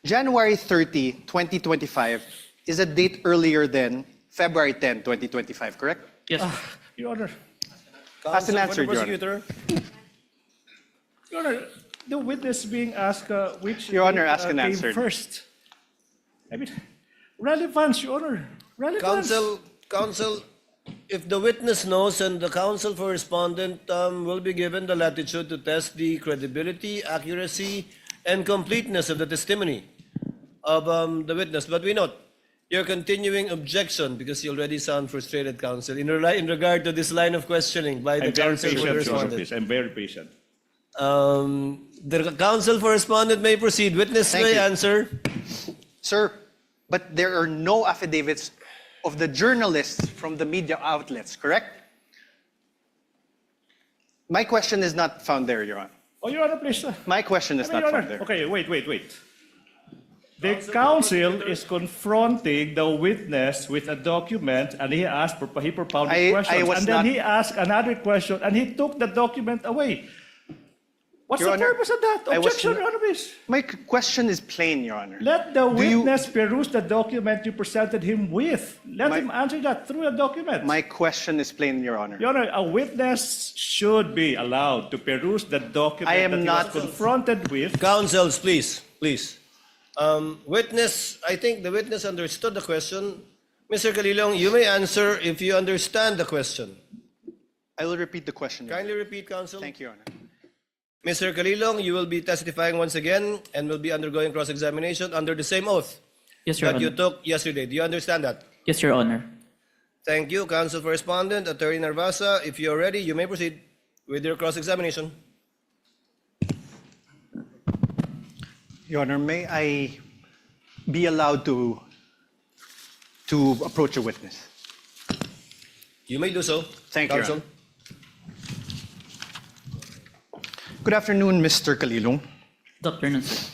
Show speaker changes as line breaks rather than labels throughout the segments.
January 30, 2025 is a date earlier than February 10, 2025, correct?
Yes.
Your Honor.
As an answer,
for the
Your Honor.
prosecutor.
Your Honor, the witness being asked which
Your Honor, ask and
came
answer.
first. I mean, relevance, Your Honor. Relevance.
Counsel, if the witness knows and the counsel for respondent will be given the latitude to test the credibility, accuracy, and completeness of the testimony of the witness. But we note your continuing objection, because you already sound frustrated, counsel, in regard to this line of questioning by the
I'm very
counsel for the
patient, Your Honor,
respondent.
please. I'm very patient.
The counsel for respondent may proceed. Witness
Thank
may
you.
answer.
Sir, but there are no affidavits of the journalists from the media outlets, correct? My question is not found there, Your Honor.
Oh, Your Honor, please.
My question is
I mean,
not
Your
found
Honor,
there.
okay, wait. The counsel is confronting the witness with a document, and he propounded questions,
was
and then
not-
he asked another question, and he took the document away. What's
Your
the
Honor,
purpose of that?
I was
Objection,
not-
Your Honor, please.
My question is plain, Your Honor.
Let the
Do you-
witness peruse the document you presented him with. Let
My-
him answer that through the document.
My question is plain, Your Honor.
Your Honor, a witness should be allowed to peruse the document
I am
that he
not-
was confronted with.
Counsels, please. Witness, I think the witness understood the question. Mr. Calilong, you may answer if you understand the question.
I will repeat the question, Your Honor.
Kindly repeat, counsel.
Thank you, Your Honor.
Mr. Calilong, you will be testifying once again and will be undergoing cross-examination under the same oath
Yes, Your
that you
Honor.
took yesterday. Do you understand that?
Yes, Your Honor.
Thank you, counsel for respondent. Attorney Narvasa, if you're ready, you may proceed with your cross-examination.
Your Honor, may I be allowed to approach a witness?
You may do so.
Thank you, Your
counsel.
Honor. Good afternoon, Mr. Calilong.
Dr. Nuncio.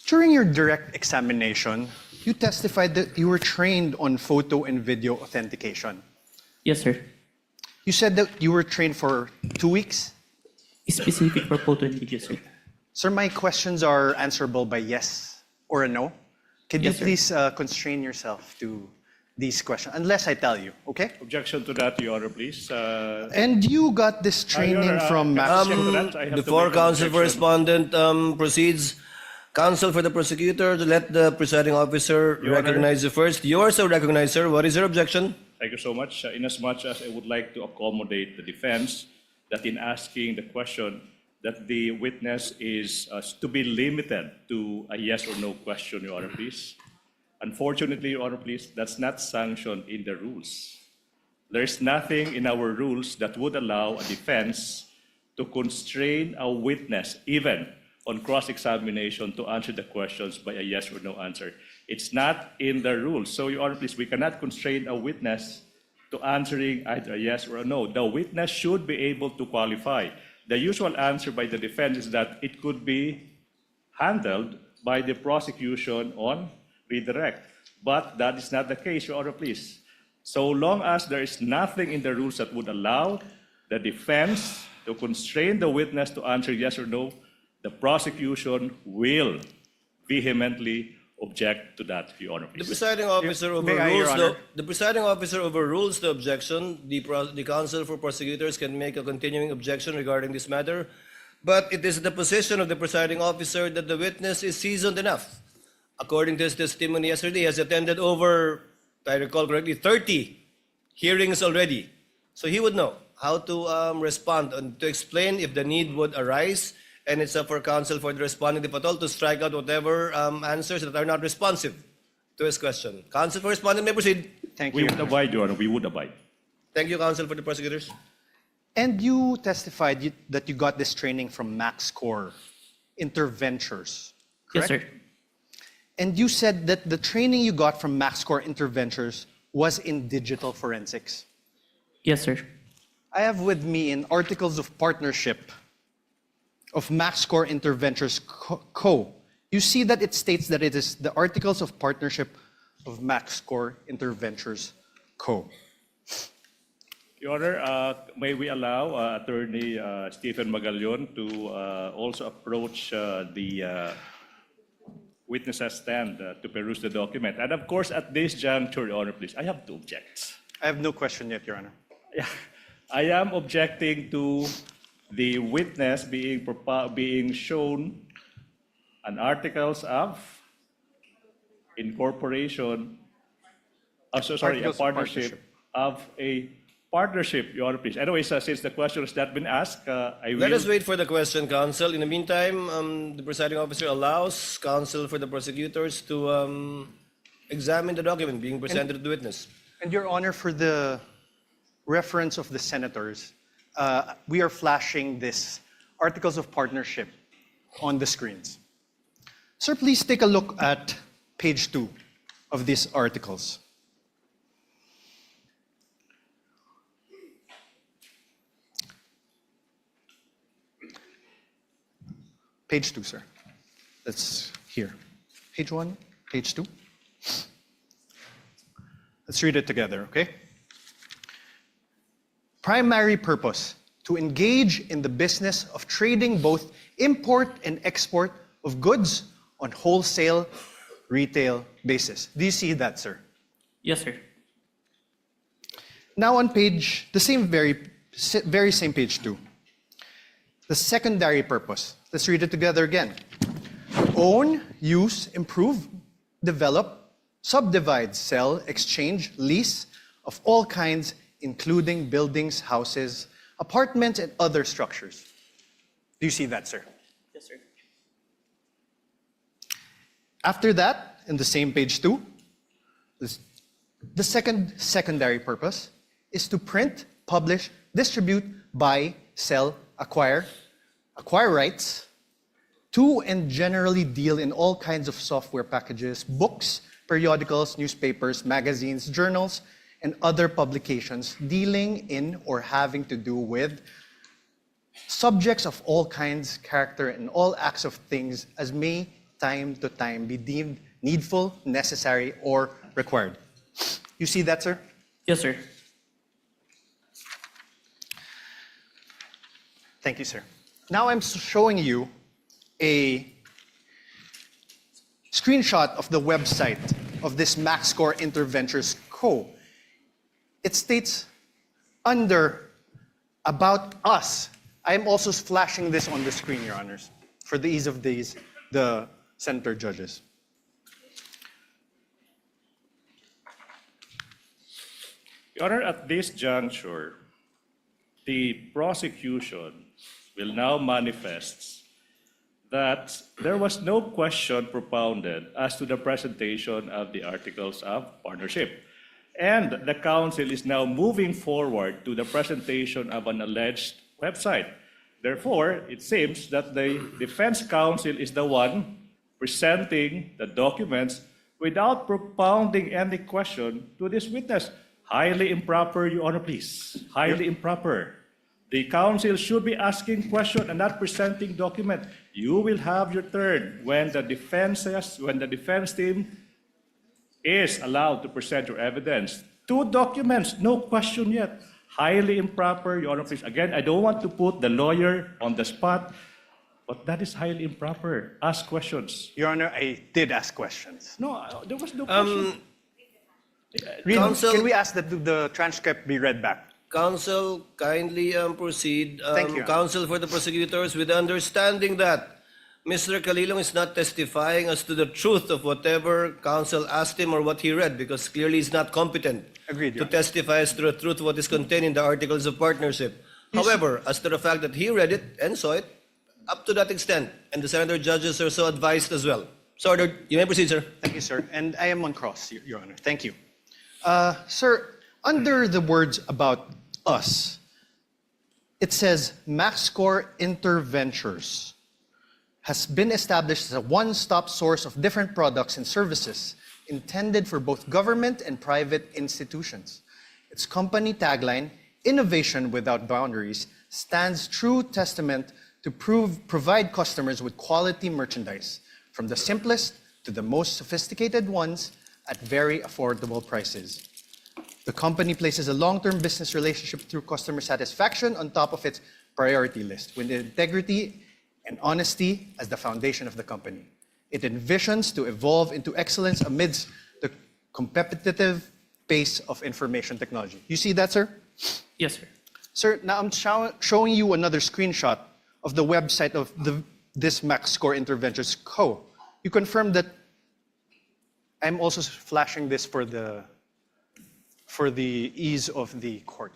During your direct examination, you testified that you were trained on photo and video authentication.
Yes, sir.
You said that you were trained for 2 weeks?
Specific for photo and video, sir.
Sir, my questions are answerable by yes or a no. Could you
Yes, sir.
please constrain yourself to these questions, unless I tell you, okay?
Objection to that, Your Honor, please.
And you got this training from Max.
Before counsel for respondent proceeds, counsel for the prosecutor to let the presiding officer
Your Honor.
recognize you first. You are so recognized, sir. What is your objection?
Thank you so much. Inasmuch as I would like to accommodate the defense that in asking the question that the witness is to be limited to a yes or no question, Your Honor, please. Unfortunately, Your Honor, please, that's not sanctioned in the rules. There's nothing in our rules that would allow a defense to constrain a witness, even on cross-examination, to answer the questions by a yes or no answer. It's not in the rules. So, Your Honor, please, we cannot constrain a witness to answering either a yes or a no. The witness should be able to qualify. The usual answer by the defense is that it could be handled by the prosecution on redirect. But that is not the case, Your Honor, please. So long as there is nothing in the rules that would allow the defense to constrain the witness to answer yes or no, the prosecution will vehemently object to that, Your Honor,
The
please.
presiding officer
May I, Your
overrules
Honor?
the presiding officer overrules the objection. The counsel for prosecutors can make a continuing objection regarding this matter, but it is the position of the presiding officer that the witness is seasoned enough. According to his testimony yesterday, he has attended over, if I recall correctly, 30 hearings already. So he would know how to respond and to explain if the need would arise. And it's up for counsel for the responding if at all to strike out whatever answers that are not responsive to his question. Counsel for responding may proceed.
Thank
We
you.
would abide, Your Honor. We would abide.
Thank you, counsel for the prosecutors.
And you testified that you got this training from MaxCore Interventures,
Yes,
correct?
sir.
And you said that the training you got from MaxCore Interventures was in digital forensics.
Yes, sir.
I have with me in Articles of Partnership of MaxCore Interventures Co. You see that it states that it is the Articles of Partnership of MaxCore Interventures Co.
Your Honor, may we allow Attorney Stephen Magallaon to also approach the witnesses stand to peruse the document. And of course, at this juncture, Your Honor, please, I have to object.
I have no question yet, Your Honor.
Yeah, I am objecting to the witness being shown an articles of incorporation, a
Articles of
partnership of a partnership, Your Honor, please. Anyways, since the question has not been asked, I will.
Let us wait for the question, counsel. In the meantime, the presiding officer allows counsel for the prosecutors to examine the document being presented to the witness.
And Your Honor, for the reference of the senators, we are flashing this Articles of Partnership on the screens. Sir, please take a look at page 2 of these articles. Page 2, sir. That's here. Page 1, page 2. Let's read it together, okay? Primary purpose, to engage in the business of trading both import and export of goods on wholesale, retail basis. Do you see that, sir?
Yes, sir.
Now on page, the same very same page 2. The secondary purpose. Let's read it together again. Own, use, improve, develop, subdivide, sell, exchange, lease of all kinds, including buildings, houses, apartments, and other structures. Do you see that, sir?
Yes, sir.
After that, in the same page 2, the secondary purpose is to print, publish, distribute, buy, sell, acquire rights to and generally deal in all kinds of software packages, books, periodicals, newspapers, magazines, journals, and other publications dealing in or having to do with subjects of all kinds, character, and all acts of things as may time to time be deemed needful, necessary, or required. You see that, sir?
Yes, sir.
Thank you, sir. Now I'm showing you a screenshot of the website of this MaxScore Interventures Co. It states under About Us. I'm also flashing this on the screen, Your Honors, for the ease of the senator judges.
Your Honor, at this juncture, the prosecution will now manifest that there was no question propounded as to the presentation of the Articles of Partnership. And the counsel is now moving forward to the presentation of an alleged website. Therefore, it seems that the defense counsel is the one presenting the documents without propounding any question to this witness. Highly improper, Your Honor, please. Highly improper. The counsel should be asking questions and not presenting document. You will have your turn when the defense team is allowed to present your evidence. 2 documents, no question yet. Highly improper, Your Honor, please. Again, I don't want to put the lawyer on the spot, but that is highly improper. Ask questions.
Your Honor, I did ask questions.
No, there was no question.
Counsel-
Can we ask that the transcript be read back?
Counsel, kindly proceed.
Thank you.
Counsel for the prosecutors, with the understanding that Mr. Calilong is not testifying as to the truth of whatever counsel asked him or what he read, because clearly he's not competent
Agreed,
to
Your Honor.
testify as to the truth of what is contained in the Articles of Partnership. However, as to the fact that he read it and saw it, up to that extent, and the senator judges are so advised as well. So, ordered. You may proceed, sir.
Thank you, sir. And I am on cross, Your Honor. Thank you. Sir, under the words About Us, it says MaxScore Interventures has been established as a one-stop source of different products and services intended for both government and private institutions. Its company tagline, Innovation Without Boundaries, stands true testament to provide customers with quality merchandise, from the simplest to the most sophisticated ones at very affordable prices. The company places a long-term business relationship through customer satisfaction on top of its priority list, with integrity and honesty as the foundation of the company. it envisions to evolve into excellence amidst the competitive pace of information technology. You see that, sir?
Yes, sir.
Sir, now I'm showing you another screenshot of the website of this MaxScore Interventures Co. You confirm that I'm also flashing this for the ease of the court.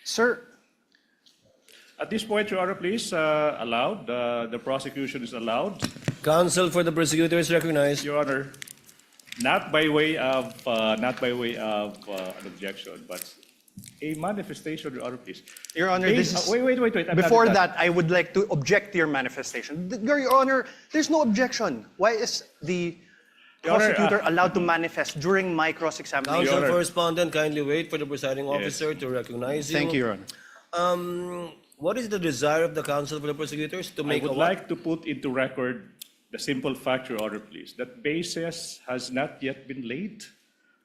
Sir,
At this point, Your Honor, please, allowed. The prosecution is allowed.
Counsel for the prosecutor is recognized.
Your Honor, not by way of an objection, but a manifestation, Your Honor, please.
Your Honor, this is...
Wait. I'm
Before
not done.
that, I would like to object to your manifestation. Your Honor, there's no objection. Why is the
Your Honor,
prosecutor allowed to manifest during my cross-examination?
Counsel
Honor.
for respondent, kindly wait for the presiding officer to recognize you.
Thank you, Your Honor.
What is the desire of the counsel for the prosecutors to
I
make
would
a what?
like to put into record the simple fact, Your Honor, please, that basis has not yet been laid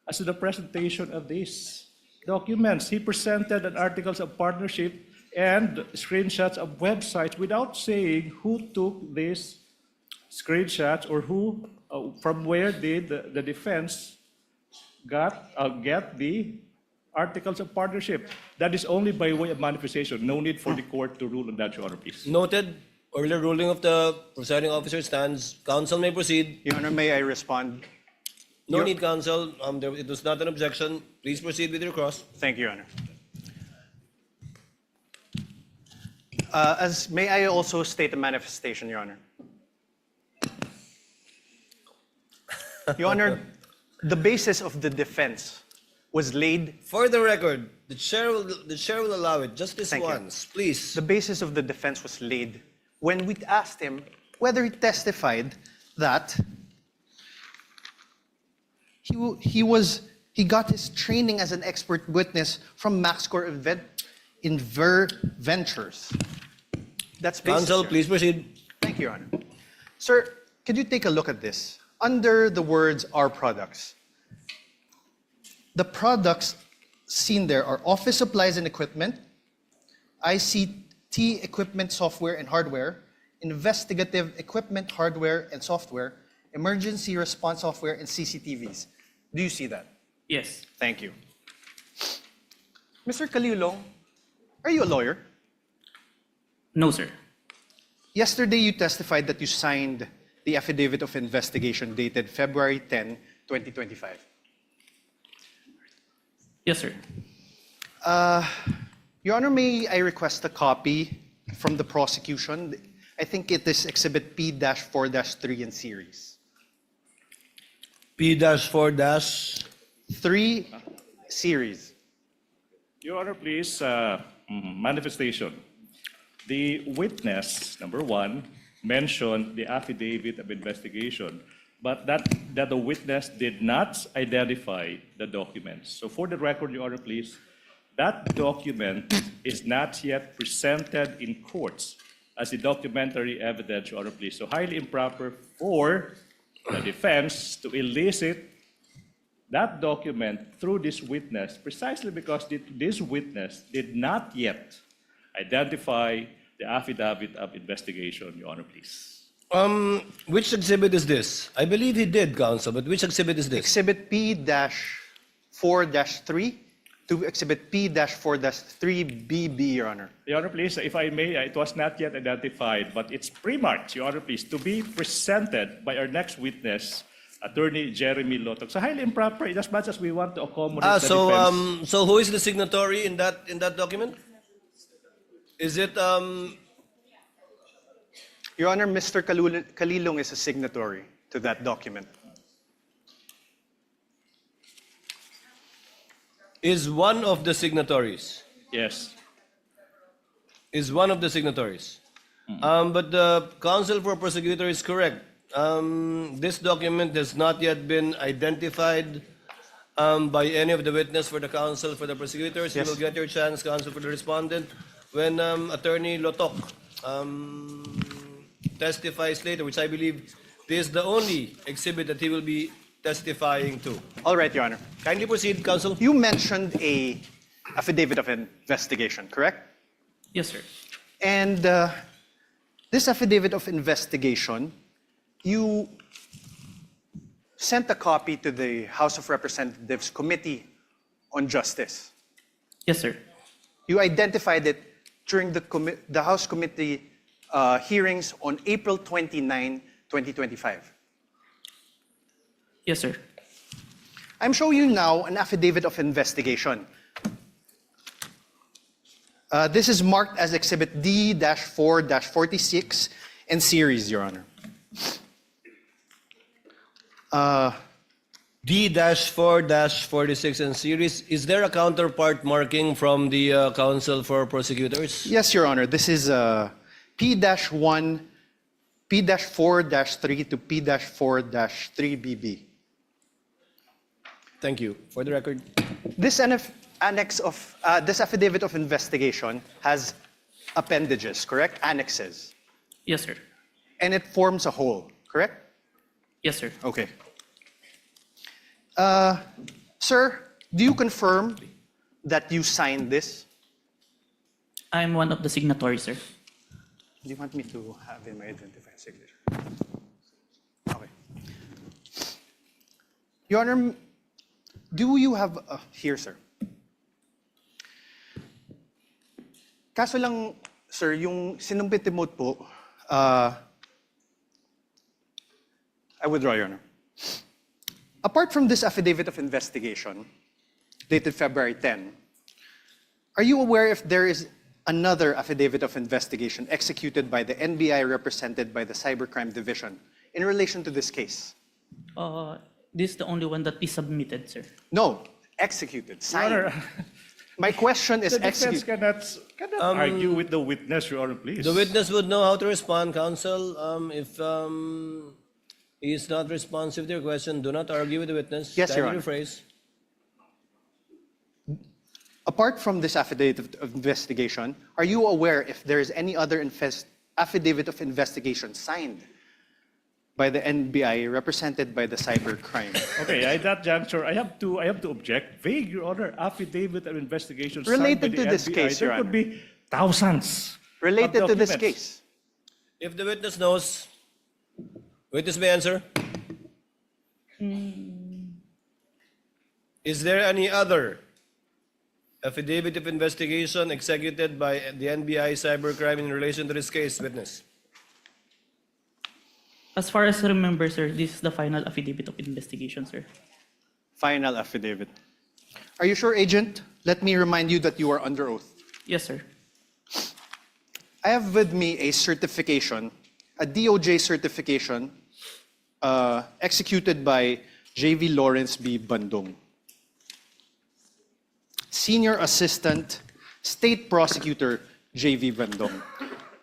as to the presentation of these documents. He presented an articles of partnership and screenshots of websites without saying who took these screenshots or who, from where did the defense get the articles of partnership. That is only by way of manifestation. No need for the court to rule on that, Your Honor, please.
Noted. Earlier ruling of the presiding officer stands. Counsel may proceed.
Your Honor, may I respond?
No need, counsel. It was not an objection. Please proceed with your cross.
Thank you, Your Honor. May I also state a manifestation, Your Honor? Your Honor, the basis of the defense was laid.
For the record, the chair will allow it just this
Thank you.
once, please.
The basis of the defense was laid when we asked him whether he testified that he got his training as an expert witness from MaxScore Ventures. That's basis.
Counsel,
Your Honor.
please proceed.
Thank you, Your Honor. Sir, could you take a look at this? Under the words "our products," the products seen there are office supplies and equipment, ICT equipment, software and hardware, investigative equipment, hardware and software, emergency response software, and CCTVs. Do you see that?
Yes.
Thank you. Mr. Calulong, are you a lawyer?
No, sir.
Yesterday, you testified that you signed the affidavit of investigation dated February 10, 2025.
Yes, sir.
Your Honor, may I request a copy from the prosecution? I think it is Exhibit P-4-3 in series.
P-4-
3 series.
Your Honor, please, manifestation. The witness, number one, mentioned the affidavit of investigation, but that the witness did not identify the documents. So for the record, Your Honor, please, that document is not yet presented in courts as the documentary evidence, Your Honor, please. So highly improper for the defense to elicit that document through this witness, precisely because this witness did not yet identify the affidavit of investigation, Your Honor, please.
Which exhibit is this? I believe he did, counsel, but which exhibit is this?
Exhibit P-4-3 to Exhibit P-4-3BB, Your Honor.
Your Honor, please, if I may, it was not yet identified, but it's pre-marked, Your Honor, please, to be presented by our next witness, Attorney Jeremy Lotok. So highly improper, in as much as we want to accommodate the defense.
So who is the signatory in that document? Is it
Your Honor, Mr. Calilong is a signatory to that document.
is one of the signatories?
Yes.
Is one of the signatories? But the counsel for prosecutor is correct. This document has not yet been identified by any of the witness for the counsel for the prosecutors. You
Yes.
will get your chance, counsel for the respondent, when Attorney Lotok testifies later, which I believe this is the only exhibit that he will be testifying to.
All right, Your Honor.
Kindly proceed, counsel.
You mentioned a affidavit of investigation, correct?
Yes, sir.
And this affidavit of investigation, you sent a copy to the House of Representatives Committee on Justice.
Yes, sir.
You identified it during the House Committee hearings on April 29, 2025.
Yes, sir.
I'm showing you now an affidavit of investigation. This is marked as Exhibit D-4-46 and series, Your Honor.
D-4-46 and series. Is there a counterpart marking from the counsel for prosecutors?
Yes, Your Honor. This is P-1, P-4-3 to P-4-3BB.
Thank you. For the record.
This annex of this affidavit of investigation has appendages, correct? Annexes.
Yes, sir.
And it forms a whole, correct?
Yes, sir.
Okay. Sir, do you confirm that you signed this?
I'm one of the signatories, sir.
Do you want me to have him identify a signature? Okay. Your Honor, do you have here, sir? Kaso lang, sir, yung sinumpit remote po, I withdraw, Your Honor. Apart from this affidavit of investigation, dated February 10, are you aware if there is another affidavit of investigation executed by the NBI represented by the Cybercrime Division in relation to this case?
This is the only one that is submitted, sir.
No, executed, signed.
Honor,
My question is
the defense
executed.
cannot argue with the witness, Your Honor, please.
The witness would know how to respond, counsel. If he is not responsive to your question, do not argue with the witness.
Yes, Your
Kindly
Honor.
rephrase.
Apart from this affidavit of investigation, are you aware if there is any other affidavit of investigation signed by the NBI represented by the cybercrime?
Okay, at that juncture, I have to object. Vague, Your Honor, affidavit of investigation signed
Related
by
to
the
this
NBI.
case, Your
There could
Honor.
be thousands
Related
of
to this
documents.
case.
If the witness knows, witness may answer. Is there any other affidavit of investigation executed by the NBI cybercrime in relation to this case, witness?
As far as I remember, sir, this is the final affidavit of investigation, sir.
Final affidavit. Are you sure, Agent? Let me remind you that you are under oath.
Yes, sir.
I have with me a certification, a DOJ certification, executed by J.V. Lawrence B. Bandung, Senior Assistant State Prosecutor J.V. Bandung.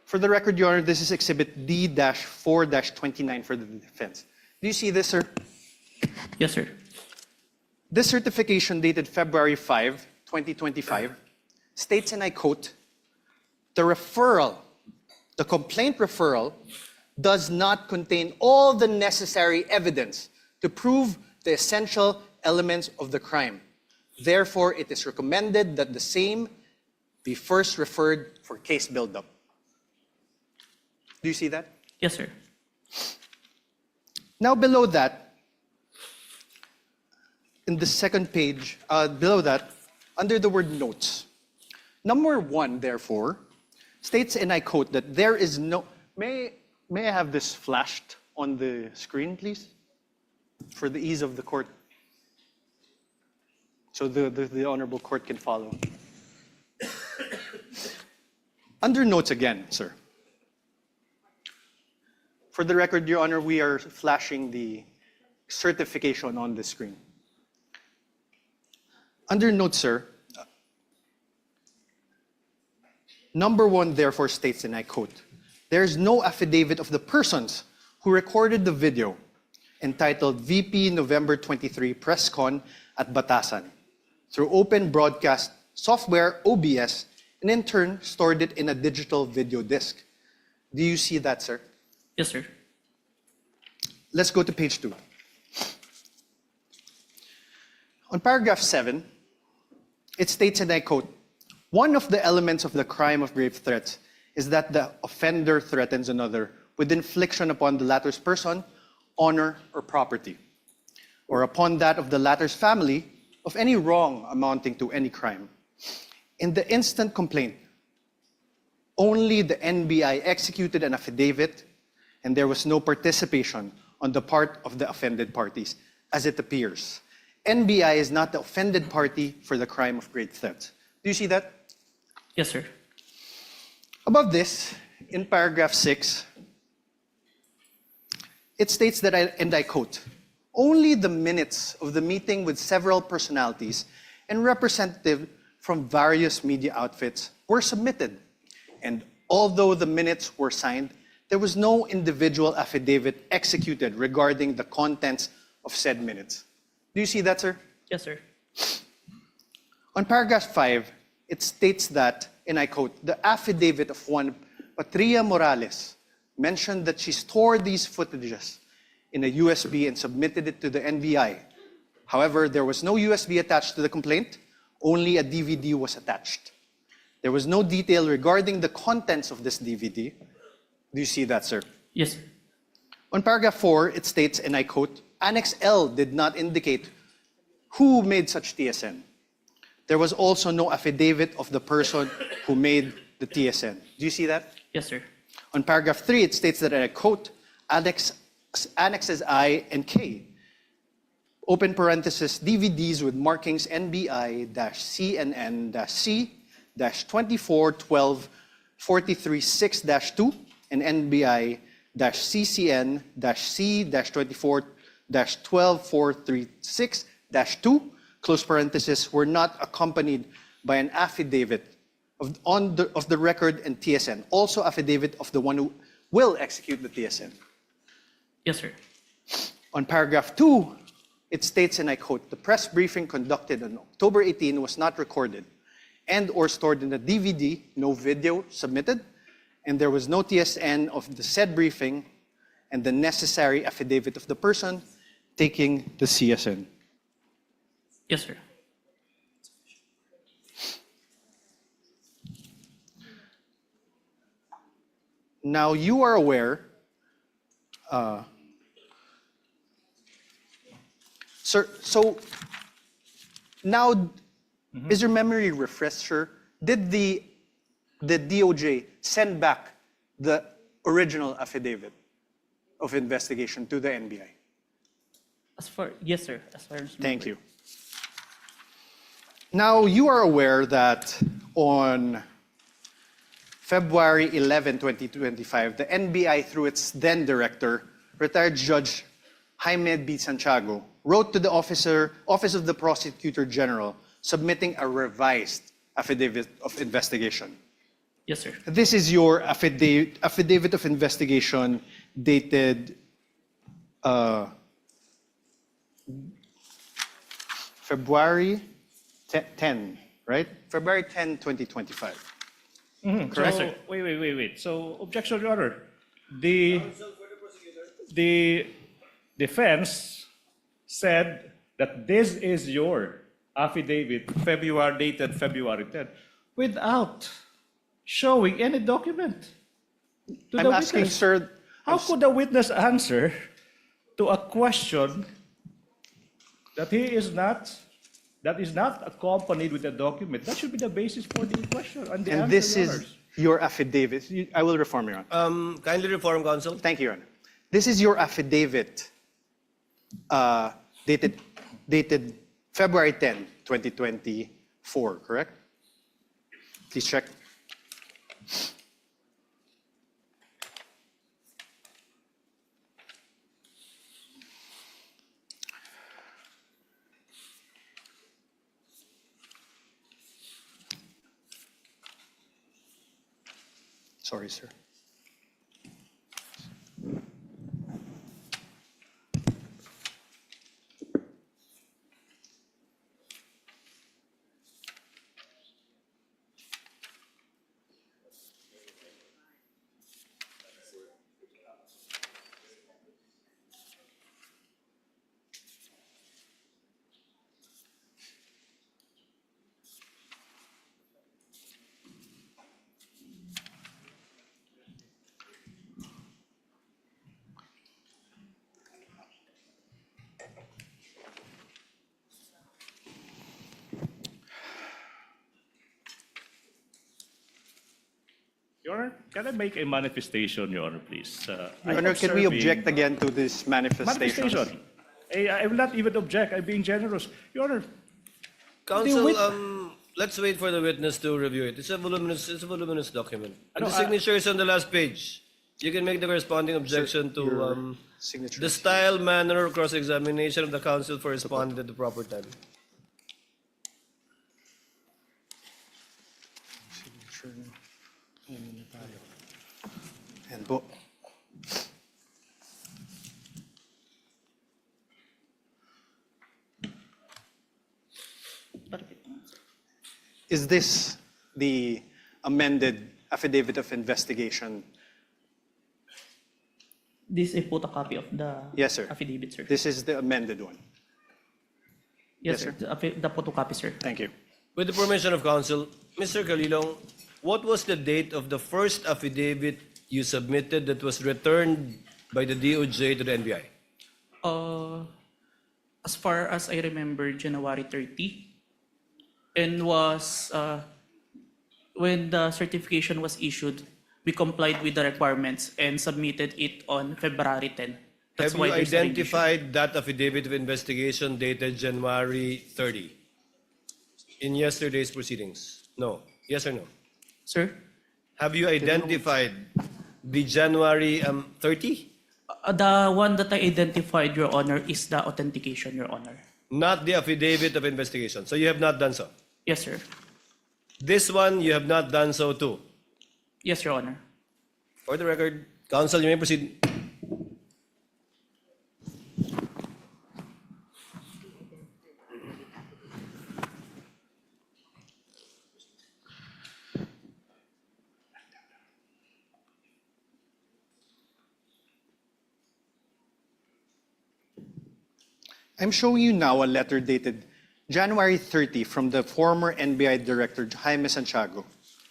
For the record, Your Honor, this is Exhibit D-4-29 for the defense. Do you see this, sir?
Yes, sir.
This certification dated February 5, 2025, states, and I quote, the complaint referral does not contain all the necessary evidence to prove the essential elements of the crime. Therefore, it is recommended that the same be first referred for case buildup. Do you see that?
Yes, sir.
Now below that, in the second page, below that, under the word notes, number 1, therefore, states, and I quote, that there is no... May I have this flashed on the screen, please? For the ease of the court. So the honorable court can follow. Under notes again, sir. For the record, Your Honor, we are flashing the certification on the screen. Under notes, sir, number 1, therefore, states, and I quote, There's no affidavit of the persons who recorded the video entitled VP November 23 Press Con at Batasan through open broadcast software OBS and in turn stored it in a digital video disc. Do you see that, sir?
Yes, sir.
Let's go to page 2. On paragraph 7, it states, and I quote, "One of the elements of the crime of grave threats is that the offender threatens another with infliction upon the latter's person, honor, or property, or upon that of the latter's family of any wrong amounting to any crime. In the instant complaint, only the NBI executed an affidavit and there was no participation on the part of the offended parties, as it appears. NBI is not the offended party for the crime of grave threats." Do you see that?
Yes, sir.
Above this, in paragraph 6, it states that, and I quote, "Only the minutes of the meeting with several personalities and representatives from various media outfits were submitted. And although the minutes were signed, there was no individual affidavit executed regarding the contents of said minutes." Do you see that, sir?
Yes, sir.
On paragraph 5, it states that, and I quote, "The affidavit of one Patria Morales mentioned that she stored these footages in a USB and submitted it to the NBI. However, there was no USB attached to the complaint, only a DVD was attached. There was no detail regarding the contents of this DVD." Do you see that, sir?
Yes, sir.
On paragraph 4, it states, and I quote, "Annex L did not indicate who made such TSN. There was also no affidavit of the person who made the TSN." Do you see that?
Yes, sir.
On paragraph 3, it states that, and I quote, Annexes I and K, open parenthesis, DVDs with markings NBI-CNN-C-2412-43-6-2 and NBI-CCN-C-2412-436-2, close parenthesis, were not accompanied by an affidavit of the record and TSN, also affidavit of the one who will execute the TSN.
Yes, sir.
On paragraph 2, it states, and I quote, "The press briefing conducted on October 18 was not recorded and or stored in the DVD, no video submitted, and there was no TSN of the said briefing and the necessary affidavit of the person taking the CSN."
Yes, sir.
Now you are aware, sir, so now, is your memory refresher? Did the DOJ send back the original affidavit of investigation to the NBI?
Yes, sir. As far as
Thank you. Now, you are aware that on February 11, 2025, the NBI, through its then director, retired Judge Jaime B. Santiago, wrote to the Office of the Prosecutor General submitting a revised affidavit of investigation.
Yes, sir.
This is your affidavit of investigation dated February 10, right? February 10, 2025.
Correct,
So,
sir.
wait. So, objection, Your Honor. The defense said that this is your affidavit, dated February 10, without showing any document to
I'm
the
asking,
witness.
sir,
How could the witness answer to a question that is not accompanied with a document? That should be the basis for the question and the
and
answer,
this
Your
is
Honors.
your affidavit. I will reform, Your Honor.
Kindly reform, counsel.
Thank you, Your Honor. This is your affidavit dated February 10, 2024, correct? Please check. Sorry, sir.
Can I make a manifestation, Your Honor, please?
Your
I'm
Honor, can we
observing-
object again to this manifestation?
Manifestation. I will not even object. I'm being generous. Your Honor,
Counsel,
wit-
let's wait for the witness to review it. It's a voluminous document. And
Ano,
the signature is on the last page. You can make the corresponding objection to
Signature.
the style, manner, or cross-examination of the counsel for responding at the proper time.
Signature. Ayan na tayo. Ayan po. Is this the amended affidavit of investigation?
This is a photocopy of the
Yes, sir.
affidavit, sir.
This is the amended one.
Yes,
yes,
sir. The photocopy, sir.
Thank you.
With the permission of counsel, Mr. Calilong, what was the date of the first affidavit you submitted that was returned by the DOJ to the NBI?
As far as I remember, January 30, and was when the certification was issued, we complied with the requirements and submitted it on February 10. That's
Have
why
you
there's a revision.
identified that affidavit of investigation dated January 30 in yesterday's proceedings? No. Yes or no?
Sir?
Have you identified the January 30?
The one that I identified, Your Honor, is the authentication, Your Honor.
Not the affidavit of investigation. So you have not done so.
Yes, sir.
This one, you have not done so too.
Yes, Your Honor.
For the record, counsel, you may proceed.
I'm showing you now a letter dated January 30 from the former NBI Director Jaime Santiago.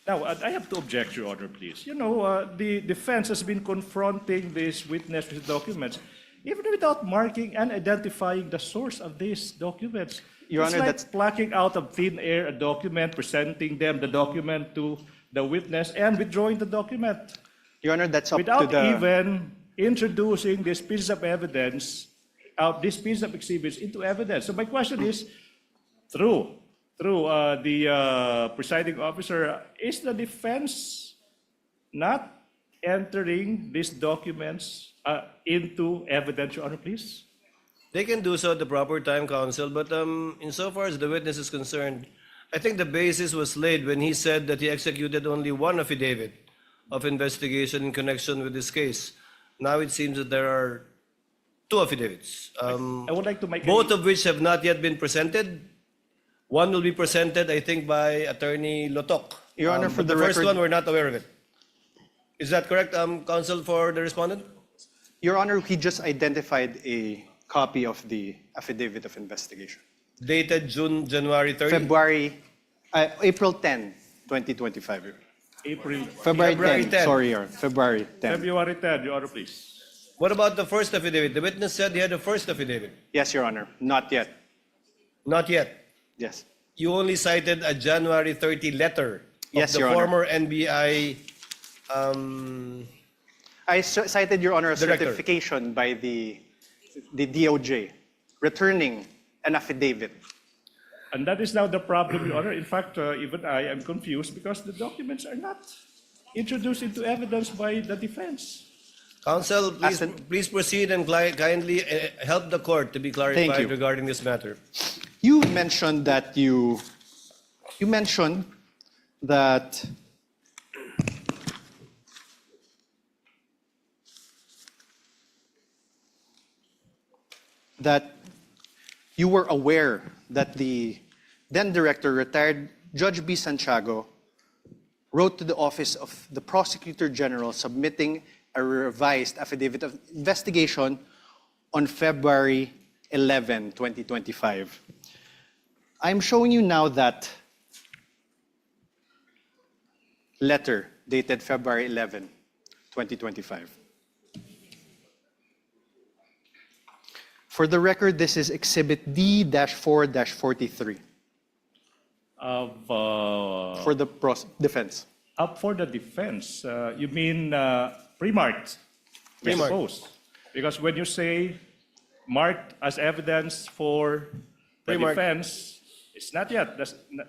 now I have to object, Your Honor, please. You know, the defense has been confronting this witness with documents, even without marking and identifying the source of these documents.
Your
It's
Honor,
like
that's-
plucking out of thin air a document, presenting them the document to the witness, and withdrawing the document
Your Honor, that's up
without
to the...
even introducing this piece of evidence, this piece of exhibits into evidence. So my question is, through the presiding officer, is the defense not entering these documents into evidence, Your Honor, please?
They can do so at the proper time, counsel, but insofar as the witness is concerned, I think the basis was laid when he said that he executed only one affidavit of investigation in connection with this case. Now it seems that there are two affidavits,
I would like to make
both of which have not yet been presented. One will be presented, I think, by Attorney Lotok.
Your Honor, for
but
the
the first
record-
one, we're not aware of it. Is that correct, counsel, for the respondent?
Your Honor, he just identified a copy of the affidavit of investigation.
Dated January 30?
April 10, 2025. Your Honor.
April,
February
February
10.
10.
Sorry, Your Honor. February 10.
February 10, Your Honor, please.
What about the first affidavit? The witness said he had the first affidavit.
Yes, Your Honor. Not yet.
Not yet.
Yes.
You only cited a January 30 letter of
Yes,
the
Your Honor.
former NBI.
I cited, Your Honor, a
Director.
certification by the DOJ returning an affidavit.
And that is now the problem, Your Honor. In fact, even I am confused because the documents are not introduced into evidence by the defense.
Counsel, please,
As an-
please proceed and kindly help the court to be clarified
you.
regarding this matter.
You mentioned that you mentioned that you were aware that the then director, retired Judge B. Santiago, wrote to the office of the Prosecutor General submitting a revised affidavit of investigation on February 11, 2025. I'm showing you now that letter dated February 11, 2025. For the record, this is Exhibit D-4-43
Of
for the defense.
Up for the defense, you mean pre-marked, I
Pre-marked.
suppose. Because when you say marked as evidence for the
Pre-marked.
defense, it's not yet.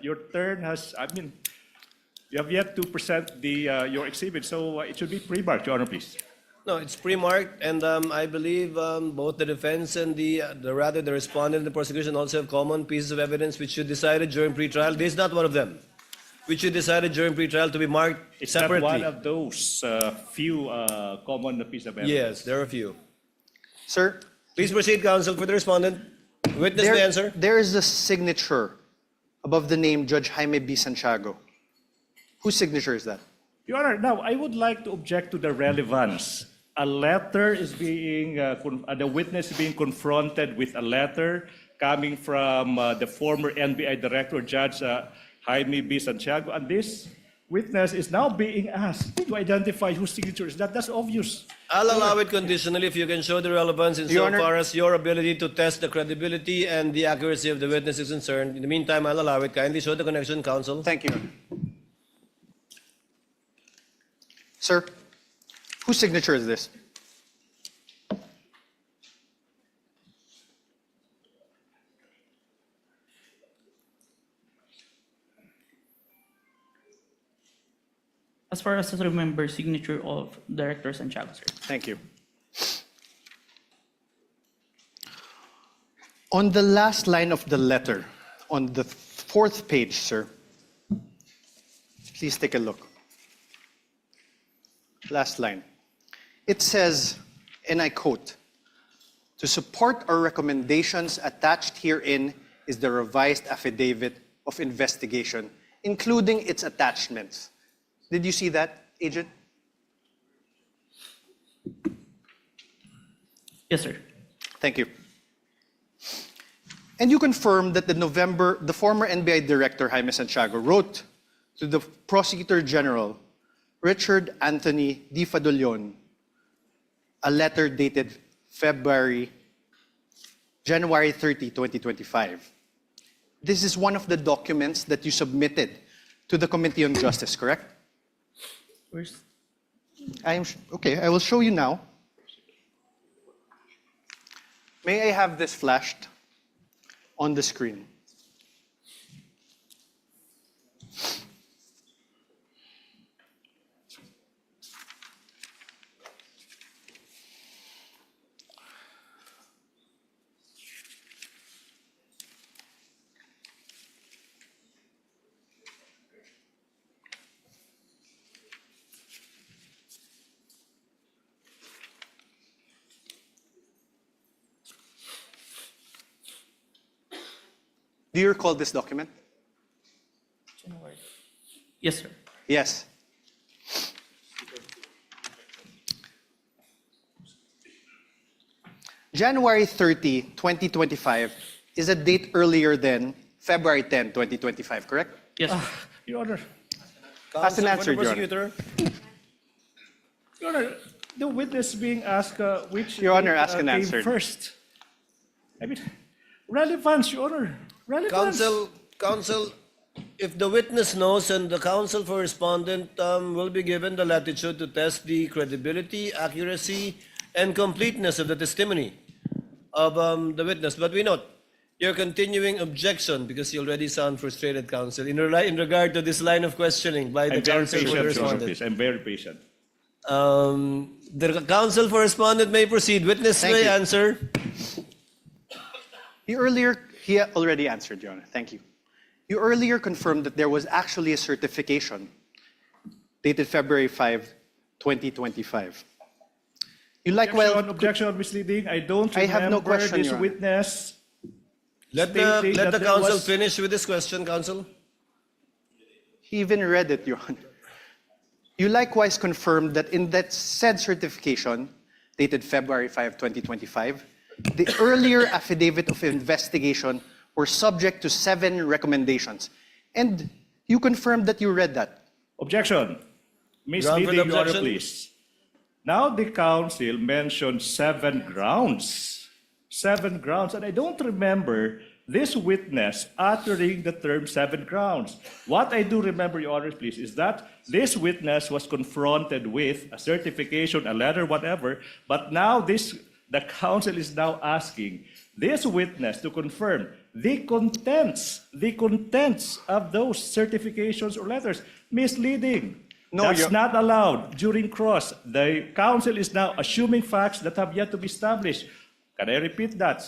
Your turn has, I mean, you have yet to present your exhibit, so it should be pre-marked, Your Honor, please.
No, it's pre-marked, and I believe both the defense and the respondent and the prosecution also have common pieces of evidence which you decided during pre-trial. This is not one of them, which you decided during pre-trial to be marked
It's
separately.
not one of those few common pieces of evidence.
Yes, there are a few.
Sir,
Please proceed, counsel, for the respondent. Witness may answer.
there is a signature above the name Judge Jaime B. Santiago. Whose signature is that?
Your Honor, now I would like to object to the relevance. A letter is being, the witness is being confronted with a letter coming from the former NBI Director, Judge Jaime B. Santiago, and this witness is now being asked to identify whose signature is that. That's obvious.
I'll allow it conditionally if you can show the relevance
Your
insofar
Honor-
as your ability to test the credibility and the accuracy of the witness is concerned. In the meantime, I'll allow it. Kindly show the connection, counsel.
Thank you. Sir, whose signature is this?
As far as I remember, signature of Director Santiago, sir.
Thank you. On the last line of the letter, on the fourth page, sir, please take a look. Last line. It says, and I quote, "To support our recommendations attached herein is the revised affidavit of investigation, including its attachments." Did you see that, Agent?
Yes, sir.
Thank you. And you confirm that the former NBI Director, Jaime Santiago, wrote to the Prosecutor General, Richard Anthony D. Fadolion, a letter dated January 30, 2025. This is one of the documents that you submitted to the Committee on Justice, correct?
Where's
Okay, I will show you now. May I have this flashed on the screen? Do you recall this document?
Yes, sir.
Yes. January 30, 2025 is a date earlier than February 10, 2025, correct?
Yes, sir.
Your Honor,
Ask an
Counsel for
answer,
the
Your Honor.
prosecutor.
Your Honor, the witness being asked which
Your Honor, ask and
came
answer.
first. I mean, relevance, Your Honor. Relevance.
Counsel, if the witness knows and the counsel for respondent will be given the latitude to test the credibility, accuracy, and completeness of the testimony of the witness. But we note your continuing objection, because you already sound frustrated, counsel, in regard to this line of questioning by the
I'm very
counsel for the
patient, Your Honor,
respondent.
please. I'm very patient.
The counsel for respondent may proceed. Witness
Thank
may
you.
answer.
He already answered, Your Honor. Thank you. You earlier confirmed that there was actually a certification dated February 5, 2025. You like
Objection on misleading. I don't remember
I have no question,
this
Your Honor.
witness
Let
stating
the
that there
counsel
was-
finish with this question, counsel.
He even read it, Your Honor. You likewise confirmed that in that said certification, dated February 5, 2025, the earlier affidavit of investigation were subject to 7 recommendations. And you confirmed that you read that.
Objection.
Ground for the
Misleading, Your Honor,
objection?
please. Now the counsel mentioned 7 grounds. 7 grounds, and I don't remember this witness uttering the term 7 grounds. What I do remember, Your Honor, please, is that this witness was confronted with a certification, a letter, whatever, but now the counsel is now asking this witness to confirm the contents of those certifications or letters. Misleading.
No,
That's not allowed during cross. The counsel is now assuming facts that have yet to be established. Can I repeat that?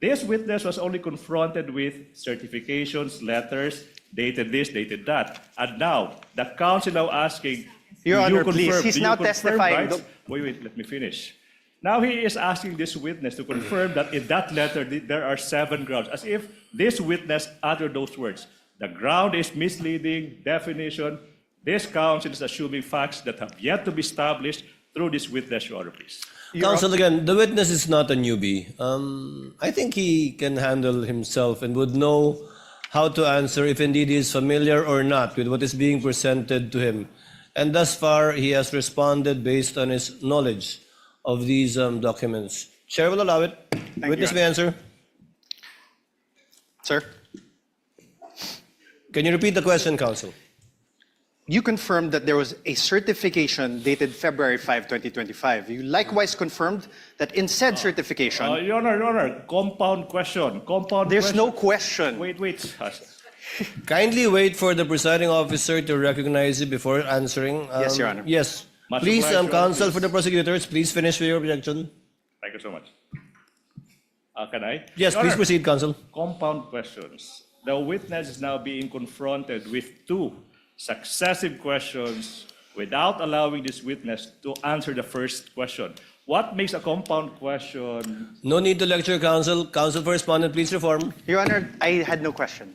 This witness was only confronted with certifications, letters, dated this, dated that. And now, the counsel now asking,
Your
do you
Honor, please,
confirm-
he's
do you
now
confirm,
testifying.
right? Wait, let me finish. Now he is asking this witness to confirm that in that letter there are 7 grounds, as if this witness uttered those words. The ground is misleading, definition. This counsel is assuming facts that have yet to be established through this witness, Your Honor, please.
Counsel, again, the witness is not a newbie. I think he can handle himself and would know how to answer if indeed he is familiar or not with what is being presented to him. And thus far, he has responded based on his knowledge of these documents. Chair will allow it. Witness may answer.
Sir,
Can you repeat the question, counsel?
you confirmed that there was a certification dated February 5, 2025. You likewise confirmed that in said certification,
Your Honor, compound question.
there's no question.
Wait.
Kindly wait for the presiding officer to recognize you before answering.
Yes, Your Honor.
Yes.
Much
Please,
obliged, Your Honor,
counsel
please.
for the prosecutors, please finish with your objection.
Thank you so much. Can I?
Yes,
Your
please
Honor,
proceed, counsel.
Compound questions. The witness is now being confronted with 2 successive questions without allowing this witness to answer the first question. What makes a compound question?
No need to lecture, counsel. Counsel for respondent, please reform.
Your Honor, I had no question.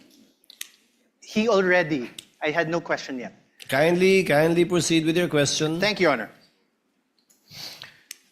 I had no question yet.
Kindly proceed with your question.
Thank you, Your Honor.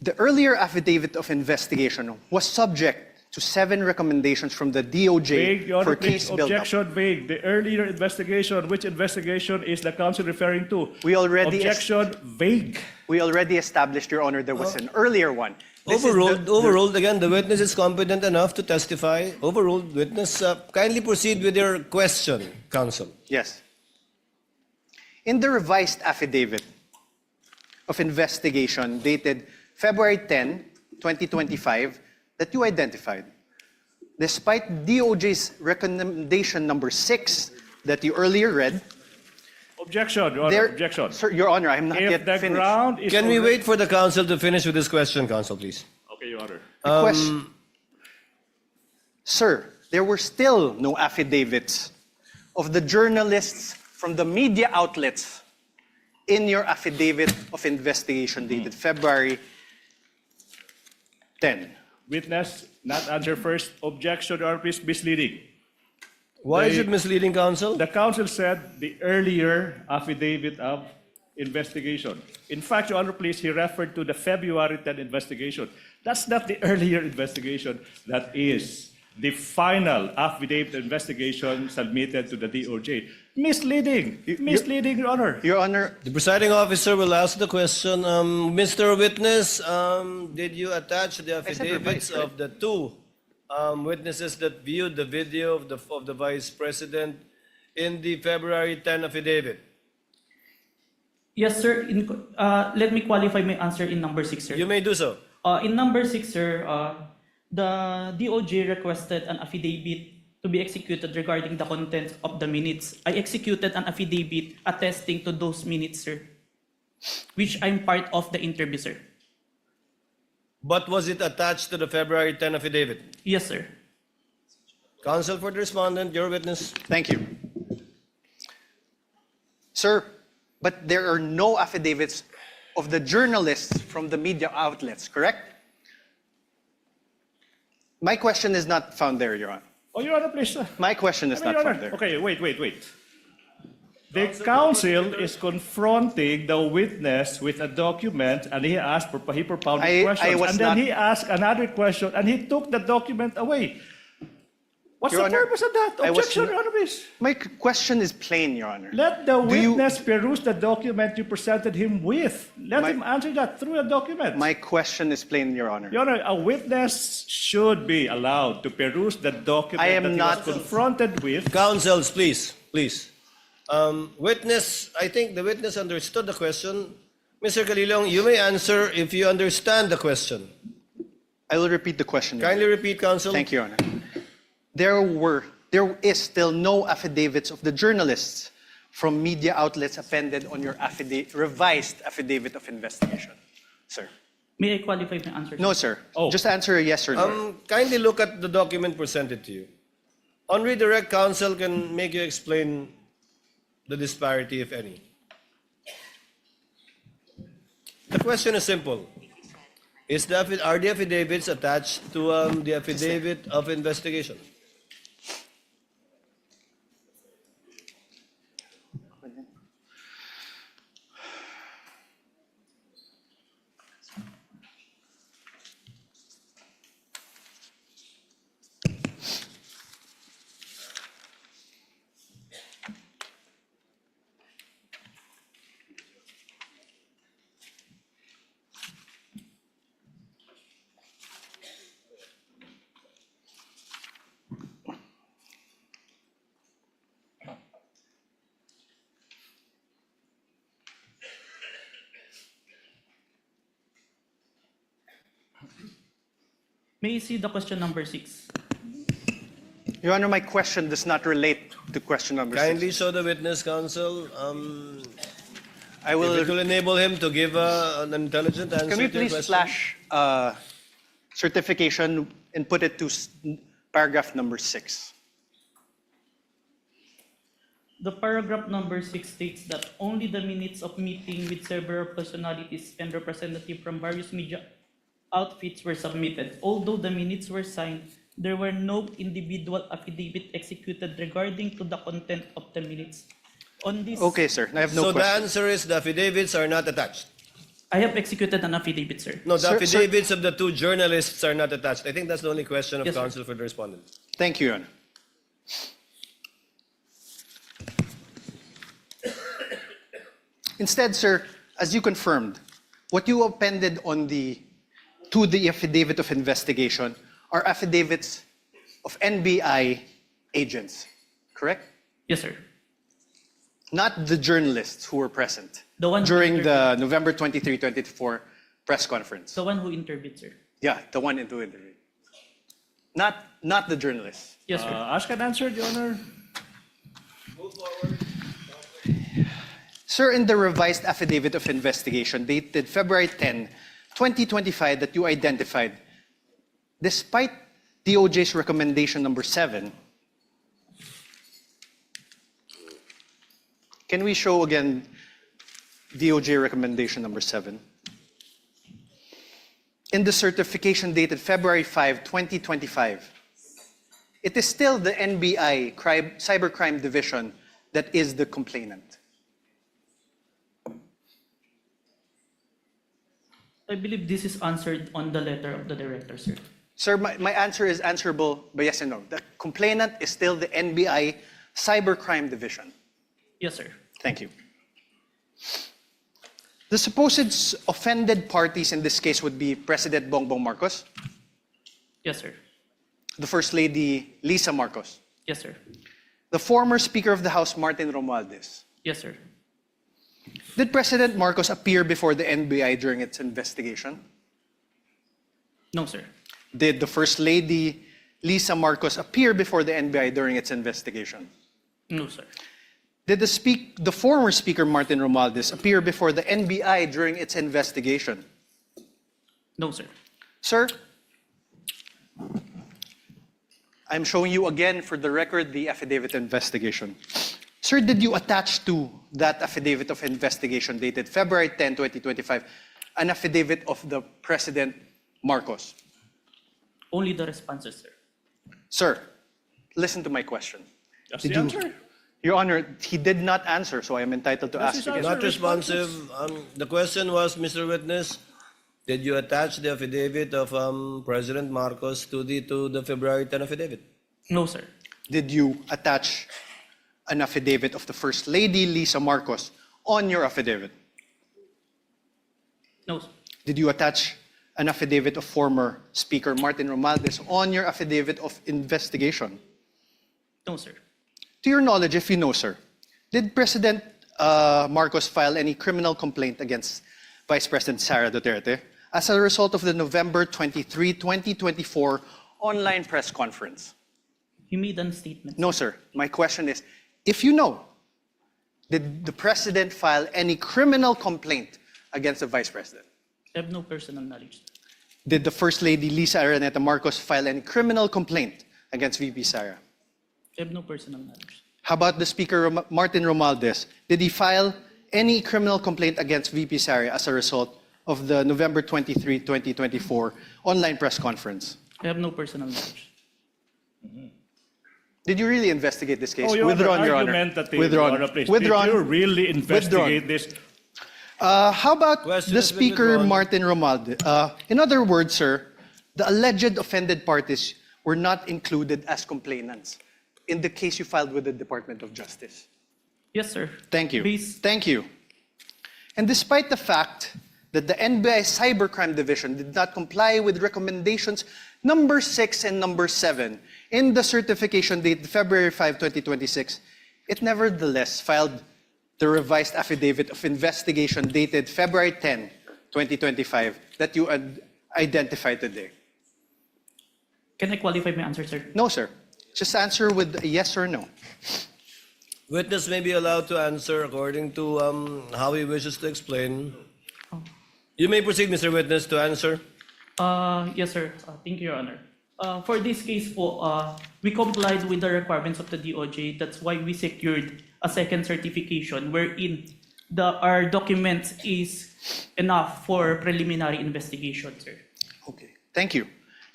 The earlier affidavit of investigation was subject to 7 recommendations from the DOJ
Vague, Your Honor,
for
please,
case build-up.
objection vague. The earlier investigation, which investigation is the counsel referring to?
We already
Objection vague.
We already established, Your Honor, there was an earlier one. This is
Overruled again. The witness is competent enough to testify. Overruled. Witness, kindly proceed with your question, counsel.
Yes. In the revised affidavit of investigation dated February 10, 2025, that you identified, despite DOJ's recommendation number 6 that you earlier read,
Objection, Your Honor, objection.
Sir, Your Honor, I'm not
If
yet
the
finished.
ground is
Can we
already-
wait for the counsel to finish with his question, counsel, please?
Okay, Your Honor.
The question, sir, there were still no affidavits of the journalists from the media outlets in your affidavit of investigation dated February 10.
Witness, not answer first. Objection, Your Honor, please, misleading.
Why is it misleading, counsel?
The counsel said the earlier affidavit of investigation. In fact, Your Honor, please, he referred to the February 10 investigation. That's not the earlier investigation. That is the final affidavit investigation submitted to the DOJ. Misleading. Misleading, Your Honor.
Your Honor,
The presiding officer will ask the question. Mr. Witness, did you attach the affidavits
revised, right?
of the 2 witnesses that viewed the video of the vice president in the February 10 affidavit?
Yes, sir. Let me qualify my answer in number 6, sir.
You may do so.
In number 6, sir, the DOJ requested an affidavit to be executed regarding the contents of the minutes. I executed an affidavit attesting to those minutes, sir, which I'm part of the interview, sir.
But was it attached to the February 10 affidavit?
Yes, sir.
Counsel for the respondent, your witness.
thank you. Sir, but there are no affidavits of the journalists from the media outlets, correct? My question is not found there, Your Honor.
Oh, Your Honor, please.
My question is
I mean,
not
Your
found
Honor.
there.
Okay, wait. The counsel is confronting the witness with a document, and he propounded
I
questions,
was
and then
not-
he asked another question, and he took the document away.
What's
Your
the
Honor,
purpose of that?
I was
Objection,
n-
Your Honor, please.
My question is plain, Your Honor.
Let the
Do you-
witness peruse the document you presented him with. Let
My-
him answer that through the document.
My question is plain, Your Honor.
Your Honor, a witness should be allowed to peruse the document
I am
that he
not-
was confronted with.
Counsels, please, please. Witness, I think the witness understood the question. Mr. Calilong, you may answer if you understand the question.
I will repeat the question, Your Honor.
Kindly repeat, counsel.
Thank you, Your Honor. There is still no affidavits of the journalists from media outlets appended on your revised affidavit of investigation, sir.
May I qualify my answer?
No, sir.
Oh.
Just answer a yes or no.
Kindly look at the document presented to you. On redirect, counsel can make you explain the disparity, if any. The question is simple. Are the affidavits attached to the affidavit of investigation?
May I see the question number 6?
Your Honor, my question does not relate to question number
Kindly
6.
show the witness, counsel.
I
If it
will.
will enable him to give an intelligent answer
Can we
to your
please
question.
flash certification and put it to paragraph number 6?
The paragraph number 6 states that only the minutes of meeting with several personalities and representatives from various media outfits were submitted. Although the minutes were signed, there were no individual affidavit executed regarding to the content of the minutes. On this,
Okay, sir. I have no
So the
question.
answer is the affidavits are not attached.
I have executed an affidavit, sir.
No, the
Sir-
affidavits of the two journalists are not attached. I think that's the only question of
Yes, sir.
counsel for the respondent.
Thank you, Your Honor. Instead, sir, as you confirmed, what you appended to the affidavit of investigation are affidavits of NBI agents, correct?
Yes, sir.
Not the journalists who were present
The one who
during the November 23, 2024 press conference.
The one who interviewed, sir.
Yeah, the one into it. Not the journalists.
Yes, sir.
Ask and answer, Your Honor.
Sir, in the revised affidavit of investigation dated February 10, 2025 that you identified, despite DOJ's recommendation number 7, can we show again DOJ recommendation number 7? In the certification dated February 5, 2025, it is still the NBI Cybercrime Division that is the complainant.
I believe this is answered on the letter of the director, sir.
Sir, my answer is answerable by yes and no. The complainant is still the NBI Cybercrime Division.
Yes, sir.
Thank you. The supposed offended parties in this case would be President Bongbong Marcos,
Yes, sir.
the First Lady Lisa Marcos,
Yes, sir.
the former Speaker of the House Martin Romualdez.
Yes, sir.
Did President Marcos appear before the NBI during its investigation?
No, sir.
Did the First Lady Lisa Marcos appear before the NBI during its investigation?
No, sir.
Did the former Speaker Martin Romualdez appear before the NBI during its investigation?
No, sir.
Sir, I'm showing you again for the record the affidavit investigation. Sir, did you attach to that affidavit of investigation dated February 10, 2025, an affidavit of the President Marcos?
Only the responses, sir.
Sir, listen to my question.
That's
Did
the
you-
answer.
Your Honor, he did not answer, so I am entitled to
That's
ask
his
again.
answer.
Not responsive. The question was, Mr. Witness, did you attach the affidavit of President Marcos to the February 10 affidavit?
No, sir.
Did you attach an affidavit of the First Lady, Lisa Marcos, on your affidavit?
No, sir.
Did you attach an affidavit of former Speaker Martin Romualdez on your affidavit of investigation?
No, sir.
To your knowledge, if you know, sir, did President Marcos file any criminal complaint against Vice President Sarah Duterte as a result of the November 23, 2024 online press conference?
He made a statement.
No, sir. My question is, if you know, did the President file any criminal complaint against the Vice President?
I have no personal knowledge.
Did the First Lady Lisa Araneta Marcos file any criminal complaint against VP Sarah?
I have no personal knowledge.
How about the Speaker Martin Romualdez? Did he file any criminal complaint against VP Sarah as a result of the November 23, 2024 online press conference?
I have no personal knowledge.
Did you really investigate this case?
Oh, Your
Withdrawn,
Honor,
Your Honor.
argumentative,
Withdrawn.
Your Honor, please.
Withdrawn.
Did you really investigate
Withdrawn.
this?
How about
Question
the
has been
Speaker
withdrawn.
Martin Romualdez? In other words, sir, the alleged offended parties were not included as complainants in the case you filed with the Department of Justice.
Yes, sir.
Thank you.
Based,
Thank you. And despite the fact that the NBI Cybercrime Division did not comply with recommendations number 6 and number 7 in the certification dated February 5, 2026, it nevertheless filed the revised affidavit of investigation dated February 10, 2025 that you identified today.
can I qualify my answer, sir?
No, sir. Just answer with a yes or no.
Witness may be allowed to answer according to how he wishes to explain. You may proceed, Mr. Witness, to answer.
Yes, sir. Thank you, Your Honor. For this case po, we complied with the requirements of the DOJ. That's why we secured a second certification wherein our documents is enough for preliminary investigation, sir.
Okay, thank you.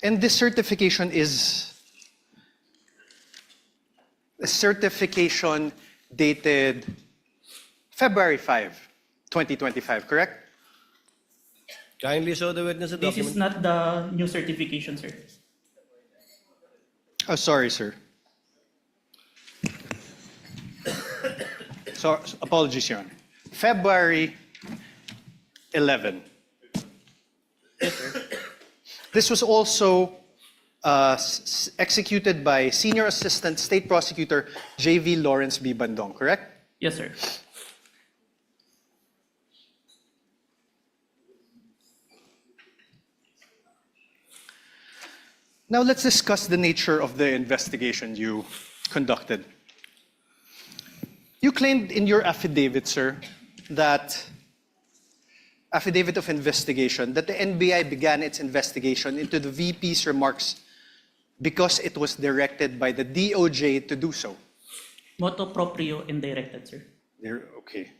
And this certification is a certification dated February 5, 2025, correct?
Kindly show the witness the
This
document.
is not the new certification, sir.
Oh, sorry, sir. So, apologies, Your Honor. February 11.
Yes, sir.
This was also executed by Senior Assistant State Prosecutor J.V. Lawrence B. Bandong, correct?
Yes, sir.
Now let's discuss the nature of the investigation you conducted. You claimed in your affidavit, sir, affidavit of investigation, that the NBI began its investigation into the VP's remarks because it was directed by the DOJ to do so.
Motu proprio and directed, sir.
Okay.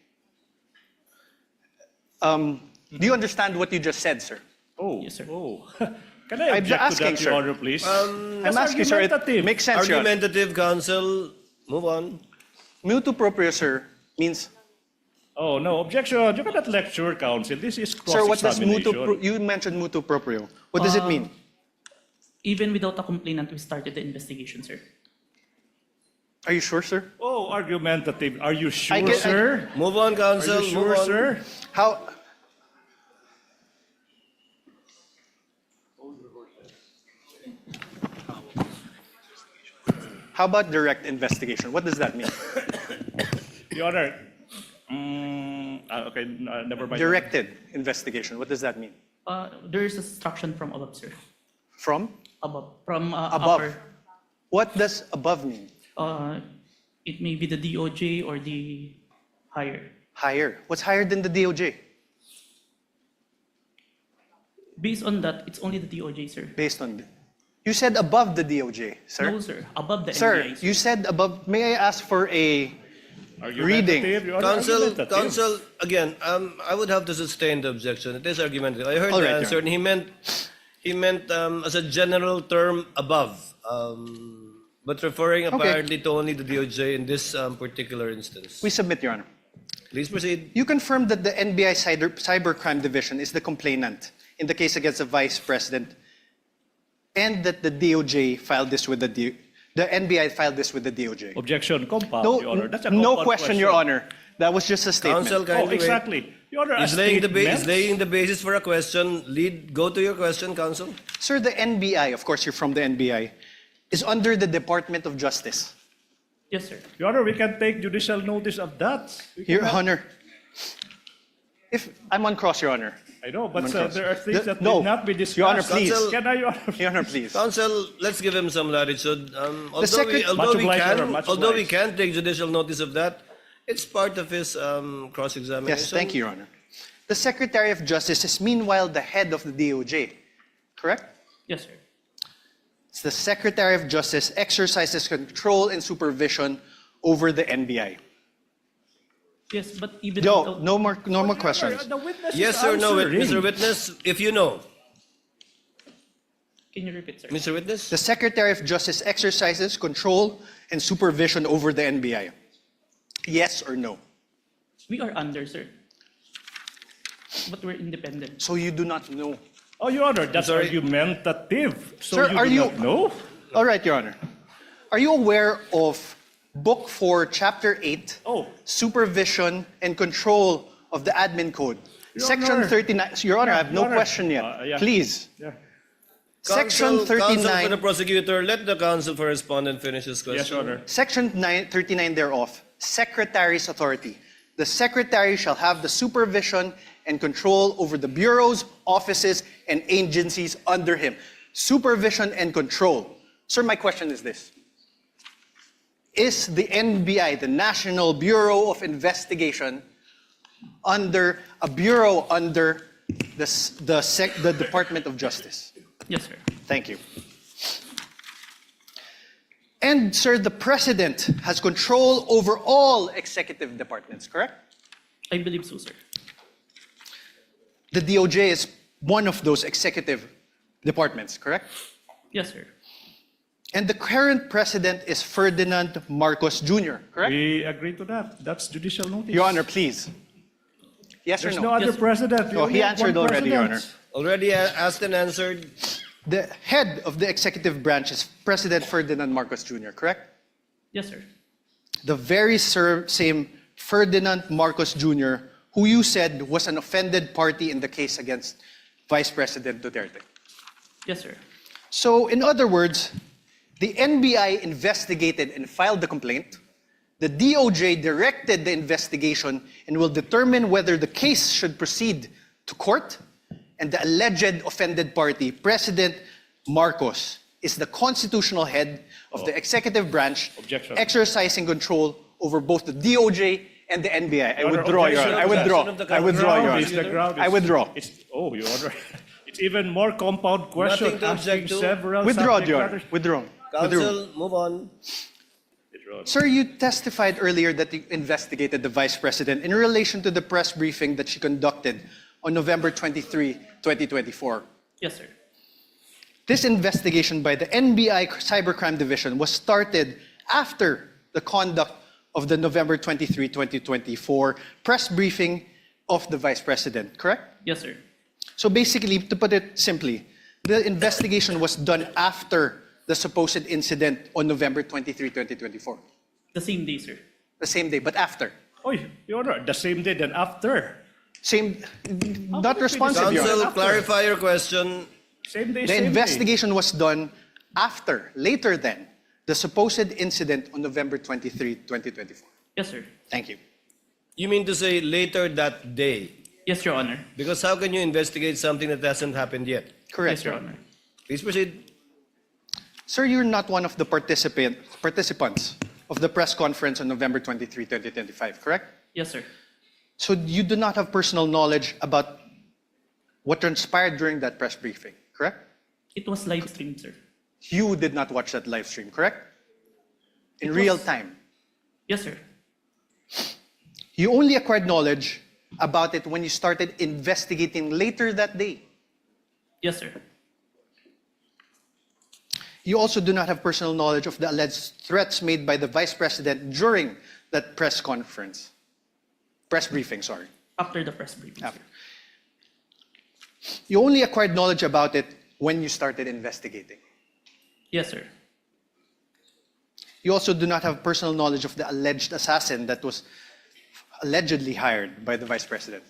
Do you understand what you just said, sir?
Oh,
Yes, sir.
oh. Can I
I'm
object
asking,
to that,
sir.
Your Honor, please?
I'm asking, sir, it
argumentative.
makes sense, Your Honor.
Argumentative counsel. Move on.
Mutu proprio, sir, means,
Oh, no, objection. You cannot lecture, counsel. This is
sir, what does
cross-examination.
you mentioned mutu proprio. What does it mean?
Even without a complainant, we started the investigation, sir.
Are you sure, sir?
Oh, argumentative. Are you sure,
I get-
sir?
Move on,
Are
counsel.
you
Move
sure,
on.
sir?
How? How about direct investigation? What does that mean?
Your Honor. Okay, never mind.
Directed investigation. What does that mean?
There is instruction from above, sir.
From?
Above. From
Above.
upper.
What does above mean?
It may be the DOJ or the higher.
Higher. What's higher than the DOJ?
Based on that, it's only the DOJ, sir.
Based on. You said above the DOJ, sir.
No, sir. Above the
Sir,
NBI, sir.
you said above. May I ask for a reading?
Argumentative, Your Honor,
Counsel,
argumentative.
counsel, again, I would have to sustain the objection. It is argumentative. I heard
All
the
right,
answer,
Your
and he meant as a general term above, but referring apparently to only the DOJ in this particular instance.
We submit, Your Honor.
Please proceed.
You confirmed that the NBI Cybercrime Division is the complainant in the case against the Vice President and that the DOJ filed this with the The NBI filed this with the DOJ.
Objection compound,
No,
Your Honor. That's a
no
compound
question, Your Honor. That was just a statement.
Counsel,
Oh,
kindly wait.
exactly. Your Honor, a
He's laying
statement.
the basis for a question. Go to your question, counsel.
Sir, the NBI, of course you're from the NBI, is under the Department of Justice.
Yes, sir.
Your Honor, we can take judicial notice of that. We
Your
cannot-
Honor, if I'm on cross, Your Honor.
I know, but
I'm on cross.
there are things that
No.
did not be discussed.
Your Honor, please.
Counsel-
Can I, Your Honor?
Your Honor, please.
Counsel, let's give him some latitude.
Secret-
Although we
Much obliged, Your Honor,
can,
much
although we
obliged.
can take judicial notice of that, it's part of his cross-examination.
Yes, thank you, Your Honor. The Secretary of Justice is meanwhile the head of the DOJ, correct?
Yes, sir.
It's the Secretary of Justice exercises control and supervision over the NBI.
Yes, but even
No,
without-
no more questions.
The witness
Yes
is
or no,
answering.
Mr. Witness? If you know,
Can you repeat, sir?
Mr. Witness?
The Secretary of Justice exercises control and supervision over the NBI. Yes or no?
We are under, sir. But we're independent.
So you do not know.
Oh, Your Honor, that's
sorry.
argumentative. So
Sir,
you
are
do
you-
not know?
All right, Your Honor. Are you aware of Book 4, Chapter 8,
Oh.
Supervision and Control of the Admin Code?
Your
Section
Honor.
39. Your Honor, I have no
Your Honor.
question yet.
Yeah.
Please.
Yeah.
Section
Counsel for the
39.
prosecutor, let the counsel for respondent finish his question.
Yes, Your Honor.
Section 39 thereof, Secretary's authority. The Secretary shall have the supervision and control over the bureaus, offices, and agencies under him. Supervision and control. Sir, my question is this. Is the NBI, the National Bureau of Investigation, under a bureau under the Department of Justice?
Yes, sir.
Thank you. And, sir, the President has control over all executive departments, correct?
I believe so, sir.
The DOJ is one of those executive departments, correct?
Yes, sir.
And the current President is Ferdinand Marcos Jr., correct?
We agree to that. That's judicial notice.
Your Honor, please. Yes
There's
or
no
no?
other
Yes.
president. We
Oh,
only
he
have
answered
one
already, Your
president.
Already asked and answered.
The head of the executive branch is President Ferdinand Marcos Jr., correct?
Yes, sir.
The very same Ferdinand Marcos Jr., who you said was an offended party in the case against Vice President Duterte.
Yes, sir.
So, in other words, the NBI investigated and filed the complaint. The DOJ directed the investigation and will determine whether the case should proceed to court. And the alleged offended party, President Marcos, is the constitutional head of the executive branch,
Objection.
exercising control over both the DOJ and the NBI. I
Your Honor,
withdraw, Your Honor. I withdraw.
objection of the
I withdraw, Your
Ground is- the
Honor.
ground
I
is-
withdraw.
Oh, Your Honor. It's even more compound question.
Nothing to object
asking
to.
several
Withdraw,
subject
Your Honor.
matters.
Withdraw. Withdraw.
Counsel, move on.
Withdraw.
Sir, you testified earlier that you investigated the Vice President in relation to the press briefing that she conducted on November 23, 2024.
Yes, sir.
This investigation by the NBI Cybercrime Division was started after the conduct of the November 23, 2024 press briefing of the Vice President, correct?
Yes, sir.
So basically, to put it simply, the investigation was done after the supposed incident on November 23, 2024.
The same day, sir.
The same day, but after.
Oh, Your Honor, the same day then after.
Same, not
could it be
responsive, Your Honor.
Counsel,
After.
clarify your question.
Same day,
The
same
investigation was done after, later than, the supposed incident on November 23, 2024.
Yes, sir.
Thank you.
You mean to say later that day?
Yes, Your Honor.
Because how can you investigate something that hasn't happened yet?
Correct,
Yes, Your Honor.
Please proceed.
Sir, you're not one of the participants of the press conference on November 23, 2025, correct?
Yes, sir.
So you do not have personal knowledge about what transpired during that press briefing, correct?
It was live streamed, sir.
You did not watch that live stream, correct? In
It
real
was-
time.
Yes, sir.
You only acquired knowledge about it when you started investigating later that day.
Yes, sir.
You also do not have personal knowledge of the alleged threats made by the Vice President during that press briefing, sorry.
After the press briefing, sir.
After. You only acquired knowledge about it when you started investigating.
Yes, sir.
You also do not have personal knowledge of the alleged assassin that was allegedly hired by the Vice President.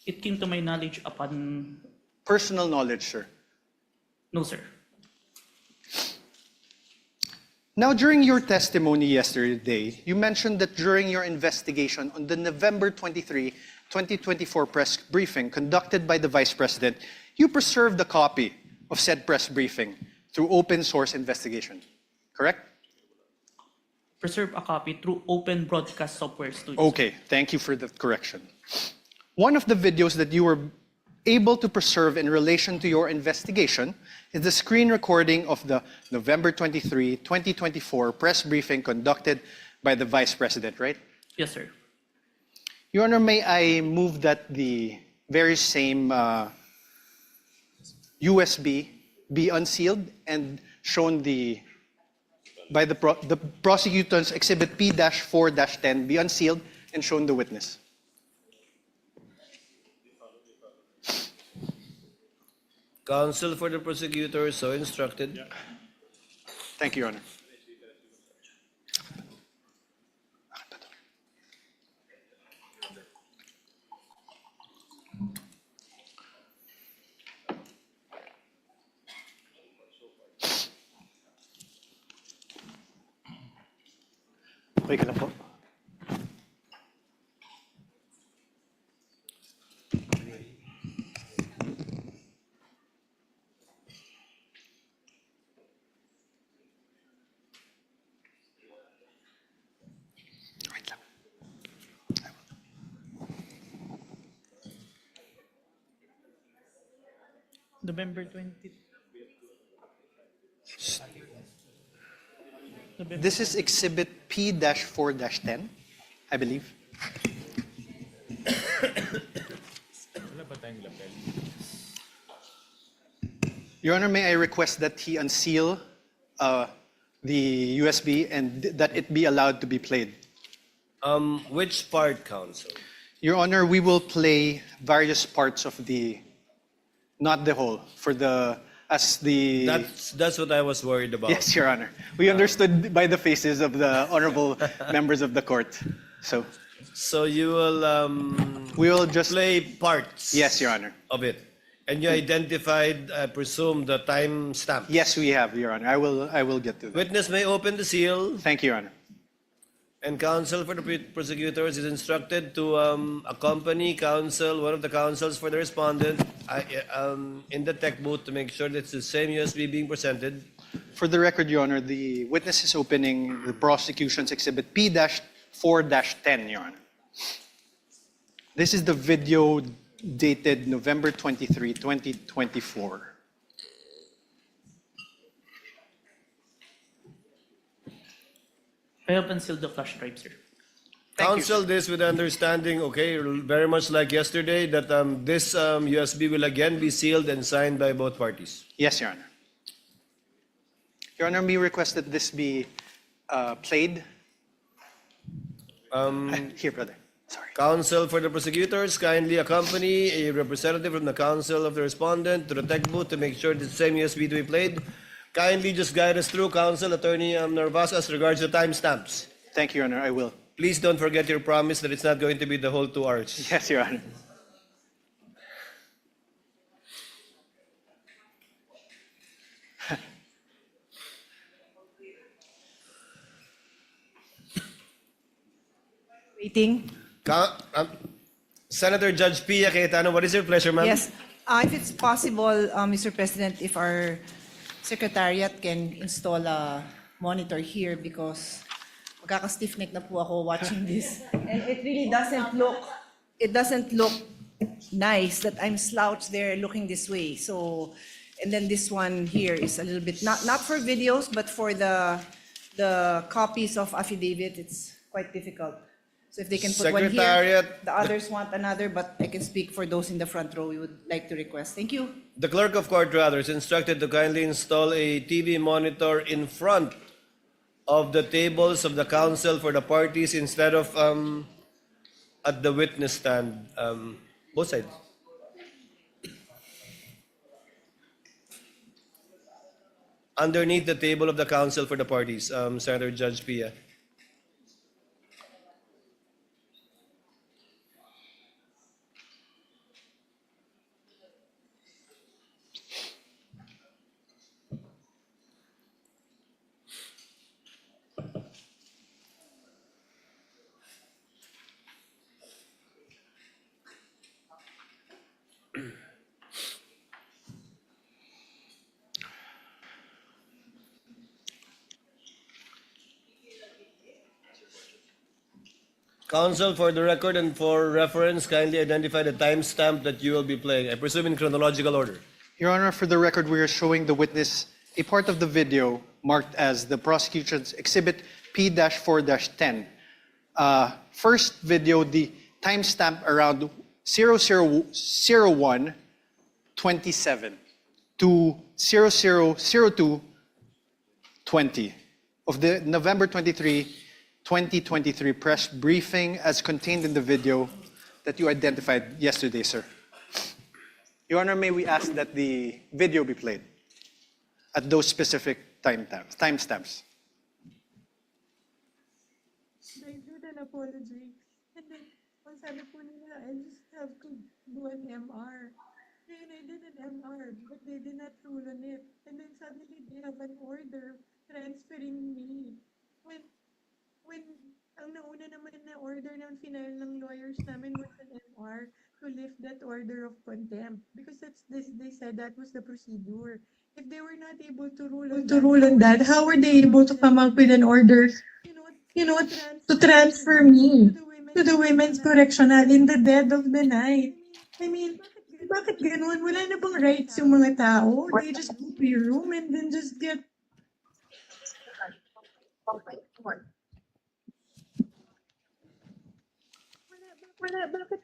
It came to my knowledge upon...
Personal knowledge, sir.
No, sir.
Now, during your testimony yesterday, you mentioned that during your investigation on the November 23, 2024 press briefing conducted by the Vice President, you preserved a copy of said press briefing through open source investigation, correct?
Preserve a copy through Open Broadcast Software Studio.
Okay, thank you for that correction. One of the videos that you were able to preserve in relation to your investigation is the screen recording of the November 23, 2024 press briefing conducted by the Vice President, right?
Yes, sir.
Your Honor, may I move that the very same USB be unsealed and shown by the prosecutor's Exhibit P-4-10 be unsealed and shown the witness.
Counsel for the prosecutor so instructed.
Thank you, Your Honor. Okay ka lang po. Wait lang.
November 20.
This is Exhibit P-4-10, I believe. Your Honor, may I request that he unseal the USB and that it be allowed to be played?
Which part, counsel?
Your Honor, we will play various parts of the, not the whole, for the, as the...
That's what I was worried about.
Yes, Your Honor. We understood by the faces of the honorable members of the court. So
you will
we will just
play parts.
Yes, Your Honor.
Of it, and you identified, I presume, the time stamp.
Yes, we have, Your Honor. I will get to that.
Witness may open the seal.
Thank you, Your Honor.
And counsel for the prosecutors is instructed to accompany counsel, one of the counsels for the respondent, in the tech booth to make sure that it's the same USB being presented.
For the record, Your Honor, the witness is opening the prosecution's Exhibit P-4-10, Your Honor. This is the video dated November 23, 2024.
I have unsealed the flash drive, sir.
Counsel this with understanding, okay, very much like yesterday, that this USB will again be sealed and signed by both parties.
Yes, Your Honor. Your Honor, may request that this be played. Here, brother. Sorry.
Counsel for the prosecutors, kindly accompany a representative from the counsel of the respondent to the tech booth to make sure the same USB to be played. Kindly just guide us through, Counsel Attorney Narvas, as regards the timestamps.
Thank you, Your Honor. I will.
Please don't forget your promise that it's not going to be the whole 2 hours.
Yes, Your Honor.
Waiting.
Senator Judge Pia Cayetano, what is your pleasure, ma'am?
Yes. If it's possible, Mr. President, if our Secretariat can install a monitor here because magkaka-stiff neck na po ako watching this. And it really doesn't look nice that I'm slouched there looking this way. So, and then this one here is a little bit, not for videos, but for the copies of affidavit, it's quite difficult. So if they can put one here, the others want another, but I can speak for those in the front row we would like to request. Thank you.
The clerk of court, rather, is instructed to kindly install a TV monitor in front of the tables of the counsel for the parties instead of at the witness stand, both sides. underneath the table of the counsel for the parties, Senator Judge Pia. Counsel, for the record and for reference, kindly identify the timestamp that you will be playing. I presume in chronological order.
Your Honor, for the record, we are showing the witness a part of the video marked as the prosecution's Exhibit P-4-10. First video, the timestamp around 0001:27 to 0002:20 of the November 23, 2023 press briefing as contained in the video that you identified yesterday, sir. Your Honor, may we ask that the video be played at those specific timestamps?
I did an apology. And then, ang sabi po nila, I just have to do an MR. And I did an MR, but they did not rule on it. And then suddenly they have an order transferring me. When ang nauna naman na order ng final ng lawyers namin was an MR to lift that order of contempt. Because they said that was the procedure. If they were not able to rule on that, how were they able to come up with an order, to transfer me to the women's correctional in the dead of the night? I mean, bakit ganun? Wala na bang rights yung mga tao? They just go to your room and then just get... Wala, bakit?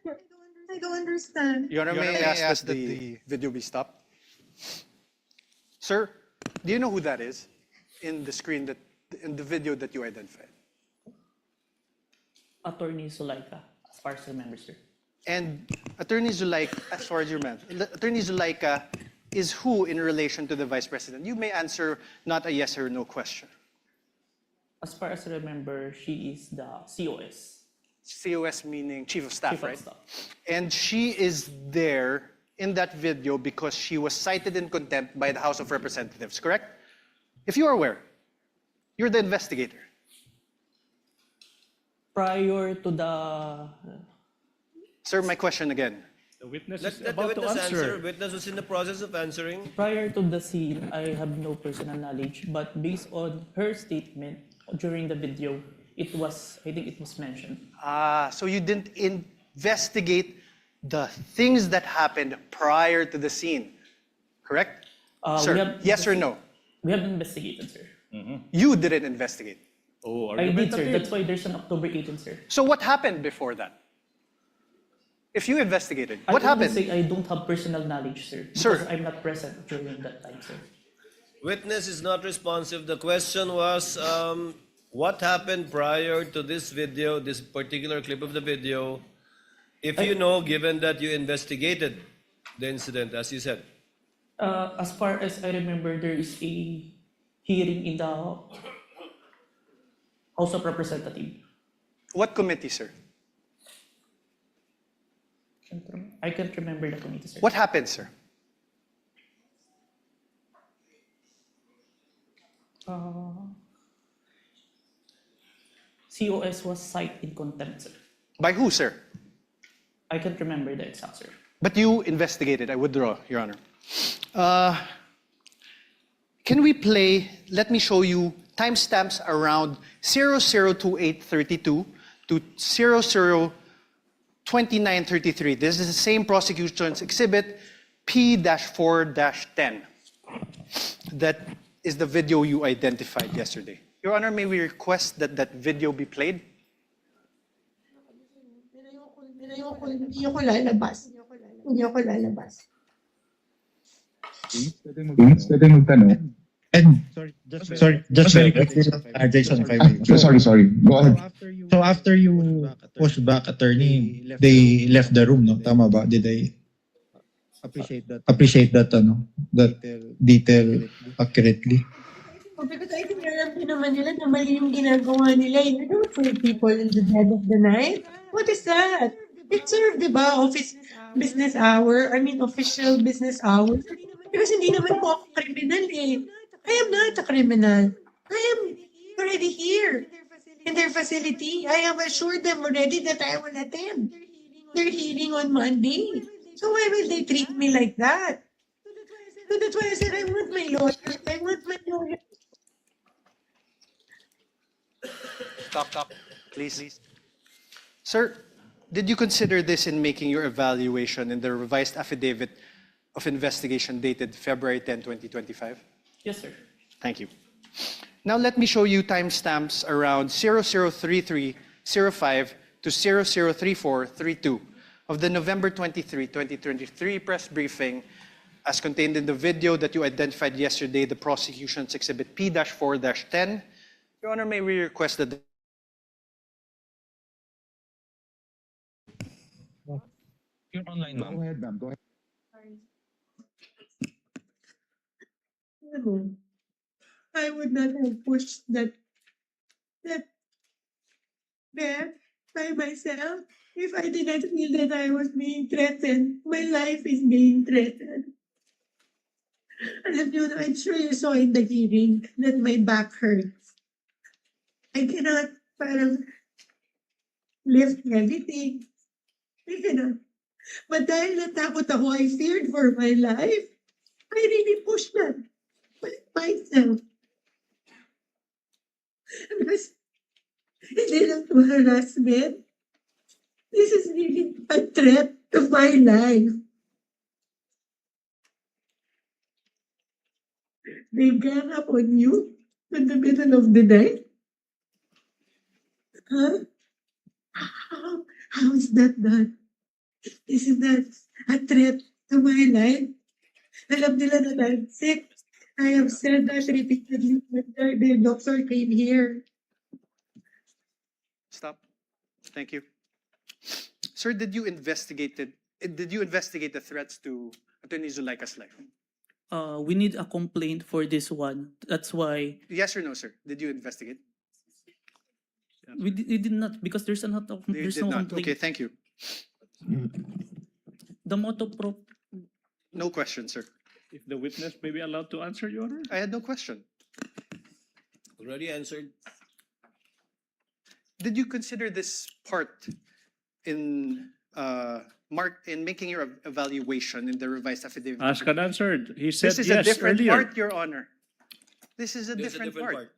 I don't understand.
Your Honor, may I ask that the video be stopped? Sir, do you know who that is in the video that you identified?
Attorney Zulaika, as far as I remember, sir.
And Attorney Zulaika, as far as you remember, Attorney Zulaika is who in relation to the Vice President? You may answer not a yes or no question.
As far as I remember, she is the COS.
COS meaning Chief of Staff,
Chief of
right?
Staff.
And she is there in that video because she was cited in contempt by the House of Representatives, correct? If you are aware, you're the investigator.
Prior to the...
Sir, my question again.
The witness
Let
is
the
about to
witness answer.
answer.
Witness is in the process of answering.
Prior to the scene, I have no personal knowledge, but based on her statement during the video, I think it was mentioned.
So you didn't investigate the things that happened prior to the scene, correct? Sir, yes or no?
We have investigated, sir.
You didn't investigate.
Oh,
I did, sir.
argumentative.
That's why there's an October 18, sir.
So what happened before that? If you investigated,
I
what
only
happened?
say I don't have personal knowledge, sir.
Sir.
Because I'm not present during that time, sir.
Witness is not responsive. The question was, what happened prior to this video, this particular clip of the video, if you know, given that you investigated the incident, as you said?
As far as I remember, there is a hearing in the House of Representatives.
What committee, sir?
I can't remember the committee, sir.
What happened, sir?
COS was cited in contempt, sir.
By who, sir?
I can't remember the exact, sir.
But you investigated. I withdraw, Your Honor. Can we play, let me show you timestamps around 002832 to 002933. This is the same prosecution's exhibit P-4-10. That is the video you identified yesterday. Your Honor, may we request that that video be played?
Hindi ako lalabas. Hindi ako lalabas.
Pwede magtanong.
And sorry, just very quick, Jason, if I may.
Sorry. Go ahead.
So after you pushed back attorney, they left the room, no? Tama ba? Did I appreciate that that detail accurately?
Because I think alam din naman nila na mali yung ginagawa nila. You don't free people in the dead of the night. What is that? It served, di ba, office business hour, I mean official business hours. Because hindi naman po ako criminal eh. I am not a criminal. I am already here in their facility. I have assured them already that I will attend their hearing on Monday. So why will they treat me like that? So that's why I said I want my lawyer. I want my lawyer.
Stop, please. Sir, did you consider this in making your evaluation in the revised affidavit of investigation dated February 10, 2025?
Yes, sir.
Thank you. Now let me show you timestamps around 003305 to 003432 of the November 23, 2023 press briefing as contained in the video that you identified yesterday, the prosecution's exhibit P-4-10. Your Honor, may we request that
You're online,
Go ahead, ma'am. Go ahead.
No, I would not have pushed that there by myself if I did not feel that I was being threatened. My life is being threatened. Alam niyo, I'm sure you saw in the hearing that my back hurts. I cannot parang lift heavy things. I cannot. But dahil natakot ako, I feared for my life. I really pushed that myself. Because hindi lang to harassment. This is really a threat to my life. They gang up on you in the middle of the night? Huh? How is that done? Isn't that a threat to my life? Alam nila that I'm sick. I have said that repeatedly when the doctor came here.
Stop. Thank you. Sir, did you investigate the threats to Attorney Zulaika's life?
We need a complaint for this one. That's why
Yes or no, sir? Did you investigate?
we did not, because there's
You
there's
did
no
not.
complaint.
Okay, thank you.
The motto pro
No question, sir.
If the witness may be allowed to answer, Your Honor?
I had no question.
Already answered.
Did you consider this part in making your evaluation in the revised affidavit?
Asked and answered. He said
This is a
yes
different
earlier.
part, Your Honor. This is a
There's
different part.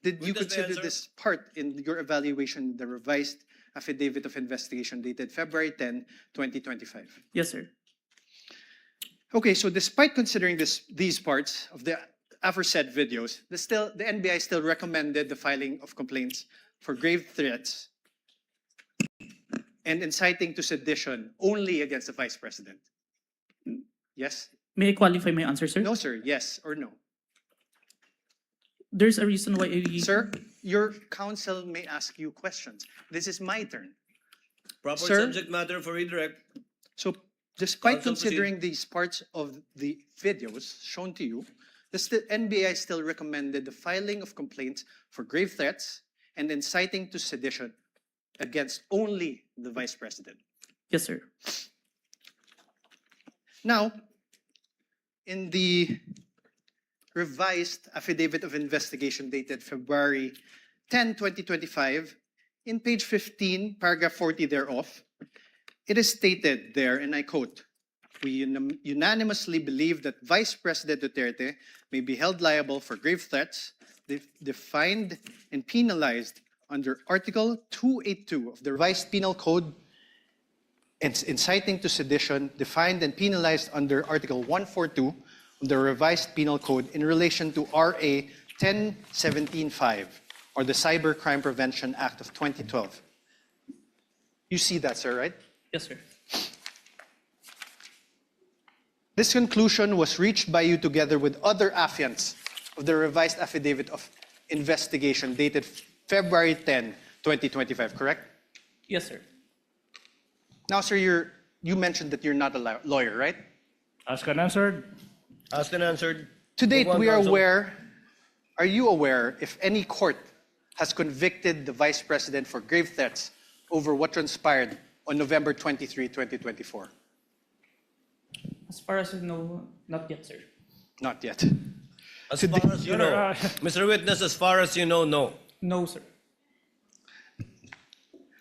Did you
Witness may
consider
answer.
this part in your evaluation in the revised affidavit of investigation dated February 10, 2025?
yes, sir.
Okay, so despite considering these parts of the aforesaid videos, the NBI still recommended the filing of complaints for grave threats and inciting to sedition only against the Vice President. Yes?
May I qualify my answer, sir?
No, sir. Yes or no?
There's a reason why
Sir, your counsel may ask you questions. This is my turn.
Proper
Sir?
subject matter for redirect.
So, despite
Counsel,
considering these parts of the videos shown to you, the NBI still recommended the filing of complaints for grave threats and inciting to sedition against only the Vice President.
yes, sir.
Now, in the revised affidavit of investigation dated February 10, 2025, in page 15, paragraph 40 thereof, it is stated there, and I quote, "We unanimously believe that Vice President Duterte may be held liable for grave threats defined and penalized under Article 282 of the Revised Penal Code and inciting to sedition defined and penalized under Article 142 of the Revised Penal Code in relation to RA 1017-5 or the Cybercrime Prevention Act of 2012. You see that, sir, right?
Yes, sir.
This conclusion was reached by you together with other affiants of the revised affidavit of investigation dated February 10, 2025, correct?
Yes, sir.
Now, sir, you mentioned that you're not a lawyer, right?
Asked and answered.
Asked and answered.
To date,
Move on,
we are
Counsel.
aware, are you aware if any court has convicted the Vice President for grave threats over what transpired on November 23, 2024?
As far as I know, not yet, sir.
Not yet.
As far as you know, Mr. Witness, as far as you know, no.
No, sir.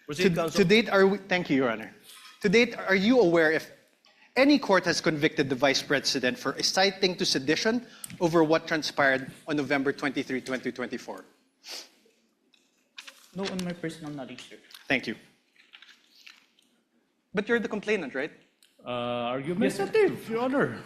Proceed, Counsel.
To date, thank you, Your Honor. To date, are you aware if any court has convicted the Vice President for inciting to sedition over what transpired on November 23, 2024?
No on my personal knowledge, sir.
Thank you. But you're the complainant, right?
Argumentative, Your Honor.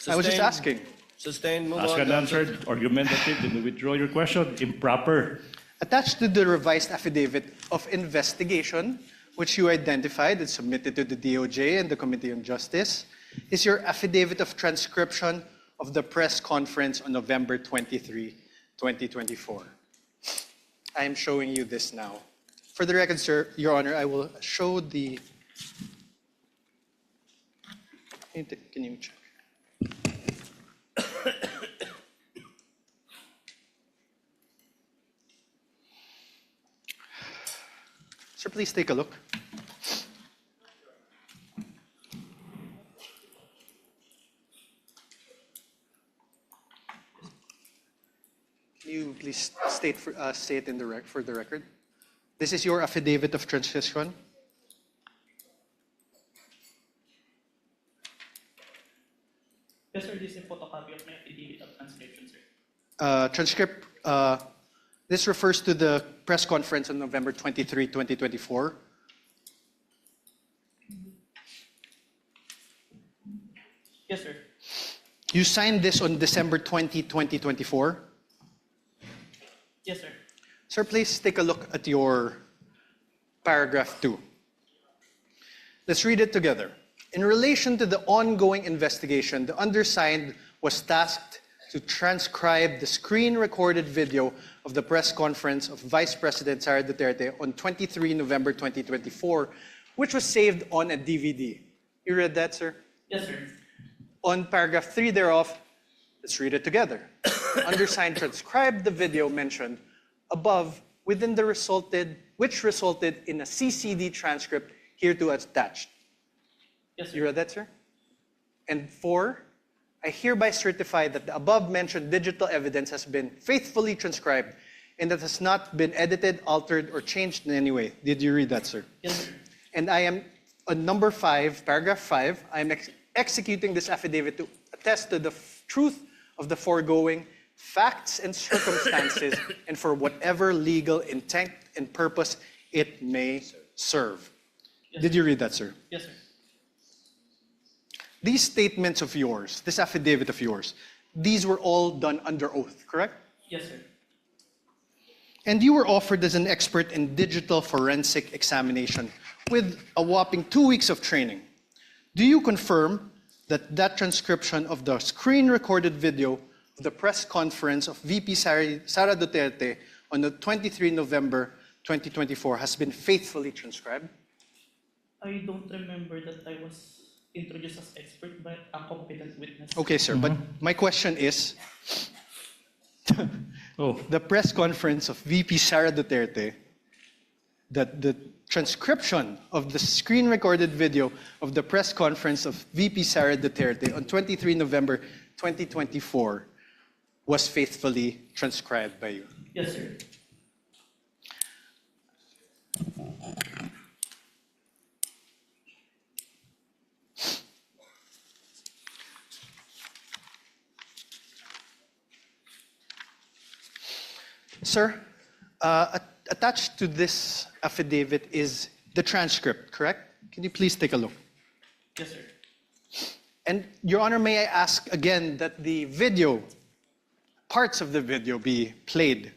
I was just asking.
Sustained. Move
Ask
on,
and
Counsel.
answered, argumentative, then withdraw your question. Improper.
Attached to the revised affidavit of investigation, which you identified and submitted to the DOJ and the Committee on Justice, is your affidavit of transcription of the press conference on November 23, 2024. I am showing you this now. For the record, sir, Your Honor, I will show the... Can you check? Sir, please take a look. Can you please state in the for the record? This is your affidavit of transcription.
Yes, sir. This is a photocopy of my affidavit of transcription, sir.
This refers to the press conference on November 23, 2024.
Yes, sir.
You signed this on December 20, 2024.
Yes, sir.
Sir, please take a look at your paragraph 2. Let's read it together. In relation to the ongoing investigation, the undersigned was tasked to transcribe the screen-recorded video of the press conference of Vice President Sarah Duterte on 23 November 2024, which was saved on a DVD. You read that, sir?
Yes, sir.
On paragraph 3 thereof, let's read it together. Undersigned transcribed the video mentioned above which resulted in a CCD transcript hereto attached.
Yes, sir.
You read that, sir? And 4, I hereby certify that the above-mentioned digital evidence has been faithfully transcribed and that has not been edited, altered, or changed in any way. Did you read that, sir?
Yes, sir.
And I am, on number 5, paragraph 5, I am executing this affidavit to attest to the truth of the foregoing facts and circumstances and for whatever legal intent and purpose it may serve.
Yes,
Did you read that, sir?
Yes, sir.
These statements of yours, this affidavit of yours, these were all done under oath, correct?
Yes, sir.
And you were offered as an expert in digital forensic examination with a whopping 2 weeks of training. Do you confirm that that transcription of the screen-recorded video of the press conference of VP Sarah Duterte on the 23 November 2024 has been faithfully transcribed?
I don't remember that I was introduced as expert, but a competent witness.
Okay, sir, but my question is, the press conference of VP Sarah Duterte, that the transcription of the screen-recorded video of the press conference of VP Sarah Duterte on 23 November 2024 was faithfully transcribed by you.
Yes, sir.
Sir, attached to this affidavit is the transcript, correct? Can you please take a look?
Yes, sir.
And Your Honor, may I ask again that the video, parts of the video be played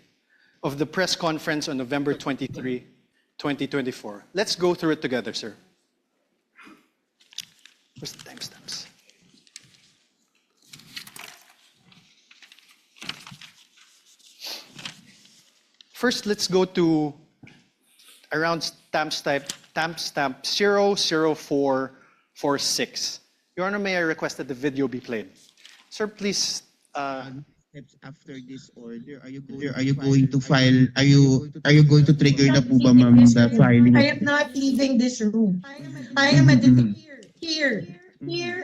of the press conference on November 23, 2024. Let's go through it together, sir. Where's the timestamps? First, let's go to around timestamp 00446. Your Honor, may I request that the video be played? Sir, please
Steps after this order, are you going to file, are you going to trigger na po ba, ma'am, the filing?
I am not leaving this room. I am a here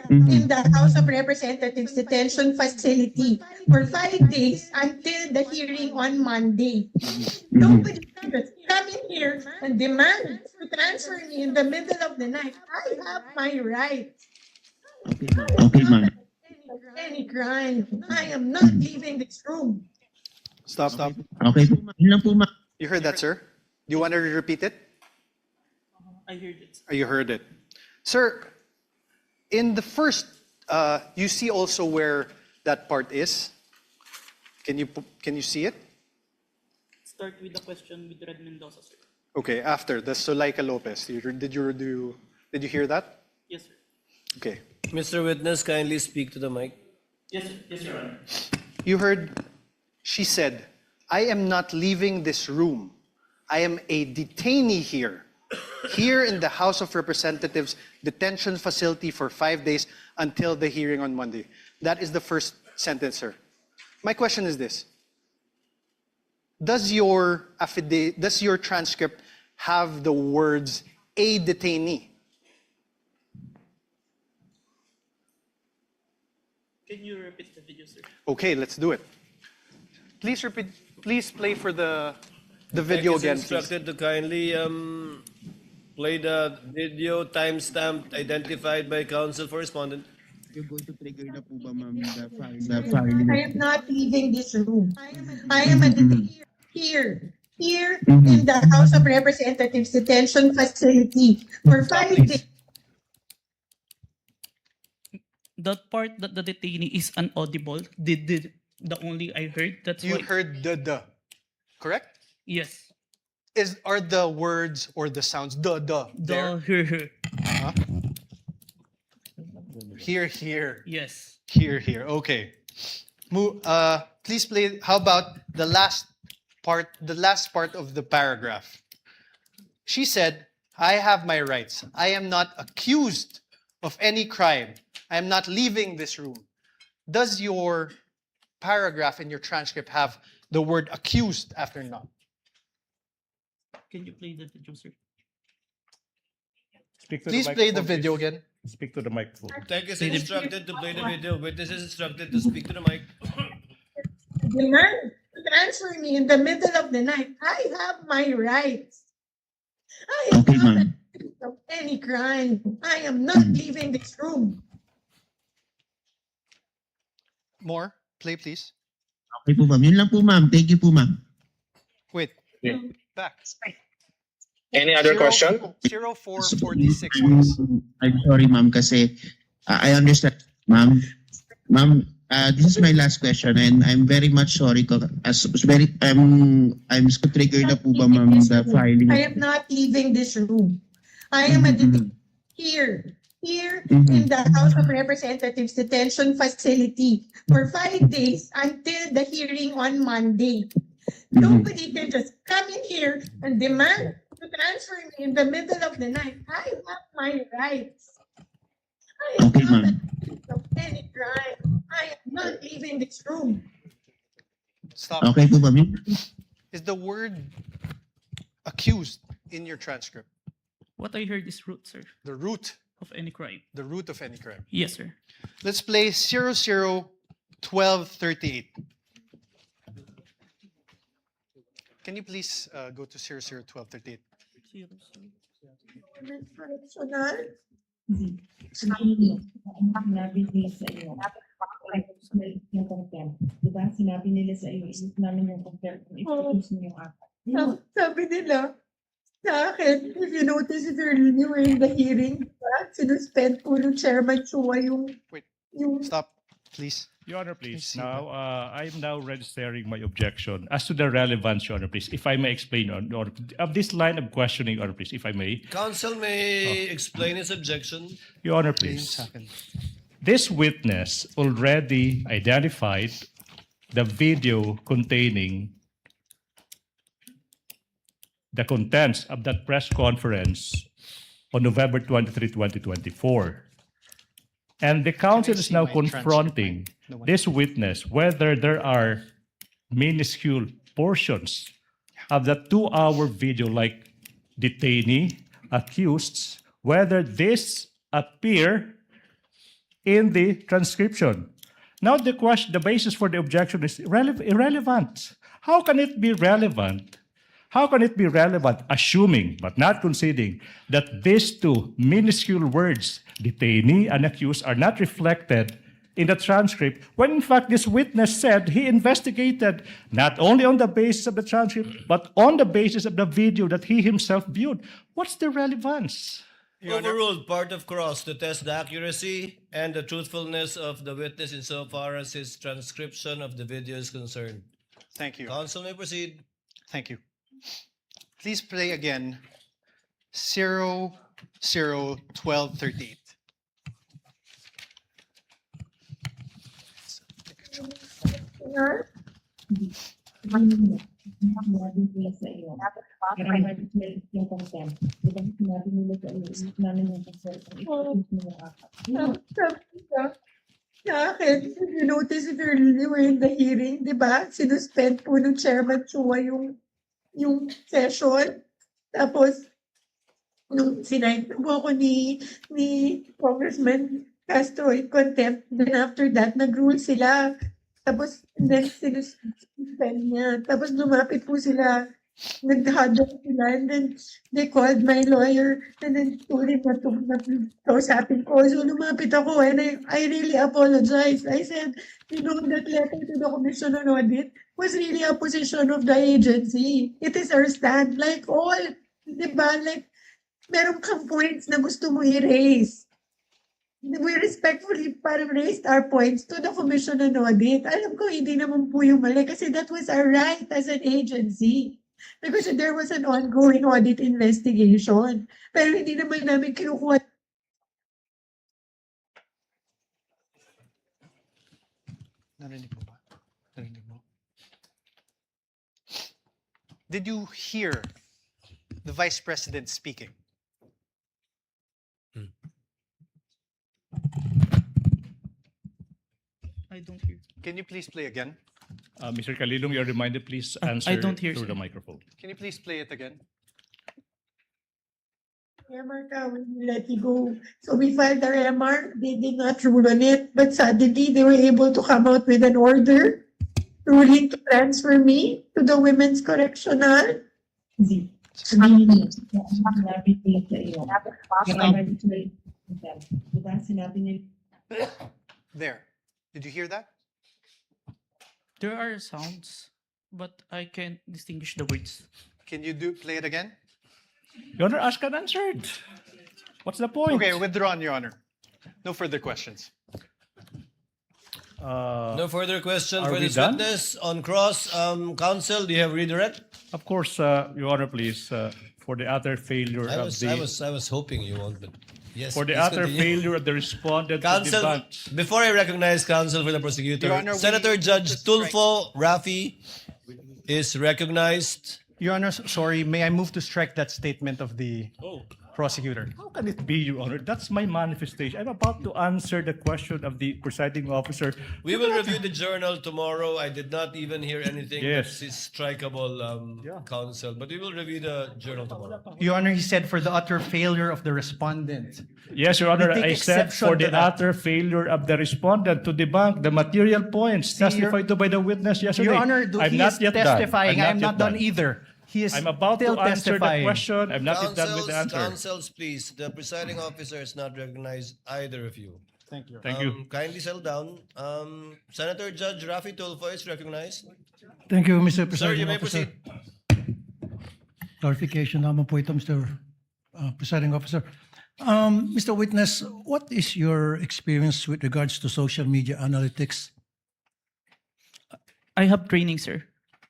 in the House of Representatives detention facility for 5 days until the hearing on Monday. Nobody can just come in here and demand to transfer me in the middle of the night. I have my right.
Okay, ma'am.
Any crime. I am not leaving this room.
Stop.
Okay po, ma'am. Yun lang po, ma'am.
You heard that, sir? Do you want to repeat it?
I heard it.
You heard it. Sir, in the first, you see also where that part is? Can you see it?
Start with the question with Red Mendoza, sir.
Okay, after the Zuleika Lopez. Did you hear that?
Yes, sir.
Okay.
Mr. Witness, kindly speak to the mic.
Yes, Your Honor.
You heard, she said, I am not leaving this room. I am a detainee here in the House of Representatives detention facility for 5 days until the hearing on Monday. That is the first sentence, sir. My question is this. Does your transcript have the words a detainee?
Can you repeat the video, sir?
Okay, let's do it. Please repeat. Please play for the video again, please.
Instructed to kindly play the video timestamp identified by counsel for respondent.
You're going to trigger na po ba, ma'am, the filing?
I am not leaving this room. I am a here in the House of Representatives detention facility for 5 days.
That part that the detainee is inaudible, the only I heard. That's
You
why.
heard the, correct?
Yes.
Are the words or the sounds the there?
Here.
Huh? Here.
Yes.
Here. Okay. Please play. How about the last part of the paragraph? She said, I have my rights. I am not accused of any crime. I am not leaving this room. Does your paragraph in your transcript have the word accused after not?
Can you play the video, sir?
Speak to
Please
the
play the
microphone,
video
please.
again.
Speak to the microphone.
Tech is instructed to play the video. Witness is instructed to speak to the mic.
Demand to transfer me in the middle of the night. I have my rights. I am
Okay,
not
ma'am.
accused of any crime. I am not leaving this room.
More. Play, please.
Okay po, ma'am. Yun lang po, ma'am. Thank you po, ma'am.
Wait.
Yeah.
Back.
Any other question?
0446, please.
I'm sorry, ma'am, kasi I understand, ma'am. Ma'am, this is my last question, and I'm very much sorry. I'm so triggered na po ba, ma'am, the filing?
I am not leaving this room. I am a here in the House of Representatives detention facility for 5 days until the hearing on Monday. Nobody can just come in here and demand to transfer me in the middle of the night. I have my rights. I am
Okay,
not
ma'am.
accused of any crime. I am not leaving this room.
Stop.
Okay po, ma'am.
Is the word accused in your transcript?
What I heard is root, sir,
The root
of any crime.
of any crime.
Yes, sir.
Let's play 001238. Can you please go to 001238?
Personal.
Nabigay sa iyo. Yung contempt. Diba? Sinabi nila sa iyo, isip namin yung contempt. Excuse mo yung apat.
Sabi nila sa akin, if you notice it earlier in the hearing, diba? Sinuspend po ng Chairman Chua yung...
Wait.
yung
Stop, please.
Your Honor, please.
see
Now, I'm now registering my objection as to the relevance, Your Honor, please. If I may explain, Your Honor, of this line of questioning, Your Honor, please, if I may.
Counsel may explain his objection.
Your Honor, please. This witness already identified the video containing the contents of that press conference on November 23, 2024. And the council is now confronting this witness whether there are minuscule portions of the 2-hour video, like detainee, accused, whether this appear in the transcription. Now the question, the basis for the objection is irrelevant. How can it be relevant? How can it be relevant, assuming but not conceding that these two minuscule words, detainee and accused, are not reflected in the transcript, when in fact this witness said he investigated not only on the basis of the transcript, but on the basis of the video that he himself viewed? What's the relevance?
Overruled. Part of cross to test the accuracy and the truthfulness of the witness insofar as his transcription of the video is concerned.
Thank you.
Counsel may proceed.
Thank you. Please play again 001238.
Sinabi nila sa iyo. Kaya yung contempt. Di ba sinabi nila sa iyo, namin yung contempt. Ang mo yung akap.
Sa akin, you notice if you were in the hearing, di ba? Sinuspend po ng Chairman Chua yung session. Tapos, nung sinayin po ako ni Congressman Castro in contempt, then after that, nag-rule sila. Tapos, then sinuspend niya. Tapos, lumapit po sila. Nag-huddle sila. And then, they called my lawyer. And then, told him na kausapin ko. So, lumapit ako. And I really apologize. I said, you know, that letter to the Commission on Audit was really a position of the agency. It is our stand. Like all, di ba? Like, meron kang points na gusto mo i-raise. We respectfully parang raised our points to the Commission on Audit. Alam ko, hindi naman po yung mali kasi that was our right as an agency. Because there was an ongoing audit investigation. Pero hindi naman namin kinukuha.
Narinig mo ba? Narinig mo? Did you hear the Vice President speaking?
I don't hear.
Can you please play again?
Mr. Kalilong, you're reminded, please answer
don't hear,
through
sir.
the microphone.
Can you please play it again?
MR ka, we will let you go. So we filed our MR. They did not rule on it. But suddenly, they were able to come out with an order ruling to transfer me to the Women's Correctional.
Hindi. Sabihin niyo. Sinabi nila sa iyo. Kaya contempt. Di ba sinabi nila.
There. Did you hear that?
There are sounds, but I can't distinguish the words.
Can you play it again?
Your Honor, asked and answered. What's the point?
Okay, withdrawn, Your Honor. No further questions.
No further question
are
for
we
this
done?
witness. On cross, counsel, do you have redirect?
Of course, Your Honor, please, for the utter failure
I
of
was hoping you won't, but yes.
for the
please
utter
continue.
failure of the respondent to
Counsel,
debunk.
before I recognize counsel for the prosecutor,
Your Honor, we
Senator
need
Judge
to strike-
Tulfo Rafi is recognized.
Your Honor, sorry, may I move to strike that statement of the
Oh.
prosecutor?
How can it be, Your Honor? That's my manifestation. I'm about to answer the question of the presiding officer.
We will review the journal tomorrow. I did not even hear anything
Yes.
that is strikeable, counsel, but we will review the journal tomorrow.
Your Honor, he said for the utter failure of the respondent.
Yes, Your Honor,
We take
I said
exception
for
to
the
that.
utter failure of the respondent to debunk the material points testified to by the witness yesterday.
Your Honor,
I'm
he
not
is
yet done.
testifying. I'm
yet
not done either. He is
I'm about
still
to answer the
testifying.
question. I'm not yet done with the answer.
Counsels, please. The presiding officer has not recognized either of you.
Thank you.
Thank you.
Kindly settle down. Senator Judge Rafi Tulfo is recognized.
Thank you, Mr.
Sir,
Presiding
you may
Officer.
proceed.
Clarification naman po ito, Mr. Presiding Officer. Mr. Witness, what is your experience with regards to social media analytics?
I have training, sir.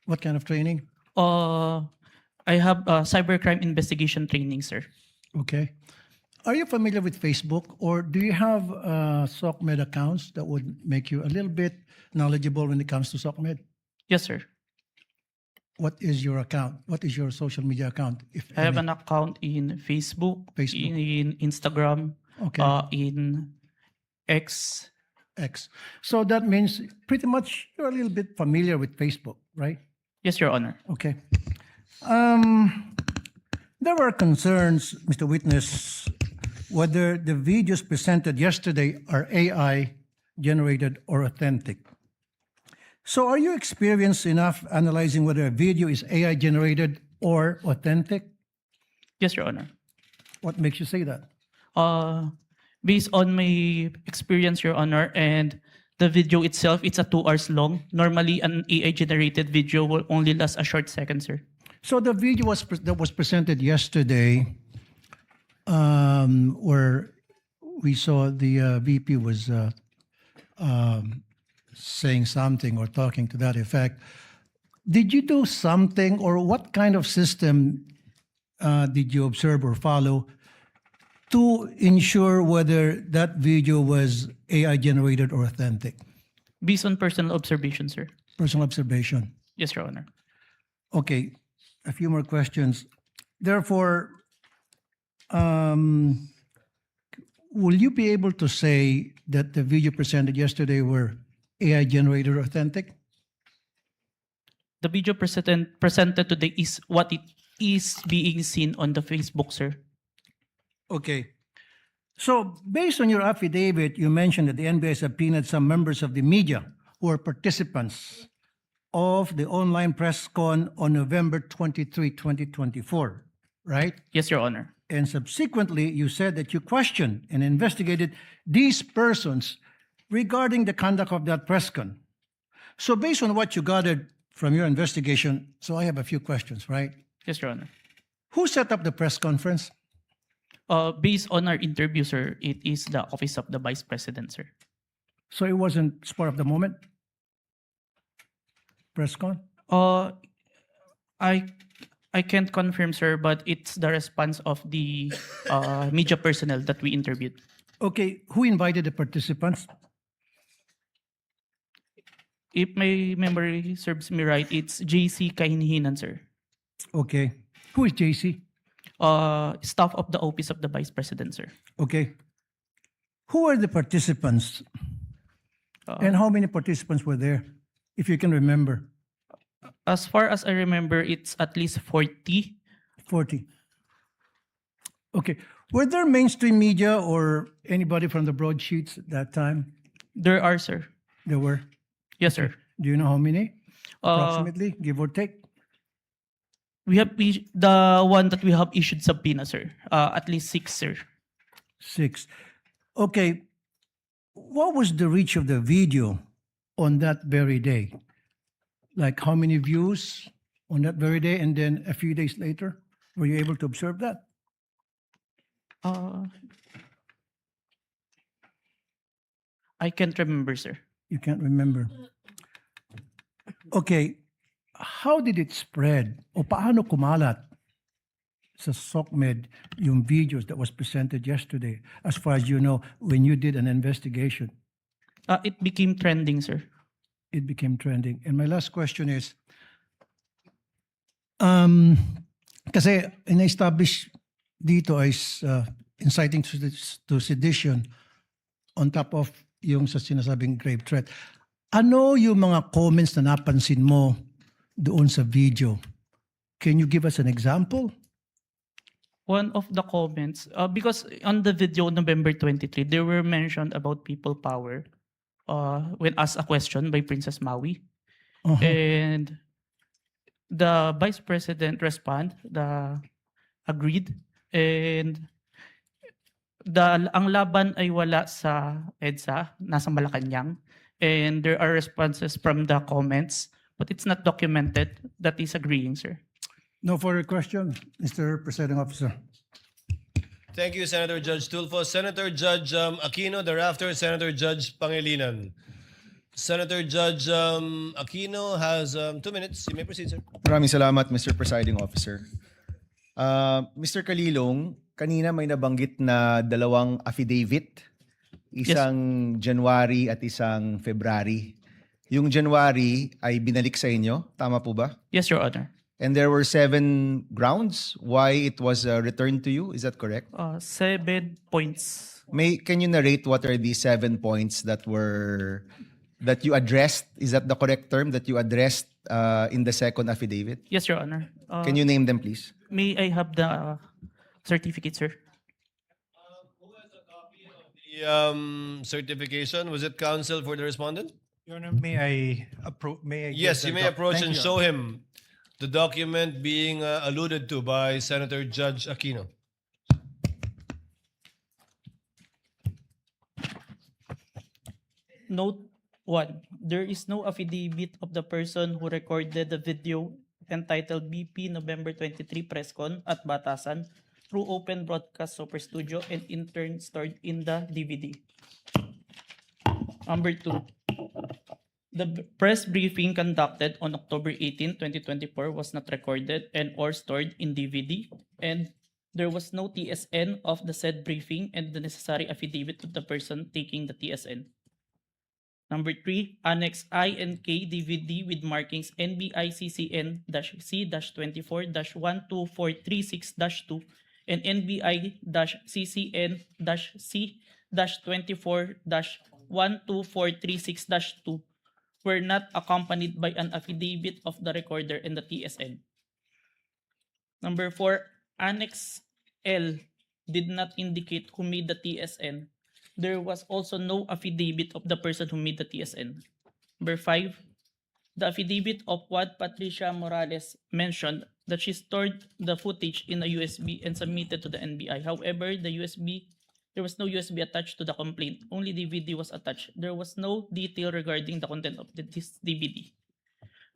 What kind of training?
I have cybercrime investigation training, sir.
Okay. Are you familiar with Facebook, or do you have SOCMED accounts that would make you a little bit knowledgeable when it comes to SOCMED?
Yes, sir.
What is your account? What is your social media account? If
I have
any?
an account in Facebook,
Facebook.
in Instagram,
Okay.
in X,
X. So that means pretty much you're a little bit familiar with Facebook, right?
Yes, Your Honor.
Okay. There were concerns, Mr. Witness, whether the videos presented yesterday are AI generated or authentic. So are you experienced enough analyzing whether a video is AI generated or authentic?
Yes, Your Honor.
What makes you say that?
Based on my experience, Your Honor, and the video itself, it's a 2 hours long. Normally, an AI-generated video will only last a short second, sir.
So the video that was presented yesterday, where we saw the VP was saying something or talking to that effect. Did you do something, or what kind of system did you observe or follow to ensure whether that video was AI generated or authentic?
Based on personal observation, sir.
Personal observation.
Yes, Your Honor.
Okay, a few more questions. Therefore, will you be able to say that the video presented yesterday were AI generated or authentic?
The video presented today is what it is being seen on the Facebook, sir.
Okay. So, based on your affidavit, you mentioned that the NBI subpoenaed some members of the media who are participants of the online press con on November 23, 2024, right?
Yes, Your Honor.
And subsequently, you said that you questioned and investigated these persons regarding the conduct of that press con. So, based on what you gathered from your investigation, so I have a few questions, right?
Yes, Your Honor.
Who set up the press conference?
Based on our interview, sir, it is the Office of the Vice President, sir.
So, it wasn't spur of the moment? Press con?
I can't confirm, sir, but it's the response of the media personnel that we interviewed.
Okay, who invited the participants?
If my memory serves me right, it's JC Kahinhinan, sir.
Okay. Who is JC?
Staff of the Office of the Vice President, sir.
Okay. Who are the participants? And how many participants were there, if you can remember?
As far as I remember, it's at least 40.
40. Okay. Were there mainstream media or anybody from the broadsheets at that time?
There are, sir.
There were?
Yes, sir.
Do you know how many? Approximately, give or take?
We have the one that we have issued subpoena, sir. At least 6, sir.
6. Okay. What was the reach of the video on that very day? Like how many views on that very day, and then a few days later? Were you able to observe that?
I can't remember, sir.
You can't remember. Okay. How did it spread? O paano kumalat sa SOCMED yung videos that was presented yesterday, as far as you know, when you did an investigation?
It became trending, sir.
It became trending. And my last question is, kasi in-establish dito is inciting to sedition on top of yung sa sinasabing grave threat. Ano yung mga comments na napansin mo doon sa video? Can you give us an example?
One of the comments, because on the video November 23, there were mentioned about people power when asked a question by Princess Maui. And the Vice President agreed, and ang laban ay wala sa EDSA, nasa Malacanang, and there are responses from the comments, but it's not documented. That is agreeing, sir.
No further question, Mr. Presiding Officer.
Thank you, Senator Judge Tulfo. Senator Judge Aquino, thereafter Senator Judge Pangilinan. Senator Judge Aquino has 2 minutes. You may proceed, sir.
Maraming salamat, Mr. Presiding Officer. Mr. Kalilong, kanina may nabanggit na 2 affidavit, isang January at isang February. Yung January ay binalik sa inyo, tama po ba?
Yes, Your Honor.
And there were 7 grounds why it was returned to you. Is that correct?
7 points.
Can you narrate what are the 7 points that you addressed? Is that the correct term that you addressed in the second affidavit?
Yes, Your Honor.
Can you name them, please?
May I have the certificate, sir?
The certification, was it counsel for the respondent?
Your Honor, may I
Yes,
get
you
the
may approach
Thank
and
you,
show him the document being alluded to by Senator Judge Aquino.
Note 1. There is no affidavit of the person who recorded the video entitled BP November 23 Presscon at Batasan through open broadcast Super Studio and in turn stored in the DVD. Number 2. The press briefing conducted on October 18, 2024 was not recorded and or stored in DVD, and there was no TSN of the said briefing and the necessary affidavit of the person taking the TSN. Number 3, Annex I and K DVD with markings NBI-CCN-C-24-12436-2 and NBI-CCN-C-24-12436-2 were not accompanied by an affidavit of the recorder and the TSN. Number 4, Annex L did not indicate who made the TSN. There was also no affidavit of the person who made the TSN. Number 5, the affidavit of what Patricia Morales mentioned that she stored the footage in a USB and submitted to the NBI. However, there was no USB attached to the complaint. Only DVD was attached. There was no detail regarding the content of this DVD.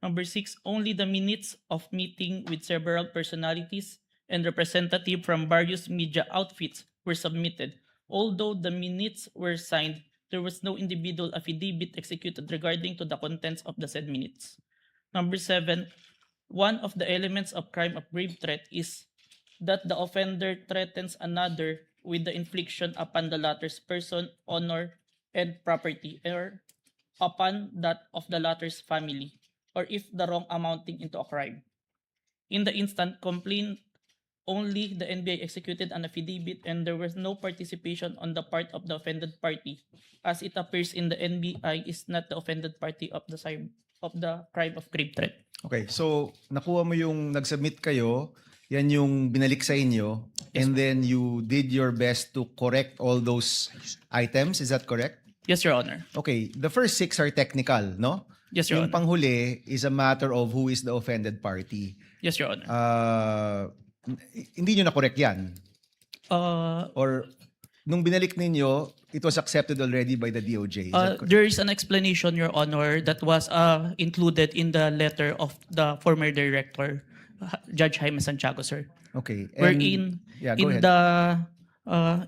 Number 6, only the minutes of meeting with several personalities and representatives from various media outfits were submitted. Although the minutes were signed, there was no individual affidavit executed regarding to the contents of the said minutes. Number 7, one of the elements of crime of grave threat is that the offender threatens another with the infliction upon the latter's person, honor, and property, or upon that of the latter's family, or if the wrong amounting into a crime. In the instant complaint, only the NBI executed an affidavit and there was no participation on the part of the offended party, as it appears in the NBI is not the offended party of the crime of grave threat.
Okay, so nakuha mo yung nag-submit kayo, yan yung binalik sa inyo, and then you did your best to correct all those items. Is that correct?
Yes, Your Honor.
Okay, the first 6 are technical, no?
Yes, Your
Yung
Honor.
panghuli is a matter of who is the offended party.
Yes, Your Honor.
Hindi nyo na-correct yan? Or nung binalik ninyo, it was accepted already by the DOJ. Is that correct?
There is an explanation, Your Honor, that was included in the letter of the former director, Judge Jaime Santiago, sir.
Okay. And,
Wherein
yeah, go
in
ahead.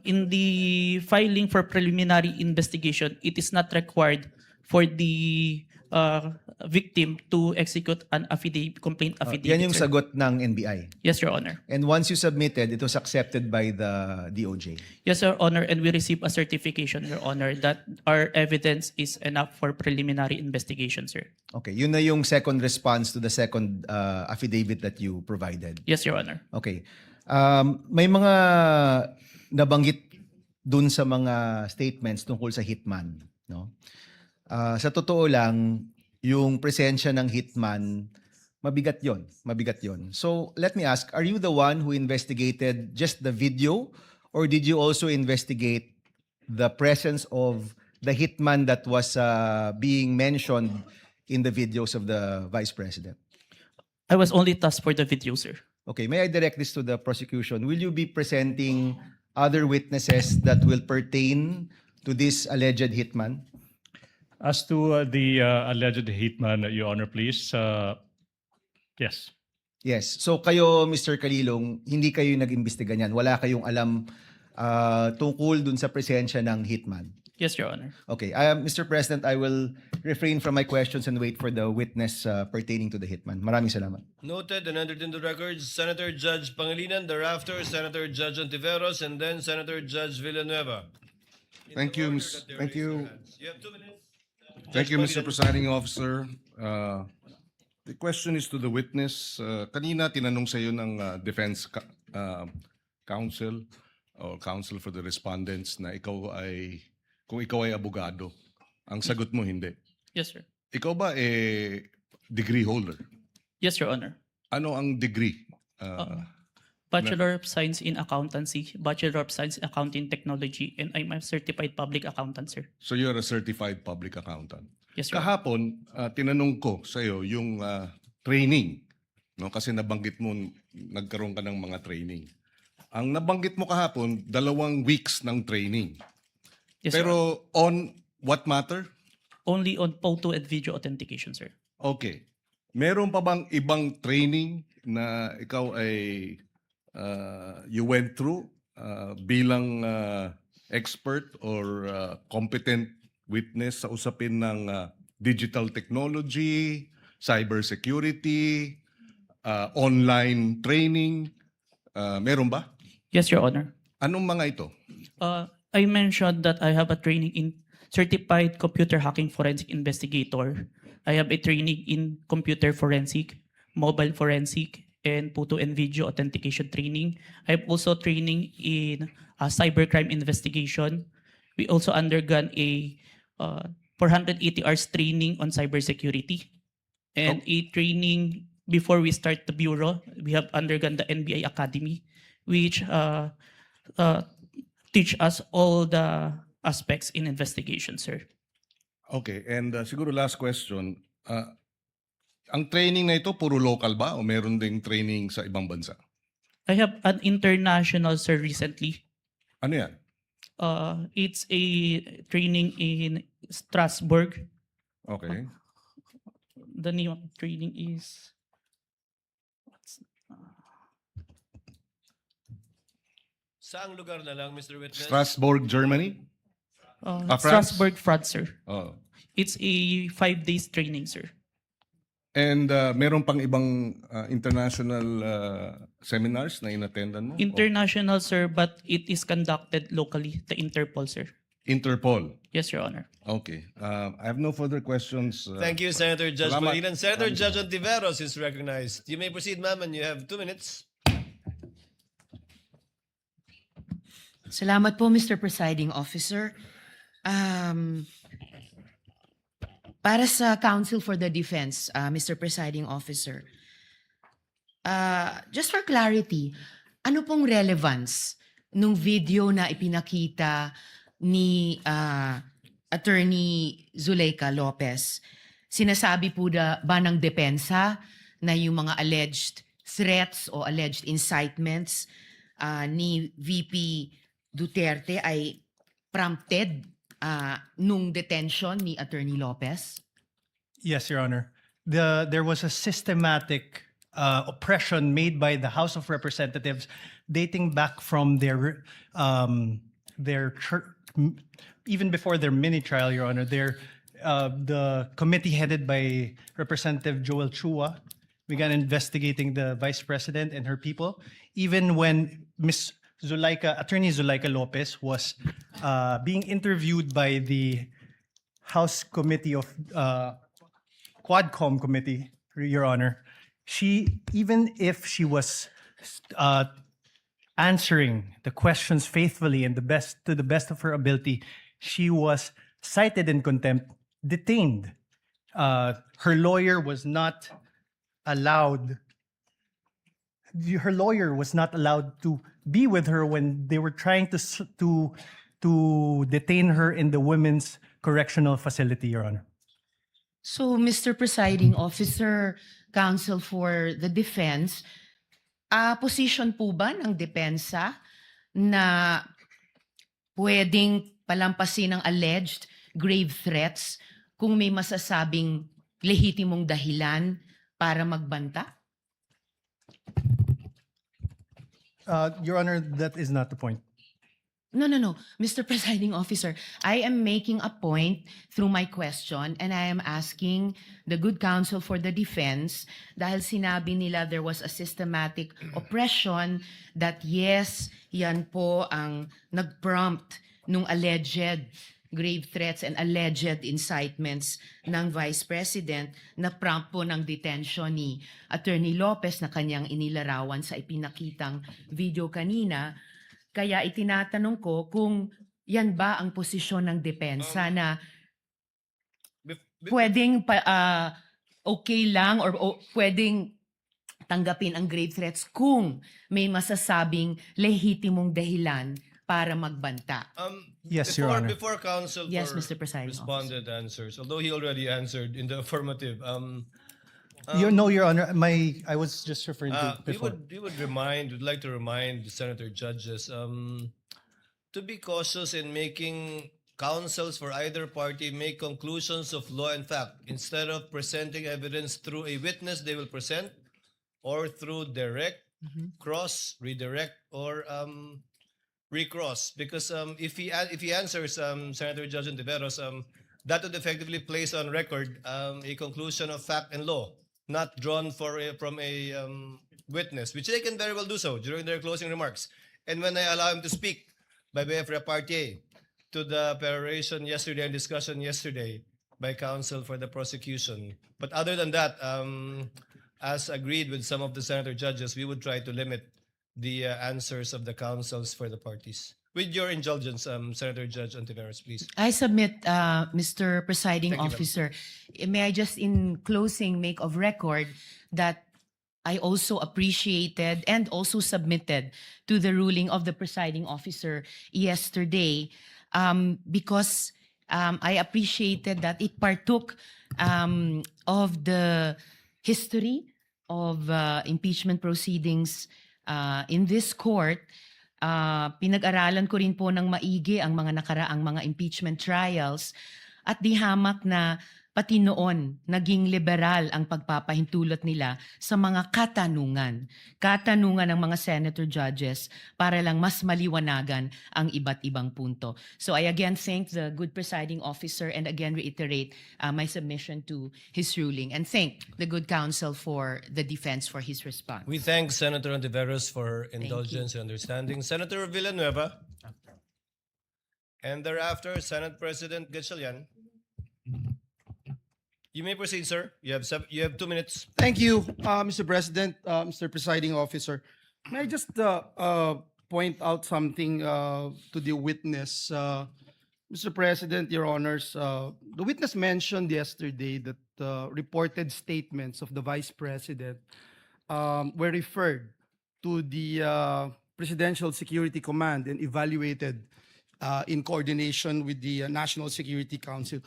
in the filing for preliminary investigation, it is not required for the victim to execute an complaint affidavit.
Yan yung
sir.
sagot ng NBI.
Yes, Your Honor.
And once you submitted, it was accepted by the DOJ.
Yes, Your Honor, and we received a certification, Your Honor, that our evidence is enough for preliminary investigation, sir.
Okay, yun na yung second response to the second affidavit that you provided.
Yes, Your Honor.
Okay. May mga nabanggit dun sa mga statements tungkol sa hitman, no? Sa totoo lang, yung presensya ng hitman, mabigat yon. So, let me ask, are you the one who investigated just the video or did you also investigate the presence of the hitman that was being mentioned in the videos of the Vice President?
I was only tasked for the video, sir.
Okay, may I direct this to the prosecution? Will you be presenting other witnesses that will pertain to this alleged hitman?
As to the alleged hitman, Your Honor, please. Yes.
Yes. So kayo, Mr. Kalilong, hindi kayo nag-imbestiga niyan. Wala kayong alam tungkol dun sa presensya ng hitman.
Yes, Your Honor.
Okay. Mr. President, I will refrain from my questions and wait for the witness pertaining to the hitman. Maraming salamat.
Noted and entered into records, Senator Judge Pangilinan, thereafter Senator Judge Ontiveros, and then Senator Judge Villanueva.
Thank you,
You have 2 minutes.
Thank you, Mr. Presiding Officer.
The question is to the witness. Kanina tinanong sa iyo ng defense counsel or counsel for the respondents na kung ikaw ay abogado. Ang sagot mo hindi.
Yes, sir.
Ikaw ba degree holder?
Yes, Your Honor.
Ano ang degree?
Bachelor of Science in Accountancy, Bachelor of Science in Accounting Technology, and I'm a certified public accountant, sir.
So you're a certified public accountant.
Yes, sir.
Kahapon, tinanong ko sa iyo yung training. No? Kasi nabanggit mo, nagkaroon ka ng mga training. Ang nabanggit mo kahapon, 2 weeks ng training.
Yes, sir.
Pero on what matter?
Only on photo and video authentication, sir.
Okay. Meron pa bang ibang training na ikaw ay you went through bilang expert or competent witness sa usapin ng digital technology, cybersecurity, online training? Meron ba?
Yes, Your Honor.
Anong mga ito?
I mentioned that I have a training in Certified Computer Hacking Forensic Investigator. I have a training in Computer Forensic, Mobile Forensic, and Photo and Video Authentication training. I have also training in cybercrime investigation. We also undergone a 480 hours training on cybersecurity and a training before we start the bureau. We have undergone the NBI Academy, which teach us all the aspects in investigation, sir.
Okay, and siguro last question. Ang training na ito, puro local ba o meron ding training sa ibang bansa?
I have an international, sir, recently.
Ano yan?
It's a training in Strasbourg.
Okay.
The name of the training is...
Saang lugar na lang, Mr. Witness?
Strasbourg, Germany? France?
Strasbourg, France, sir.
Oh.
It's a 5 days training, sir.
And meron pang ibang international seminars na inattendan mo?
International, sir, but it is conducted locally, the Interpol, sir.
Interpol.
Yes, Your Honor.
Okay. I have no further questions.
Thank you, Senator Judge
Salamat.
Palinan. Senator Judge Ontiveros is recognized. You may proceed, ma'am, and you have 2 minutes.
Salamat po, Mr. Presiding Officer. Para sa Counsel for the Defense, Mr. Presiding Officer, just for clarity, ano pong relevance nung video na ipinakita ni Attorney Zuleika Lopez? Sinasabi po ba ng Depensa na yung mga alleged threats o alleged incitements ni VP Duterte ay prompted nung detention ni Attorney Lopez?
Yes, Your Honor. There was a systematic oppression made by the House of Representatives dating back from their even before their mini trial, Your Honor. The committee headed by Representative Joel Chua began investigating the Vice President and her people, even when Attorney Zuleika Lopez was being interviewed by the House Committee of Quadcom Committee, Your Honor. Even if she was answering the questions faithfully and to the best of her ability, she was cited in contempt, detained. Her lawyer was not allowed. Her lawyer was not allowed to be with her when they were trying to detain her in the Women's Correctional Facility, Your Honor.
So, Mr. Presiding Officer, Counsel for the Defense, position po ba ng Depensa na pwedeng palampasin ng alleged grave threats kung may masasabing lehitimong dahilan para magbanta?
Your Honor, that is not the point.
No. Mr. Presiding Officer, I am making a point through my question and I am asking the good counsel for the defense dahil sinabi nila there was a systematic oppression that yes, yan po ang nag-prompt nung alleged grave threats and alleged incitements ng Vice President na prompt po ng detention ni Attorney Lopez na kanyang inilarawan sa ipinakitang video kanina. Kaya itinatanong ko kung yan ba ang posisyon ng depensa na pwedeng okay lang or pwedeng tanggapin ang grave threats kung may masasabing lehitimong dahilan para magbanta.
Yes, Your Honor. Before counsel
Yes,
for
Mr. Presiding
responded answers, although he already answered in the affirmative,
No, Your Honor. I was just referring to before.
we'd like to remind the senator judges to be cautious in making counsels for either party make conclusions of law and fact instead of presenting evidence through a witness they will present or through direct, cross, redirect, or recross. Because if he answers Senator Judge Ontiveros, that would effectively place on record a conclusion of fact and law, not drawn from a witness, which they can very well do so during their closing remarks. And when I allow him to speak by way of repartee to the peroration yesterday and discussion yesterday by counsel for the prosecution. But other than that, as agreed with some of the senator judges, we would try to limit the answers of the counsels for the parties. With your indulgence, Senator Judge Ontiveros, please.
I submit, Mr. Presiding
Thank you, ma'am.
Officer, may I just in closing make of record that I also appreciated and also submitted to the ruling of the presiding officer yesterday because I appreciated that it partook of the history of impeachment proceedings in this court. Pinag-aralan ko rin po ng maigi ang mga nakaraang mga impeachment trials at di hamak na pati noon naging liberal ang pagpapahintulot nila sa mga katanungan ng mga senator judges para lang mas maliwanagan ang iba't ibang punto. So I again thank the good presiding officer and again reiterate my submission to his ruling and thank the good counsel for the defense for his response.
We thank Senator Ontiveros for her indulgence and understanding. Senator Villanueva. And thereafter, Senate President Gatchalian. You may proceed, sir. You have 2 minutes.
Thank you, Mr. President, Mr. Presiding Officer. May I just point out something to the witness? Mr. President, Your Honors, the witness mentioned yesterday that reported statements of the Vice President were referred to the Presidential Security Command and evaluated in coordination with the National Security Council.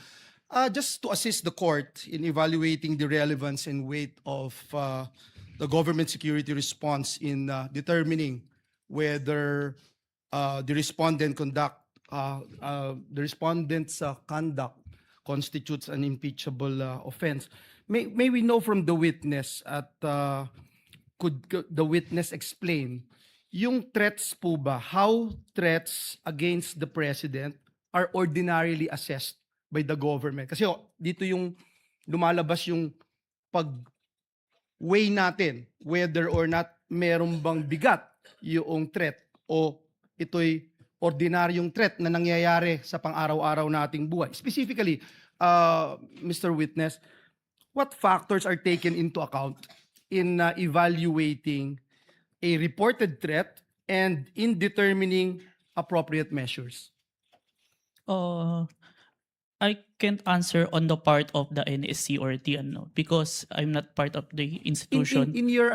Just to assist the court in evaluating the relevance and weight of the government security response in determining whether the respondent's conduct constitutes an impeachable offense. May we know from the witness could the witness explain yung threats po ba, how threats against the president are ordinarily assessed by the government? Kasi dito yung lumalabas yung pag-weigh natin whether or not meron bang bigat yung threat o ito'y ordinaryong threat na nangyayari sa pang-araw-araw nating buhay. Specifically, Mr. Witness, what factors are taken into account in evaluating a reported threat and in determining appropriate measures?
I can't answer on the part of the NSC or TNO because I'm not part of the institution.
In your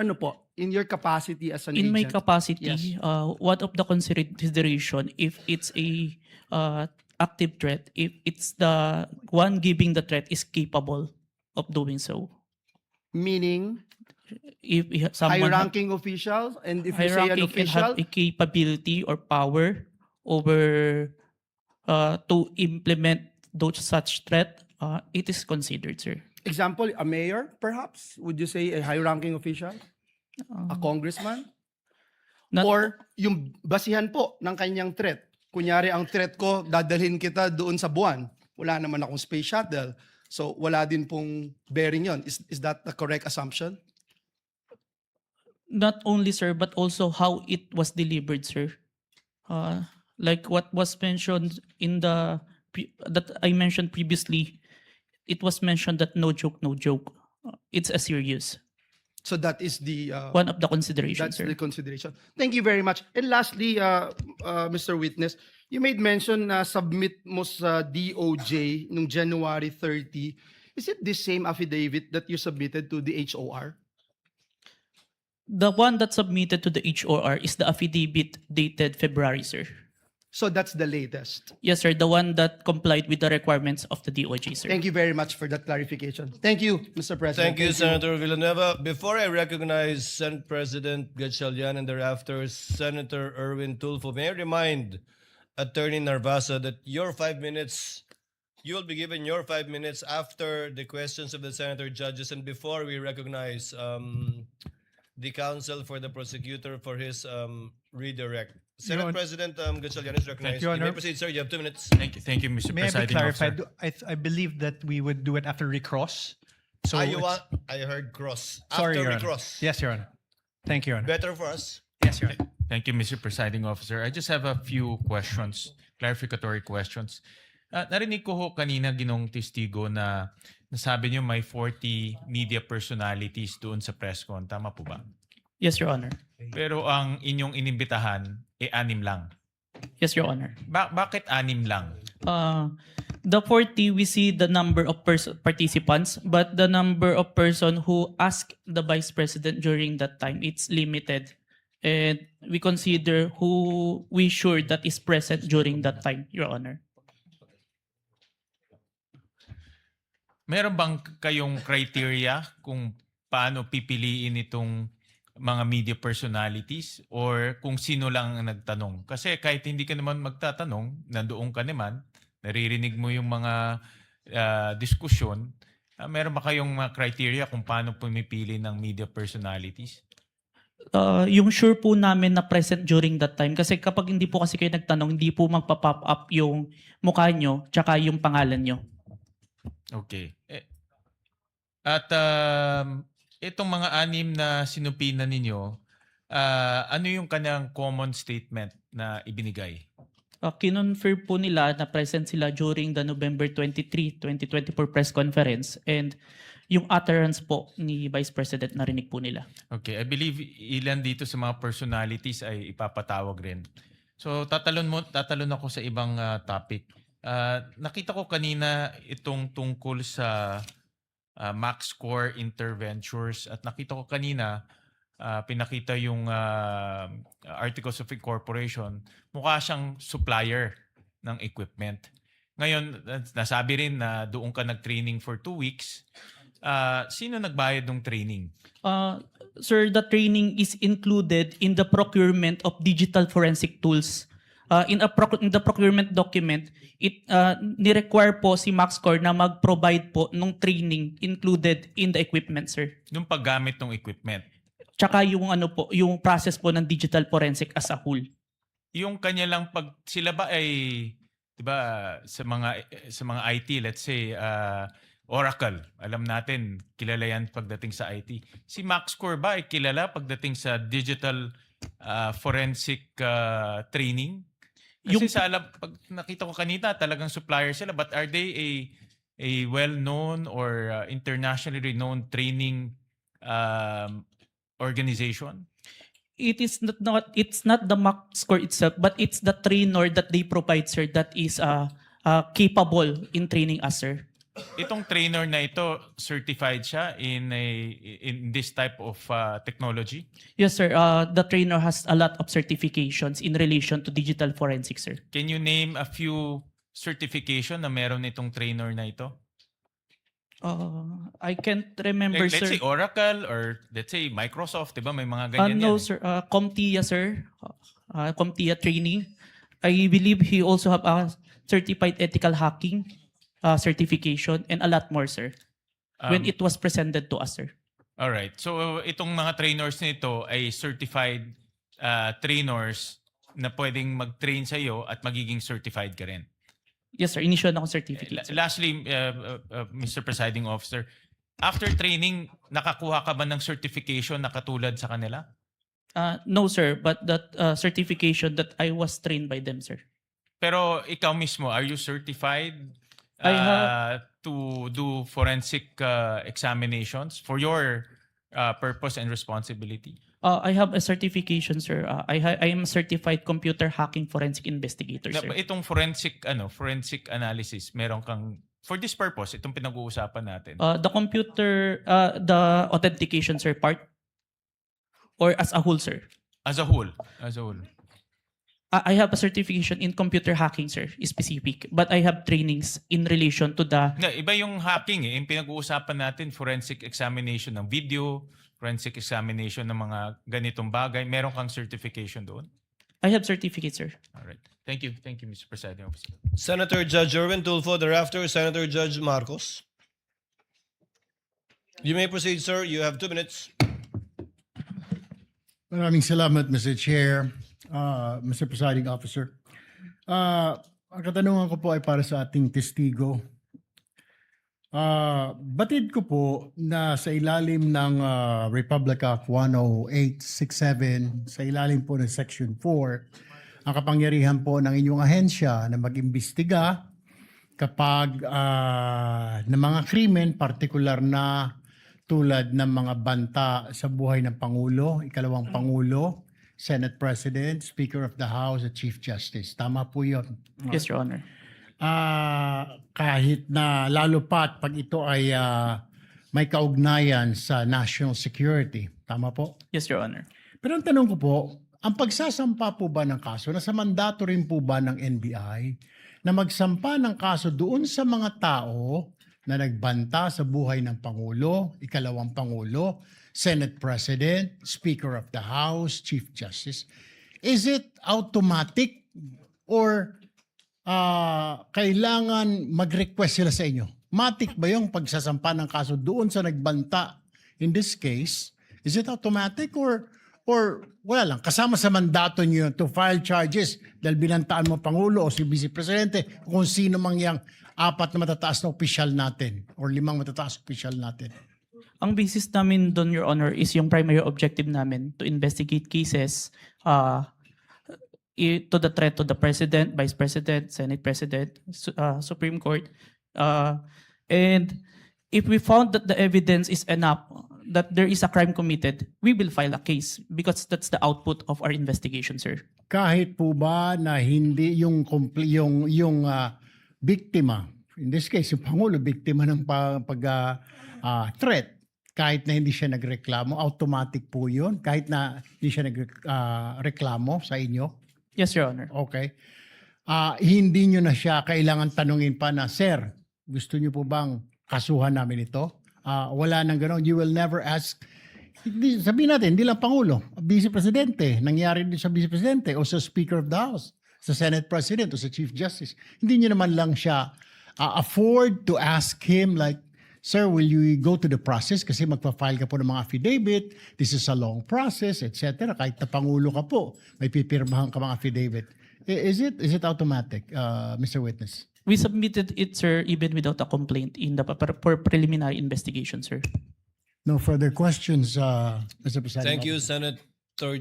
in your capacity as an
In my
agent?
capacity,
Yes.
one of the consideration if it's a active threat, if it's the one giving the threat is capable of doing so.
Meaning,
If someone
high-ranking officials, and if you say an
high-ranking can have
official,
a capability or power over to implement those such threat, it is considered, sir.
example, a mayor, perhaps? Would you say a high-ranking official? A congressman?
Not-
Or yung basihan po ng kanyang threat. Kunyari, ang threat ko, dadalhin kita doon sa buwan. Wala naman akong space shuttle. So, wala din pong bearing yon. Is that the correct assumption?
Not only, sir, but also how it was delivered, sir. Like what was mentioned in the that I mentioned previously, it was mentioned that no joke, no joke. It's a serious.
So that is the
One of the considerations,
that's
sir.
the consideration. Thank you very much. And lastly, Mr. Witness, you made mention na submit mo sa DOJ nung January 30. Is it the same affidavit that you submitted to the HOR?
The one that submitted to the HOR is the affidavit dated February, sir.
So that's the latest.
Yes, sir. The one that complied with the requirements of the DOJ, sir.
Thank you very much for that clarification. Thank you, Mr. President.
Thank you, Senator Villanueva. Before I recognize Senate President Gatchalian and thereafter Senator Erwin Tulfo, may I remind Attorney Narvasa that your 5 minutes, you will be given your 5 minutes after the questions of the senator judges and before we recognize the counsel for the prosecutor for his redirect. Senate President Gatchalian is recognized.
you,
You may
Honor.
proceed, sir. You have 2 minutes.
Thank you, Mr.
May I be
Presiding
clarified?
Officer.
I believe that we would do it after recross. So
You
it's-
want, I heard cross.
Sorry,
After
Your
we
Honor.
cross.
Yes, Your Honor. Thank you, Your Honor.
Better for us.
Yes, Your Honor.
Thank you, Mr. Presiding Officer. I just have a few questions, clarificatory questions. Narinig ko ho kanina ginong testigo na nasabi niyo may 40 media personalities doon sa press con. Tama po ba?
Yes, Your Honor.
Pero ang inyong inimbitahan, 6 lang.
Yes, Your Honor.
Bakit 6 lang?
The 40, we see the number of participants, but the number of person who asked the Vice President during that time, it's limited. And we consider who we sure that is present during that time, Your Honor.
Meron bang kayong criteria kung paano pipiliin itong mga media personalities or kung sino lang ang nagtanong? Kasi kahit hindi ka naman magtatanong, nandoon ka naman, naririnig mo yung mga diskusyon, meron ba kayong mga criteria kung paano pumipili ng media personalities?
Yung sure po namin na present during that time. Kasi kapag hindi po kasi kayo nagtanong, hindi po magpa-pop up yung mukha nyo tsaka yung pangalan nyo.
Okay. At itong mga 6 na sinupinan ninyo, ano yung kanyang common statement na ibinigay?
Kinonfirm po nila na present sila during the November 23, 2024 press conference and yung utterance po ni Vice President narinig po nila.
Okay, I believe ilan dito sa mga personalities ay ipapatawag rin. So tatalon ako sa ibang topic. Nakita ko kanina itong tungkol sa MaxCore Interventures at nakita ko kanina pinakita yung Articles of Incorporation. Mukha siyang supplier ng equipment. Ngayon, nasabi rin na doon ka nag-training for 2 weeks. Sino nagbayad ng training?
Sir, the training is included in the procurement of digital forensic tools. In the procurement document, it ni-require po si MaxCore na mag-provide po ng training included in the equipment, sir.
Yung paggamit ng equipment.
Tsaka yung yung process po ng digital forensic as a whole.
Yung kanya lang pag sila ba ay 'di ba sa mga IT, let's say Oracle, alam natin kilala yan pagdating sa IT. Si MaxCore ba ay kilala pagdating sa digital forensic training? Kasi pag nakita ko kanina talagang supplier sila, but are they a well-known or internationally renowned training organization?
It's not the MaxCore itself, but it's the trainer that they provide, sir, that is capable in training us, sir.
Itong trainer na ito, certified siya in this type of technology?
Yes, sir. The trainer has a lot of certifications in relation to digital forensics, sir.
Can you name a few certification na meron itong trainer na ito?
I can't remember,
Let's
sir.
say Oracle or let's say Microsoft, di ba? May mga ganyan
No,
yan.
sir. CompTIA, sir. CompTIA training. I believe he also have a certified ethical hacking certification and a lot more, sir. When it was presented to us, sir.
All right. So itong mga trainers nito ay certified trainers na pwedeng mag-train sa iyo at magiging certified ka rin.
Yes, sir. Initial na akong certificate. Sir.
Lastly, Mr. Presiding Officer, after training, nakakuha ka ba ng certification na katulad sa kanila?
No, sir. But that certification that I was trained by them, sir.
Pero ikaw mismo, are you certified
I have-
to do forensic examinations for your purpose and responsibility?
I have a certification, sir. I am a certified computer hacking forensic investigator,
Na,
sir.
itong forensic analysis, meron kang for this purpose, itong pinag-uusapan natin.
The authentication, sir, part or as a whole, sir.
As a whole.
I have a certification in computer hacking, sir, specific. But I have trainings in relation to the...
Na, iba yung hacking eh. Yung pinag-uusapan natin, forensic examination ng video, forensic examination ng mga ganitong bagay. Meron kang certification doon?
I have certificate, sir.
Alright. Thank you, Mr. Presiding Officer.
Senator Judge Erwin Tulfo, thereafter Senator Judge Marcos. You may proceed, sir. You have 2 minutes.
Maraming salamat, Mr. Chair, Mr. Presiding Officer. Ang katanungan ko po ay para sa ating testigo. Batid ko po na sa ilalim ng Republic Act 10867, sa ilalim po ng Section 4, ang kapangyarihan po ng inyong ahensya na mag-imbestiga kapag ng mga krimen, partikular na tulad ng mga banta sa buhay ng Pangulo, ikalawang Pangulo, Senate President, Speaker of the House, at Chief Justice. Tama po yun.
Yes, Your Honor.
Kahit na lalo pat pag ito ay may kaugnayan sa national security. Tama po?
Yes, Your Honor.
Pero ang tanong ko po, ang pagsasampa po ba ng kaso, nasa mandato rin po ba ng NBI na magsampa ng kaso doon sa mga tao na nagbanta sa buhay ng Pangulo, ikalawang Pangulo, Senate President, Speaker of the House, Chief Justice? Is it automatic or kailangan mag-request sila sa inyo? Matic ba yung pagsasampa ng kaso doon sa nagbanta? In this case, is it automatic or wala lang, kasama sa mandato niyo to file charges dahil binantaan mo Pangulo o si Vice Presidente kung sino mang yang 4 na matataas na opisyal natin or 5 matataas na opisyal natin?
Ang basis namin doon, Your Honor, is yung primary objective namin to investigate cases to the threat to the President, Vice President, Senate President, Supreme Court. And if we found that the evidence is enough that there is a crime committed, we will file a case because that's the output of our investigation, sir.
Kahit po ba na hindi yung biktima, in this case yung Pangulo, biktima ng threat, kahit na hindi siya nagreklamo, automatic po yun? Kahit na hindi siya nagreklamo sa inyo?
Yes, Your Honor.
Okay. Hindi nyo na siya kailangan tanungin pa na, Sir, gusto nyo po bang kasuhan namin ito? Wala nang gano'n. You will never ask. Sabihin natin, hindi lang Pangulo, Vice Presidente, nangyari din sa Vice Presidente o sa Speaker of the House, sa Senate President o sa Chief Justice. Hindi nyo naman lang siya afford to ask him like, Sir, will you go to the process? Kasi magpa-file ka po ng mga affidavit. This is a long process, etc. Kahit na Pangulo ka po, may pipirmahan ka mga affidavit. Is it automatic, Mr. Witness?
We submitted it, sir, even without a complaint in the preliminary investigation, sir.
No further questions, Mr. President.
Thank you, Senator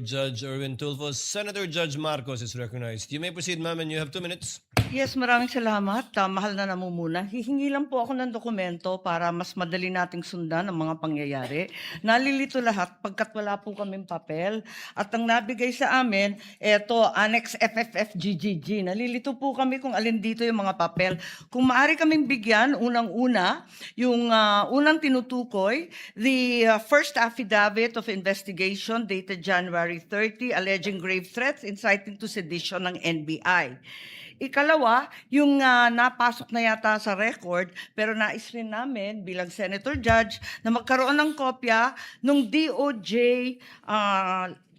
Judge Erwin Tulfo. Senator Judge Marcos is recognized. You may proceed, ma'am, and you have 2 minutes.
Yes, maraming salamat. Mahal na namumuna. Hihingi lang po ako ng dokumento para mas madali nating sundan ang mga pangyayari. Nalilito lahat pagkat wala po kaming papel. At ang nabigay sa amin, eto, Annex FFFGGG. Nalilito po kami kung alin dito yung mga papel. Kung maaari kaming bigyan, unang-una, yung unang tinutukoy, the first affidavit of investigation dated January 30, alleging grave threats inciting to sedition ng NBI. Ikalawa, yung napasok na yata sa record, pero nais rin namin bilang Senator Judge na magkaroon ng kopya ng DOJ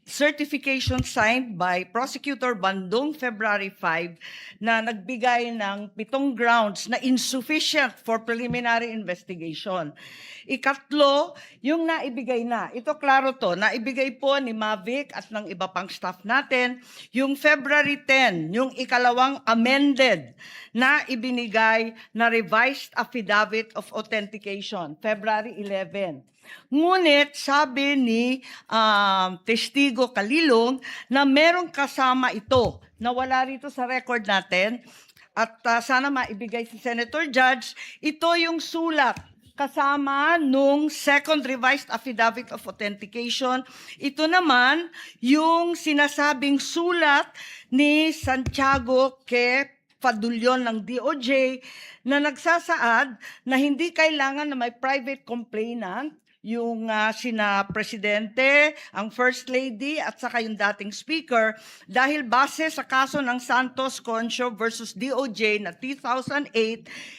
certification signed by Prosecutor Bandong February 5 na nagbigay ng 7 grounds na insufficient for preliminary investigation. Ikatlo, yung naibigay na. Ito klaro to, naibigay po ni Mavic at ng iba pang staff natin, yung February 10, yung ikalawang amended na ibinigay na revised affidavit of authentication, February 11. Ngunit sabi ni testigo testigo Kalilong na merong kasama ito na wala rito sa record natin at sana maibigay si Senator Judge. Ito yung sulat kasama nung second revised affidavit of authentication. Ito naman yung sinasabing sulat ni Santiago kay Padulyon ng DOJ na nagsasaad na hindi kailangan na may private complainant yung sina Presidente, ang First Lady at saka yung dating Speaker dahil base sa kaso ng Santos Concho versus DOJ na 2008,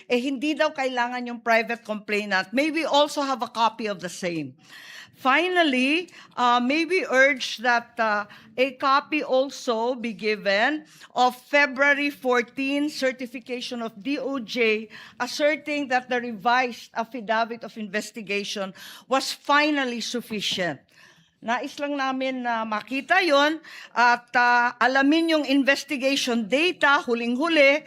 hindi daw kailangan yung private complainant. May we also have a copy of the same. Finally, may we urge that a copy also be given of February 14 certification of DOJ asserting that the revised affidavit of investigation was finally sufficient. Nais lang namin na makita yon at alamin yung investigation data, huling-huli,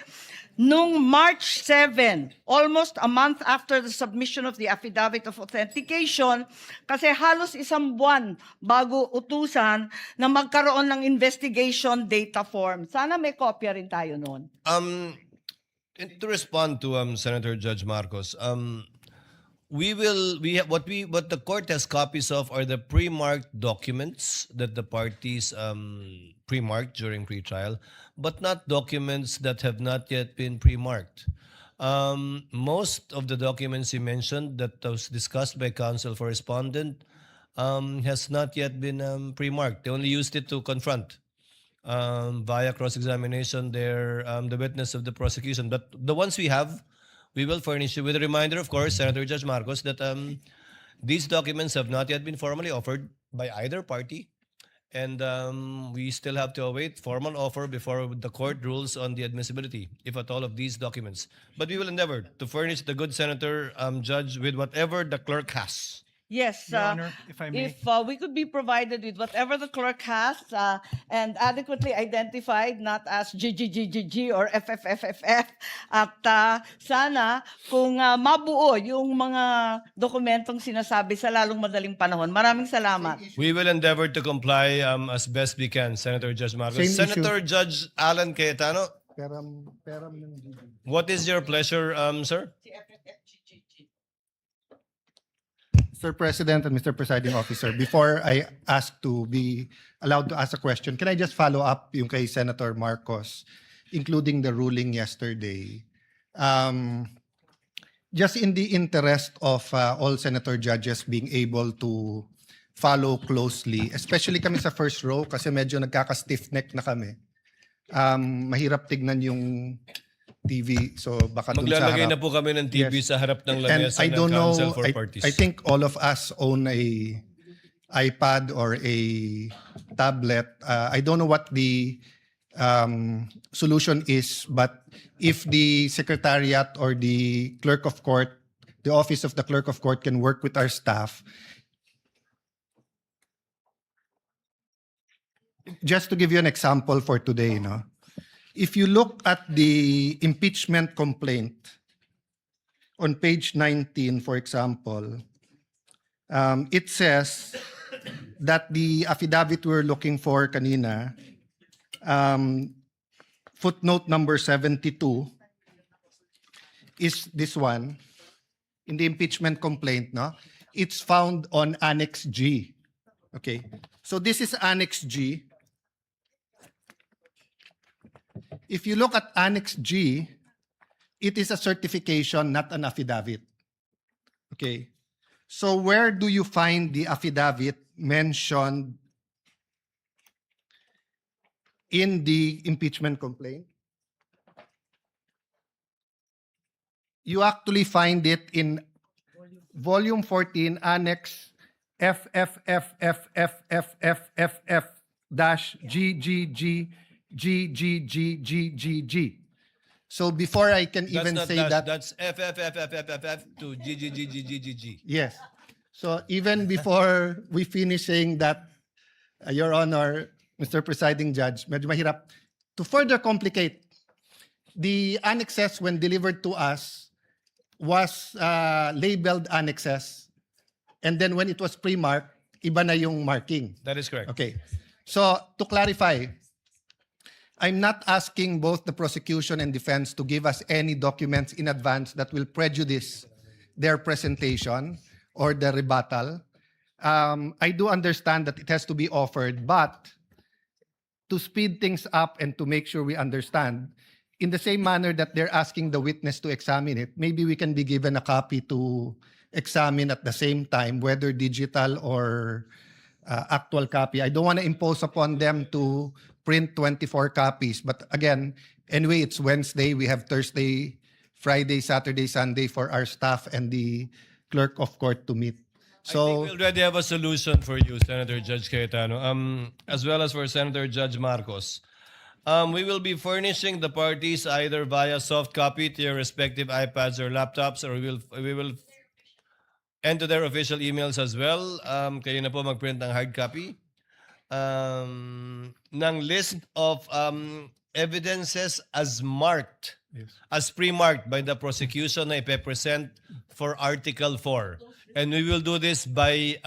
nung March 7, almost a month after the submission of the affidavit of authentication, kasi halos isang buwan bago utusan na magkaroon ng investigation data form. Sana may kopya rin tayo noon.
To respond to Senator Judge Marcos, what the court has copies of are the pre-marked documents that the parties pre-marked during pre-trial, but not documents that have not yet been pre-marked. Most of the documents you mentioned that was discussed by counsel for respondent has not yet been pre-marked. They only used it to confront via cross-examination the witness of the prosecution. But the ones we have, we will furnish you with a reminder, of course, Senator Judge Marcos, that these documents have not yet been formally offered by either party. And we still have to await formal offer before the court rules on the admissibility, if at all, of these documents. But we will endeavor to furnish the good Senator Judge with whatever the clerk has.
Yes,
Your Honor, if I may.
if we could be provided with whatever the clerk has and adequately identified, not as GGGGG or FFFFF, at sana kung mabuo yung mga dokumentong sinasabi sa lalong madaling panahon. Maraming salamat.
We will endeavor to comply as best we can, Senator Judge Marcos.
Same
Senator Judge Alan Cayetano,
Peram ng GG.
what is your pleasure, sir?
Mr. President and Mr. Presiding Officer, before I ask to be allowed to ask a question, can I just follow up yung kay Senator Marcos, including the ruling yesterday? Just in the interest of all Senator judges being able to follow closely, especially kami sa first row kasi medyo nagkaka-stiff neck na kami. Mahirap tignan yung TV, so baka dun sa
Maglalagay
harap.
na po kami ng TV
Yes.
sa harap ng
And
lamesa
I
ng
don't know,
counsel for parties.
I think all of us own a iPad or a tablet. I don't know what the solution is, but if the Secretariat or the Clerk of Court, the Office of the Clerk of Court can work with our staff. Just to give you an example for today, no? If you look at the impeachment complaint on page 19, for example, it says that the affidavit we're looking for kanina, footnote number 72, is this one, in the impeachment complaint, no? It's found on Annex G. Okay, so this is Annex G. If you look at Annex G, it is a certification, not an affidavit. Okay. So where do you find the affidavit mentioned in the impeachment complaint? You actually find it in Volume 14, Annex FFFFFFFF-GGGGGGGG. So before I can even
not
say
dash,
that,
that's FFFFFF to GGGGGG.
yes. So even before we finish saying that, Your Honor, Mr. Presiding Judge, medyo mahirap. To further complicate, the annexes when delivered to us was labeled annexes. And then when it was pre-marked, iba na yung marking.
That is correct.
Okay.
So to clarify, I'm not asking both the prosecution and defense to give us any documents in advance that will prejudice their presentation or the rebuttal. I do understand that it has to be offered, but to speed things up and to make sure we understand, in the same manner that they're asking the witness to examine it, maybe we can be given a copy to examine at the same time, whether digital or actual copy. I don't want to impose upon them to print 24 copies. But again, anyway, it's Wednesday. We have Thursday, Friday, Saturday, Sunday for our staff and the clerk of court to meet.
I think we already have a solution for you, Senator Judge Cayetano, as well as for Senator Judge Marcos. We will be furnishing the parties either via soft copy to your respective iPads or laptops, or we will enter their official emails as well. Kayo na po mag-print ng hard copy ng list of evidences as marked, as pre-marked by the prosecution na ipe-present for Article 4. And we will do this by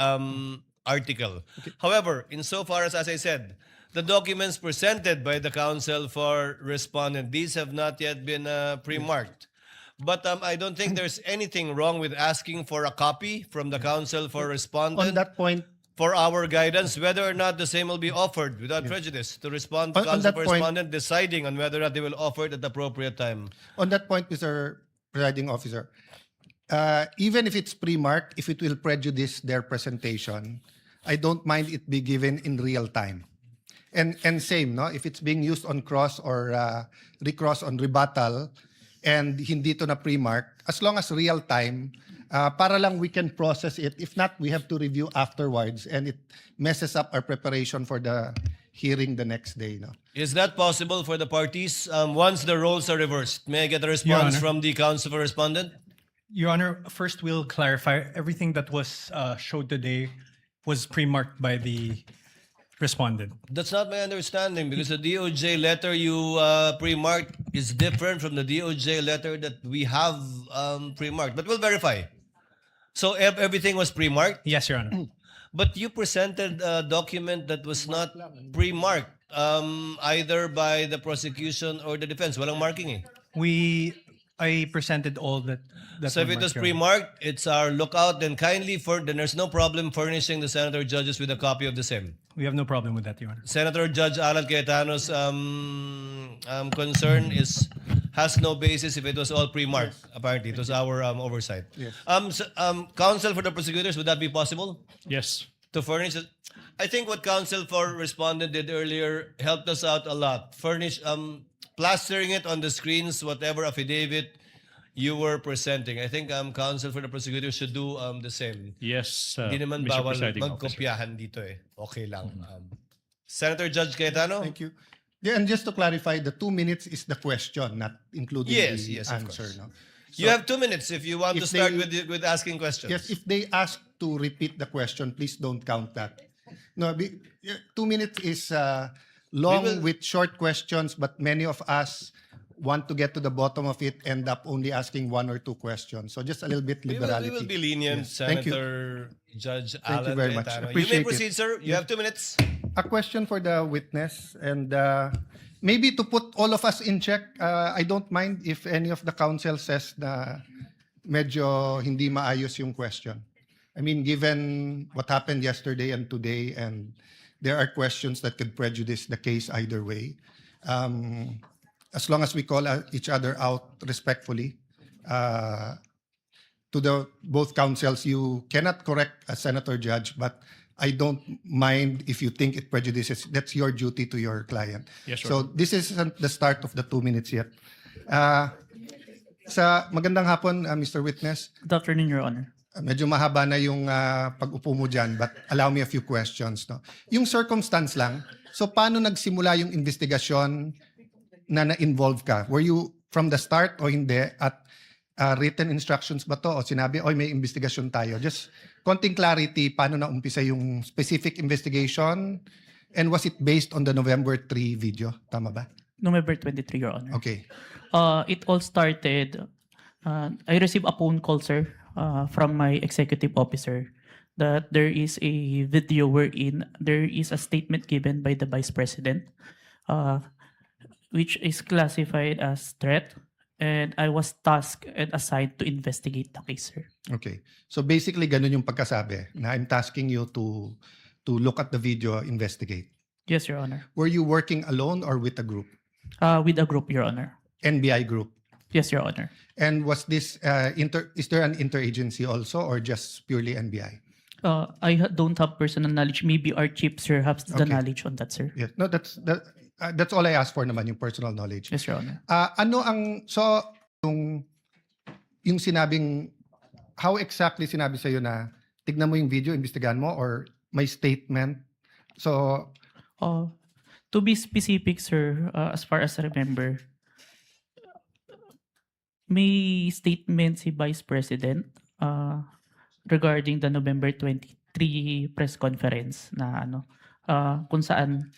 article. However, insofar as I said, the documents presented by the counsel for respondent, these have not yet been pre-marked. But I don't think there's anything wrong with asking for a copy from the counsel for respondent.
On that point,
for our guidance, whether or not the same will be offered without prejudice to respond to counsel for respondent, deciding on whether or not they will offer it at the appropriate time.
On that point, Mr. Presiding Officer, even if it's pre-marked, if it will prejudice their presentation, I don't mind it be given in real time. And same, no? If it's being used on cross or recross on rebuttal and hindi to na pre-mark, as long as real time, para lang we can process it. If not, we have to review afterwards and it messes up our preparation for the hearing the next day. No?
Is that possible for the parties once the roles are reversed? May I get a response from the counsel for respondent?
Your Honor, first we'll clarify everything that was showed today was pre-marked by the respondent.
That's not my understanding because the DOJ letter you pre-marked is different from the DOJ letter that we have pre-marked. But we'll verify. So everything was pre-marked?
Yes, Your Honor.
But you presented a document that was not pre-marked either by the prosecution or the defense. Walang marking eh.
I presented all that.
So if it was pre-marked, it's our lookout. Then kindly, then there's no problem furnishing the senator judges with a copy of the same.
We have no problem with that, Your Honor.
Senator Judge Alan Cayetano's concern has no basis if it was all pre-marked. Apparently, it was our oversight.
Yes.
Counsel for the prosecutors, would that be possible?
Yes.
To furnish it? I think what counsel for respondent did earlier helped us out a lot. Plastering it on the screens, whatever affidavit you were presenting. I think counsel for the prosecutor should do the same.
Yes,
Hindi naman
Mr.
bawal
Presiding
magkopyahan dito eh. Okay lang. Senator Judge Cayetano?
Thank you. Yeah, and just to clarify, the 2 minutes is the question, not including the
Yes, of
answer.
course.
No?
You have 2 minutes if you want to
if
start
they-
with asking questions.
Yes, if they ask to repeat the question, please don't count that. No, 2 minutes is long with short questions, but many of us want to get to the bottom of it, end up only asking 1 or 2 questions. So just a little bit liberality.
We will be lenient,
Yes. Thank you.
Senator Judge
Thank you
Alan
very much.
Cayetano. You
Appreciate
may proceed,
it.
sir. You
Yes.
have 2 minutes.
A question for the witness, and maybe to put all of us in check, I don't mind if any of the counsel says na medyo hindi maayos yung question. I mean, given what happened yesterday and today, and there are questions that could prejudice the case either way. As long as we call each other out respectfully, to the both counsels, you cannot correct a senator judge, but I don't mind if you think it prejudices. That's your duty to your client.
Yes, sir.
So this isn't the start of the 2 minutes yet. Sa magandang hapon, Mr. Witness.
Good afternoon, Your Honor.
Medyo mahaba na yung pag-upo mo dyan, but allow me a few questions. No? Yung circumstance lang, so paano nagsimula yung investigasyon na na-involve ka? Were you from the start o hindi? At written instructions ba to? O sinabi, oy, may investigasyon tayo? Just konting clarity, paano na umpisa yung specific investigation? And was it based on the November 3 video? Tama ba?
November 23, Your Honor.
Okay.
It all started, I received a phone call, sir, from my executive officer that there is a video wherein there is a statement given by the Vice President, uh, which is classified as threat, and I was tasked and assigned to investigate the case, sir.
Okay. So basically, ganun yung pagkasabi na I'm tasking you to look at the video, investigate.
Yes, Your Honor.
Were you working alone or with a group?
With a group, Your Honor.
NBI group?
Yes, Your Honor.
And was this, is there an interagency also or just purely NBI?
Don't have personal knowledge. Maybe our chief, sir, has the
Okay.
knowledge on that, sir.
Yes. No, that's all I asked for naman, yung personal knowledge.
Yes, Your Honor.
So, yung sinabing, how exactly sinabi sa'yo na tignan mo yung video, imbestigahan mo, or may statement? So,
To be specific, sir, as far as I remember, may statement si Vice President regarding the November 23 press conference na kung saan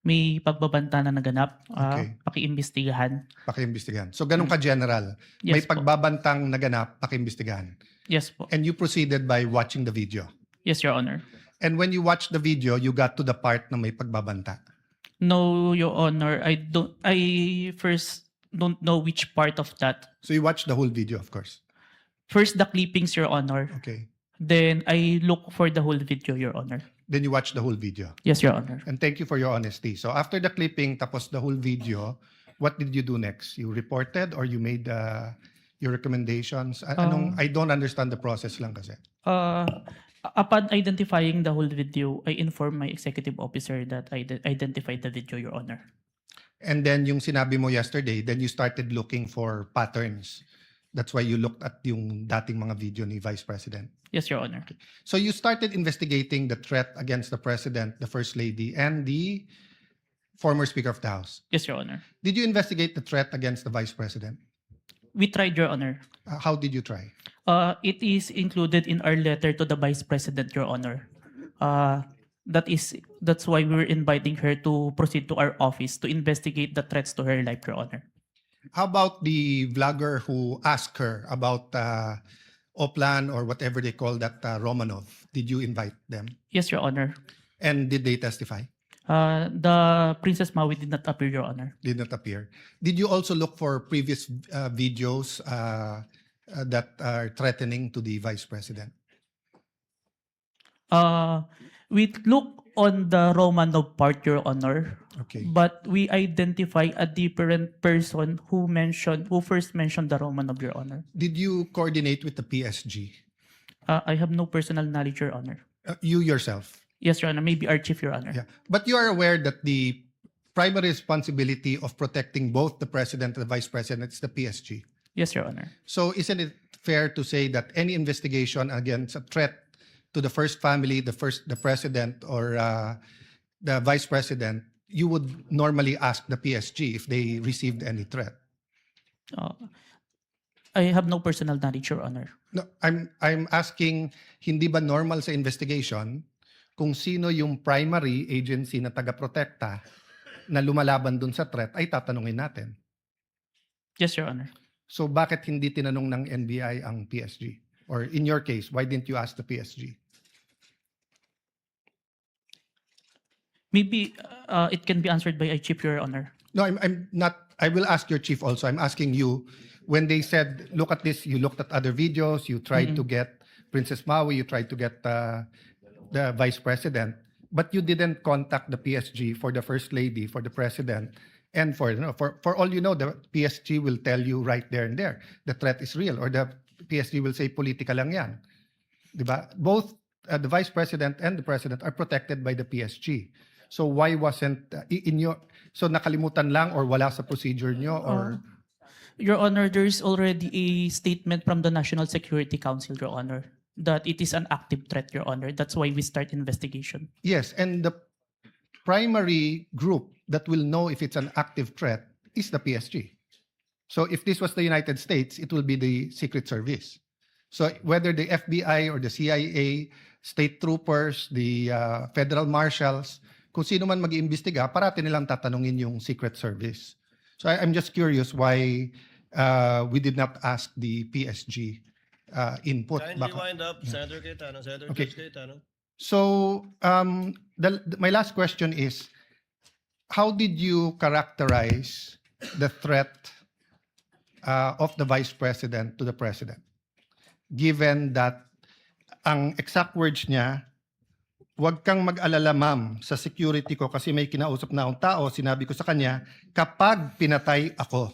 may pagbabanta na naganap,
Okay.
pakiimbestigahan.
pakiimbestigahan. So, ganun ka-general.
Yes
May
po.
pagbabantang naganap, pakiimbestigahan.
Yes po.
And you proceeded by watching the video.
Yes, Your Honor.
And when you watched the video, you got to the part na may pagbabanta.
No, Your Honor. I first don't know which part of that.
So you watched the whole video, of course.
First, the clippings, Your Honor.
Okay.
Then I look for the whole video, Your Honor.
Then you watched the whole video.
Yes, Your Honor.
And thank you for your honesty. So after the clipping, tapos the whole video, what did you do next? You reported or you made your recommendations? I don't understand the process lang kasi.
Upon identifying the whole video, I informed my executive officer that I identified the video, Your Honor.
And then yung sinabi mo yesterday, then you started looking for patterns. That's why you looked at yung dating mga video ni Vice President.
Yes, Your Honor.
So you started investigating the threat against the President, the First Lady, and the former Speaker of the House.
Yes, Your Honor.
Did you investigate the threat against the Vice President?
We tried, Your Honor.
How did you try?
It is included in our letter to the Vice President, Your Honor. That's why we were inviting her to proceed to our office to investigate the threats to her life, Your Honor.
How about the vlogger who asked her about Oplan or whatever they call that Romanov? Did you invite them?
Yes, Your Honor.
And did they testify?
The Princess Maui did not appear, Your Honor.
Did not appear. Did you also look for previous videos that are threatening to the Vice President?
We look on the Romanov part, Your Honor.
Okay.
But we identify a different person who first mentioned the Romanov, Your Honor.
Did you coordinate with the PSG?
I have no personal knowledge, Your Honor.
You yourself?
Yes, Your Honor. Maybe our chief, Your Honor.
Yeah. But you are aware that the primary responsibility of protecting both the President and the Vice President is the PSG?
Yes, Your Honor.
So isn't it fair to say that any investigation against a threat to the first family, the President or the Vice President, you would normally ask the PSG if they received any threat?
I have no personal knowledge, Your Honor.
No, I'm asking, hindi ba normal sa investigation kung sino yung primary agency na taga-protekta na lumalaban dun sa threat ay tatanungin natin?
Yes, Your Honor.
So bakit hindi tinanong ng NBI ang PSG? Or in your case, why didn't you ask the PSG?
Maybe it can be answered by a chief, Your Honor.
No, I'm not. I will ask your chief also. I'm asking you, when they said, look at this, you looked at other videos, you tried to get Princess Maui, you tried to get the Vice President, but you didn't contact the PSG for the First Lady, for the President, and for all you know, the PSG will tell you right there and there, the threat is real, or the PSG will say, politika lang yan. Diba? Both the Vice President and the President are protected by the PSG. So why wasn't so nakalimutan lang or wala sa procedure nyo or?
Your Honor, there is already a statement from the National Security Council, Your Honor, that it is an active threat, Your Honor. That's why we start investigation.
Yes, and the primary group that will know if it's an active threat is the PSG. So if this was the United States, it will be the Secret Service. So whether the FBI or the CIA, state troopers, the federal marshals, kung sino man mag-iimbestiga, parati nilang tatanungin yung Secret Service. So I'm just curious why we did not ask the PSG input.
Kindly
Baka-
wind up,
Yeah.
Senator Cayetano. Senator
Okay.
Judge Cayetano.
So, my last question is, how did you characterize the threat of the Vice President to the President? Given that ang exact words niya, "Huwag kang mag-alala, ma'am, sa security ko kasi may kinausap na akong tao, sinabi ko sa kanya, kapag pinatay ako."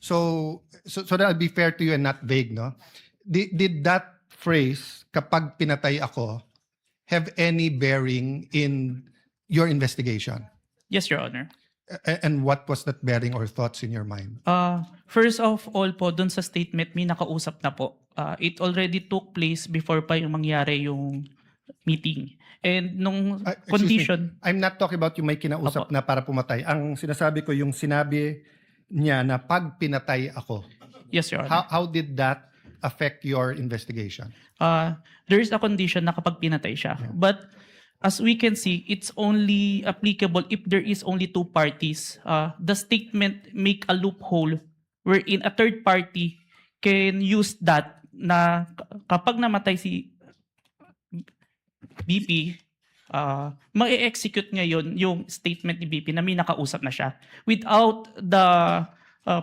So that'll be fair to you and not vague, no? Did that phrase, "kapag pinatay ako," have any bearing in your investigation?
Yes, Your Honor.
And what was that bearing or thoughts in your mind?
First of all po, dun sa statement may nakausap na po. It already took place before pa yung mangyari yung meeting. And nung
Excuse me,
condition,
I'm not talking about yung may kinausap na para pumatay. Ang sinasabi ko yung sinabi niya na pag pinatay ako.
yes, Your Honor.
How did that affect your investigation?
There is a condition na kapag pinatay siya. But as we can see, it's only applicable if there is only two parties. The statement make a loophole wherein a third party can use that na kapag namatay si BP, ma-execute ngayon yung statement ni BP na may nakausap na siya without the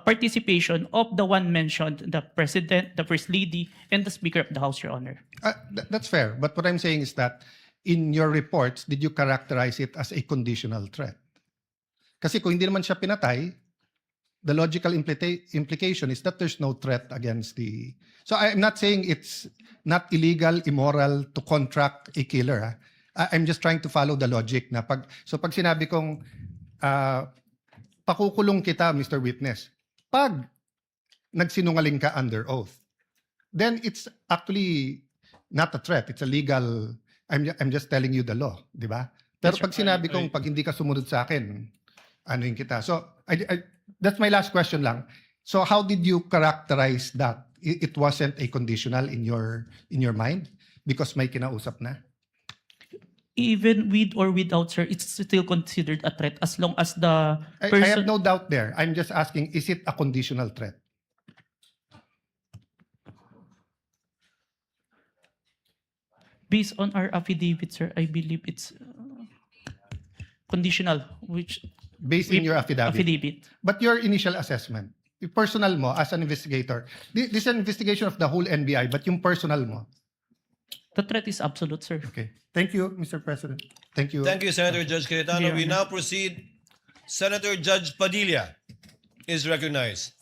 participation of the one mentioned, the President, the First Lady, and the Speaker of the House, Your Honor.
That's fair. But what I'm saying is that in your reports, did you characterize it as a conditional threat? Kasi kung hindi naman siya pinatay, the logical implication is that there's no threat against the... So I'm not saying it's not illegal, immoral to contract a killer. I'm just trying to follow the logic na pag sinabi kong pakukulong kita, Mr. Witness, pag nagsinungaling ka under oath, then it's actually not a threat. It's a legal... I'm just telling you the law, di ba? Pero
Yes,
pag sinabi kong pag hindi ka sumunod sa akin, anuin kita. So that's my last question lang. So how did you characterize that? It wasn't a conditional in your mind because may kinausap na?
Even with or without, sir, it's still considered a threat as long as the
I
person...
have no doubt there. I'm just asking, is it a conditional threat?
Based on our affidavit, sir, I believe it's conditional, which...
Based in your affidavit.
Affidavit.
But your initial assessment, yung personal mo as an investigator, this is an investigation of the whole NBI, but yung personal mo.
The threat is absolute, sir.
Okay. Thank you, Mr. President. Thank you.
Thank you, Senator Judge Cayetano.
Your
We
Honor.
now proceed. Senator Judge Padilla is recognized.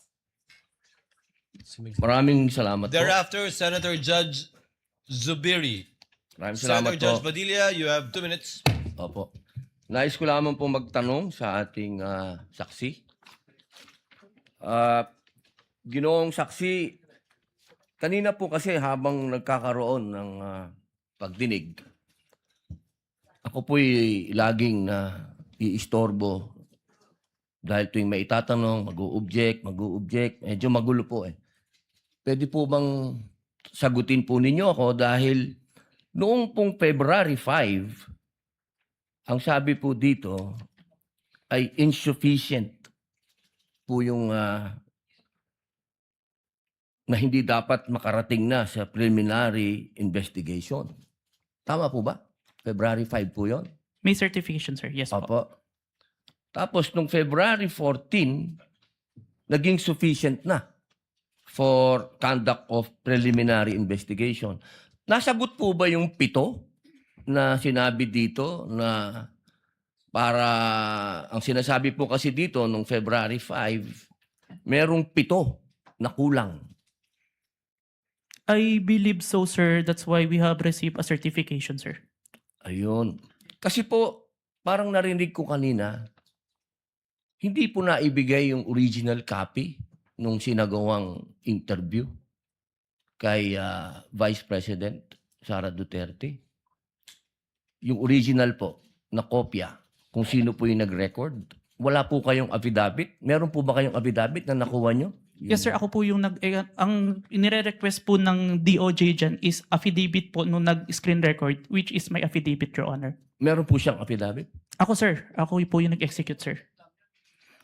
Maraming salamat po.
Thereafter, Senator Judge Zubiri.
Maraming
Senator
salamat po.
Judge Padilla, you have 2 minutes.
Opo. Nais ko lamang po magtanong sa ating saksi. Ginoong saksi, kanina po kasi habang nagkakaroon ng pagdinig, ako po'y laging iistorbo dahil tuwing may itatanong, mag-o-object, medyo magulo po eh. Pwede po bang sagutin po ninyo ako dahil noong pong February 5, ang sabi po dito ay insufficient po yung na hindi dapat makarating na sa preliminary investigation. Tama po ba? February 5 po yon.
May certification, sir. Yes po.
Opo. Tapos nung February 14, naging sufficient na for conduct of preliminary investigation. Nasagot po ba yung 7 na sinabi dito na para, ang sinasabi po kasi dito nung February 5, merong 7 na kulang.
I believe so, sir. That's why we have received a certification, sir.
Ayun. Kasi po, parang narinig ko kanina, hindi po naibigay yung original copy nung sinagawang interview kay Vice President Sara Duterte. Yung original po na kopya, kung sino po yung nag-record. Wala po kayong affidavit? Meron po ba kayong affidavit na nakuha nyo?
Yes, sir. Ako po yung ang inire-request po ng DOJ dyan is affidavit po nung nag-screen record, which is my affidavit, Your Honor.
Meron po siyang affidavit?
Ako, sir. Ako po yung nag-execute, sir.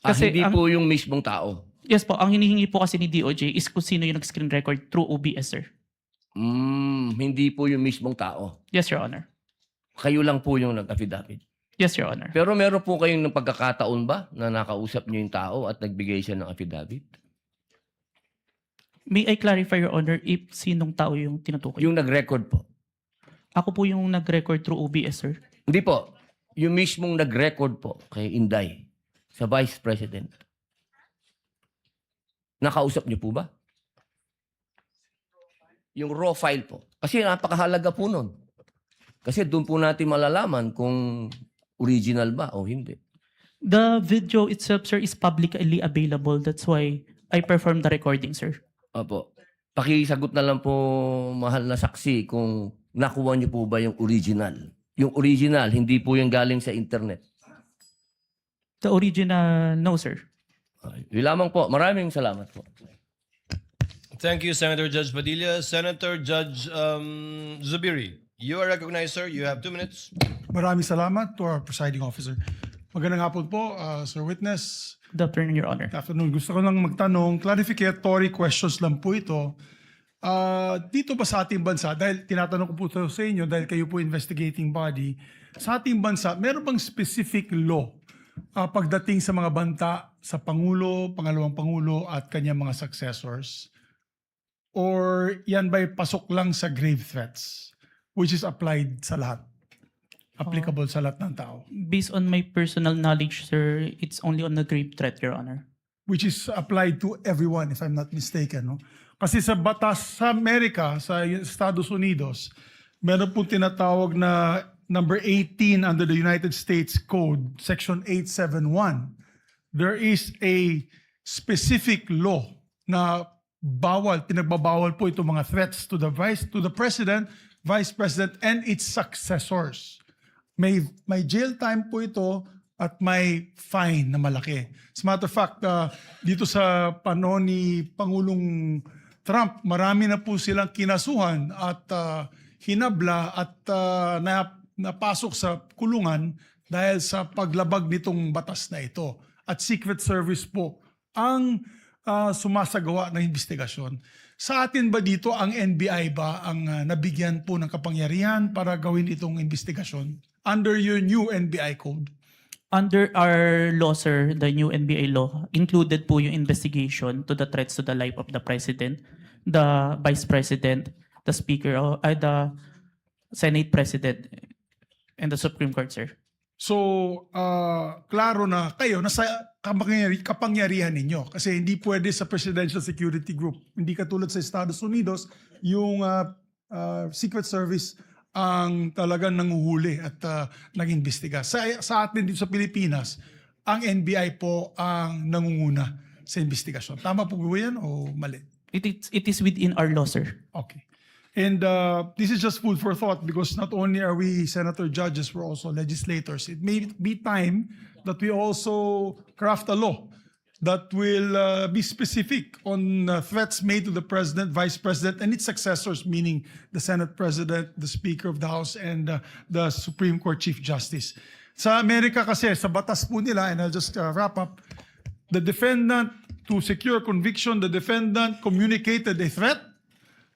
Hindi po yung mismong tao?
Yes po. Ang hinihingi po kasi ni DOJ is kung sino yung nag-screen record through OBS, sir.
Hindi po yung mismong tao.
Yes, Your Honor.
Kayo lang po yung nag-affidavit.
Yes, Your Honor.
Pero meron po kayong ng pagkakataon ba na nakausap niyo yung tao at nagbigay siya ng affidavit?
May I clarify, Your Honor, if sinong tao yung tinutukoy?
Yung nag-record po.
Ako po yung nag-record through OBS, sir.
Hindi po. Yung mismong nag-record po kay Inday sa Vice President. Nakausap niyo po ba? Yung raw file po. Kasi napakahalaga po nun. Kasi doon po natin malalaman kung original ba o hindi.
The video itself, sir, is publicly available. That's why I performed the recording, sir.
Opo. Pakisagot na lang po, mahal na saksi, kung nakuha niyo po ba yung original. Yung original, hindi po yung galing sa internet.
The original, no, sir.
Yun lamang po. Maraming salamat po.
Thank you, Senator Judge Padilla. Senator Judge Zubiri, you are recognized, sir. You have 2 minutes.
Maraming salamat to our presiding officer. Magandang hapon po, Sir Witness.
Good afternoon, Your Honor.
Good afternoon. Gusto ko lang magtanong, clarificatory questions lang po ito. Dito ba sa ating bansa, dahil tinatanong ko po ito sa inyo, dahil kayo po investigating body, sa ating bansa, meron bang specific law pagdating sa mga banta sa Pangulo, Pangalawang Pangulo at kanyang mga successors? Or yan ba'y pasok lang sa grave threats, which is applied sa lahat? Applicable sa lahat ng tao?
Based on my personal knowledge, sir, it's only on the grave threat, Your Honor.
Which is applied to everyone, if I'm not mistaken. No? Kasi sa batas sa Amerika, sa Estados Unidos, meron po tinatawag na number 18 under the United States Code, Section 871. There is a specific law na pinagbabawal po itong mga threats to the President, Vice President, and its successors. May jail time po ito at may fine na malaki. As a matter of fact, dito sa panahon ni Pangulong Trump, marami na po silang kinasuhan at hinabla at napasok sa kulungan dahil sa paglabag nitong batas na ito. At Secret Service po ang sumasagawa ng investigasyon. Sa atin ba dito, ang NBI ba ang nabigyan po ng kapangyarihan para gawin itong investigasyon under your new NBI code?
Under our law, sir, the new NBA law, included po yung investigation to the threats to the life of the President, the Vice President, the Speaker, the Senate President, and the Supreme Court, sir.
So, klaro na kayo, nasa kapangyarihan ninyo. Kasi hindi pwede sa Presidential Security Group. Hindi katulad sa Estados Unidos, yung Secret Service ang talagang nanguhuli at nag-imbestiga. Sa atin dito sa Pilipinas, ang NBI po ang nangunguna sa investigasyon. Tama po ba yan o mali?
It is within our law, sir.
Okay. And this is just food for thought because not only are we senator judges, we're also legislators. It may be time that we also craft a law that will be specific on threats made to the President, Vice President, and its successors, meaning the Senate President, the Speaker of the House, and the Supreme Court Chief Justice. Sa Amerika kasi, sa batas po nila, and I'll just wrap up, the defendant, to secure conviction, the defendant communicated a threat.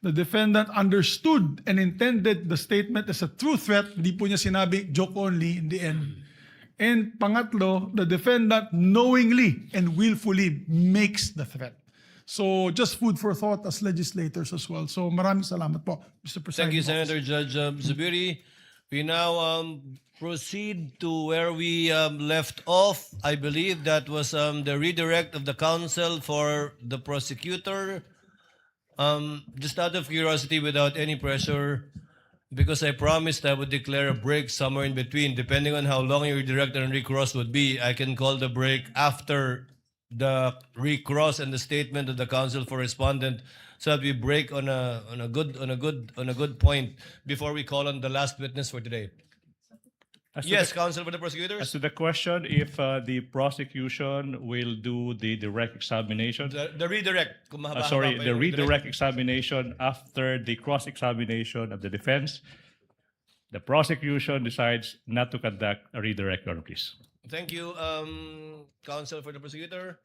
The defendant understood and intended the statement as a true threat. Hindi po niya sinabi, joke only in the end. And pangatlo, the defendant knowingly and willfully makes the threat. So just food for thought as legislators as well. So maraming salamat po, Mr. President.
Thank you, Senator Judge Zubiri. We now proceed to where we left off. I believe that was the redirect of the counsel for the prosecutor. Just out of curiosity, without any pressure, because I promised I would declare a break somewhere in between. Depending on how long your redirect and recross would be, I can call the break after the recross and the statement of the counsel for respondent, so that we break on a good point before we call on the last witness for today. Yes, counsel for the prosecutors.
As to the question, if the prosecution will do the direct examination.
The redirect. Kung mahaba-haba
Sorry,
pa
the
yung
redirect examination after the cross-examination of the defense. The prosecution decides not to conduct a redirect, Your Honor, please.
Thank you, counsel for the prosecutor.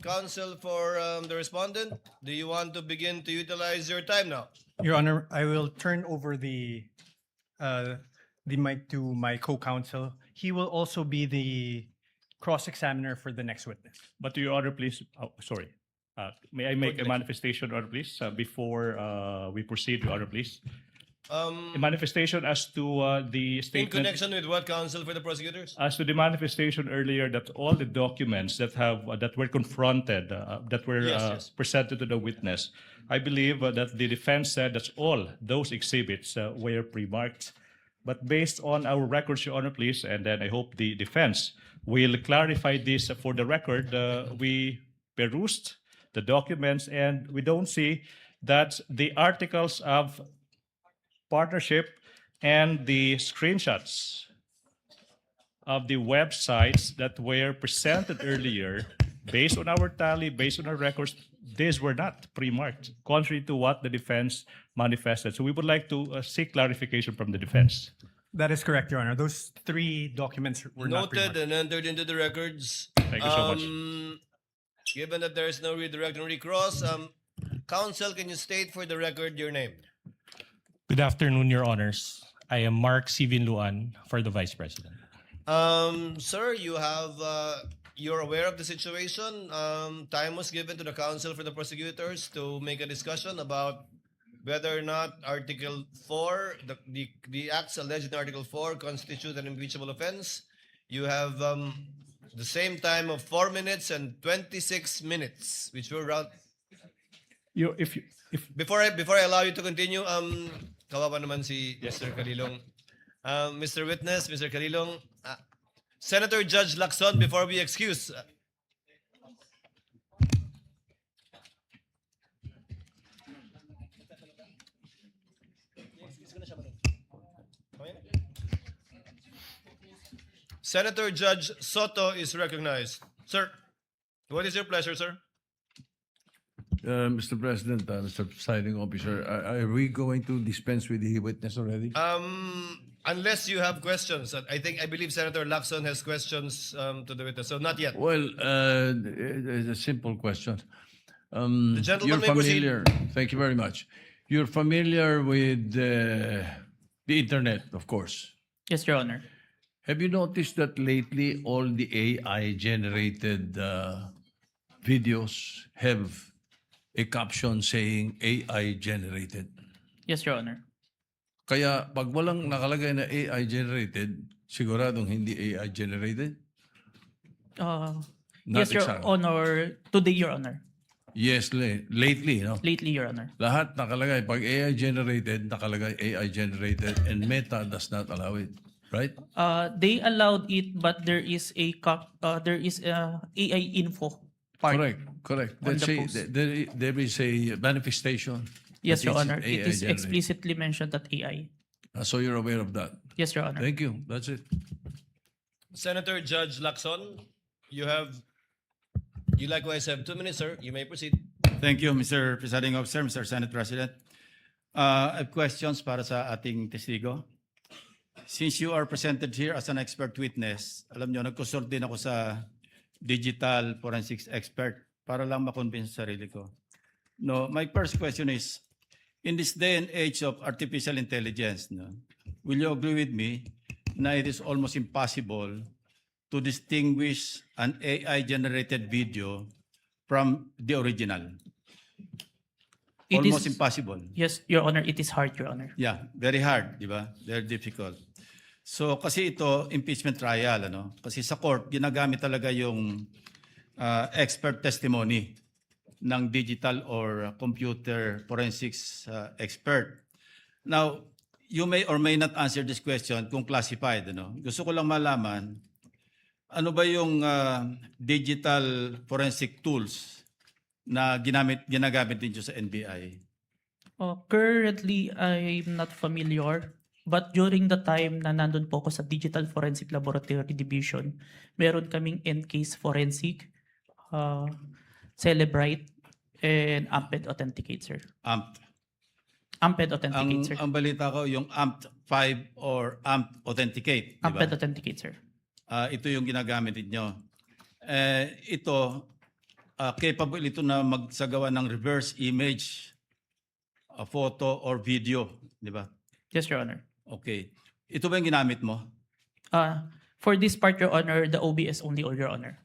Counsel for the respondent, do you want to begin to utilize your time now?
Your Honor, I will turn over the mic to my co-counsel. He will also be the cross-examiner for the next witness.
But Your Honor, please, sorry. May I make a manifestation, Your Honor, please, before we proceed, Your Honor, please? A manifestation as to the
In
statement.
connection with what, counsel for the prosecutors?
As to the manifestation earlier that all the documents that were confronted, that were
Yes.
presented to the witness, I believe that the defense said that all those exhibits were pre-marked. But based on our records, Your Honor, please, and then I hope the defense will clarify this for the record. We perused the documents and we don't see that the articles of partnership and the screenshots of the websites that were presented earlier, based on our tally, based on our records, these were not pre-marked, contrary to what the defense manifested. So we would like to seek clarification from the defense.
That is correct, Your Honor. Those 3 documents were not
Noted
pre-marked.
and entered into the records.
Thank you so much.
Given that there is no redirect and recross, counsel, can you state for the record your name?
Good afternoon, Your Honors. I am Mark Sivin Luan for the Vice President.
Sir, you're aware of the situation. Time was given to the counsel for the prosecutors to make a discussion about whether or not Article 4, the acts alleged in Article 4 constitute an impeachable offense. You have the same time of 4 minutes and 26 minutes, which will round. Before I allow you to continue, kawawa naman si Mr. Calilong. Mr. Witness, Mr. Calilong, Senator Judge Lacson, before we excuse. Senator Judge Soto is recognized. Sir, what is your pleasure, sir?
Mr. President, Mr. Presiding Officer, are we going to dispense with the witness already?
Unless you have questions. I believe Senator Lacson has questions to the witness, so not yet.
Well, it's a simple question.
The gentleman
You're
may proceed.
familiar. Thank you very much. You're familiar with the internet, of course.
Yes, Your Honor.
Have you noticed that lately all the AI-generated videos have a caption saying AI-generated?
Yes, Your Honor.
Kaya pag walang nakalagay na AI-generated, siguradong hindi AI-generated?
Yes, Your Honor. Today, Your Honor.
Yes, lately, no?
Lately, Your Honor.
Lahat nakalagay. Pag AI-generated, nakalagay AI-generated and Meta does not allow it. Right?
They allowed it, but there is AI info part.
Correct.
on
Let's
the
say
post.
there is a manifestation.
Yes,
that
Your
it's
Honor. It is
AI-generated.
explicitly mentioned that AI.
So you're aware of that?
Yes, Your Honor.
Thank you. That's it.
Senator Judge Lacson, you likewise have 2 minutes, sir. You may proceed.
Thank you, Mr. Presiding Officer, Mr. Senate President. I have questions para sa ating testigo. Since you are presented here as an expert witness, alam nyo, nagkusort din ako sa digital forensics expert para lang makonvince sa sarili ko. No, my first question is, in this day and age of artificial intelligence, no, will you agree with me na it is almost impossible to distinguish an AI-generated video from the original? Almost impossible.
Yes, Your Honor. It is hard, Your Honor.
Yeah, very hard, di ba? Very difficult. So kasi ito, impeachment trial, ano? Kasi sa court, ginagamit talaga yung expert testimony ng digital or computer forensics expert. Now, you may or may not answer this question kung classified, ano? Gusto ko lang malaman, ano ba yung digital forensic tools na ginagamit din sa NBI?
Currently, I'm not familiar. But during the time na nandun po ako sa Digital Forensic Laboratory Division, meron kaming Encase Forensic, Celebrite, and Amped Authenticate, sir. Amped Authenticate, sir.
Ang balita ko, yung AMP5 or AMP Authenticate, di ba?
Amped Authenticate, sir.
Ito yung ginagamit ninyo. Ito, capable ito na magsagawa ng reverse image, a photo or video, di ba?
Yes, Your Honor.
Okay. Ito ba yung ginamit mo?
For this part, Your Honor, the OBS only, Your Honor.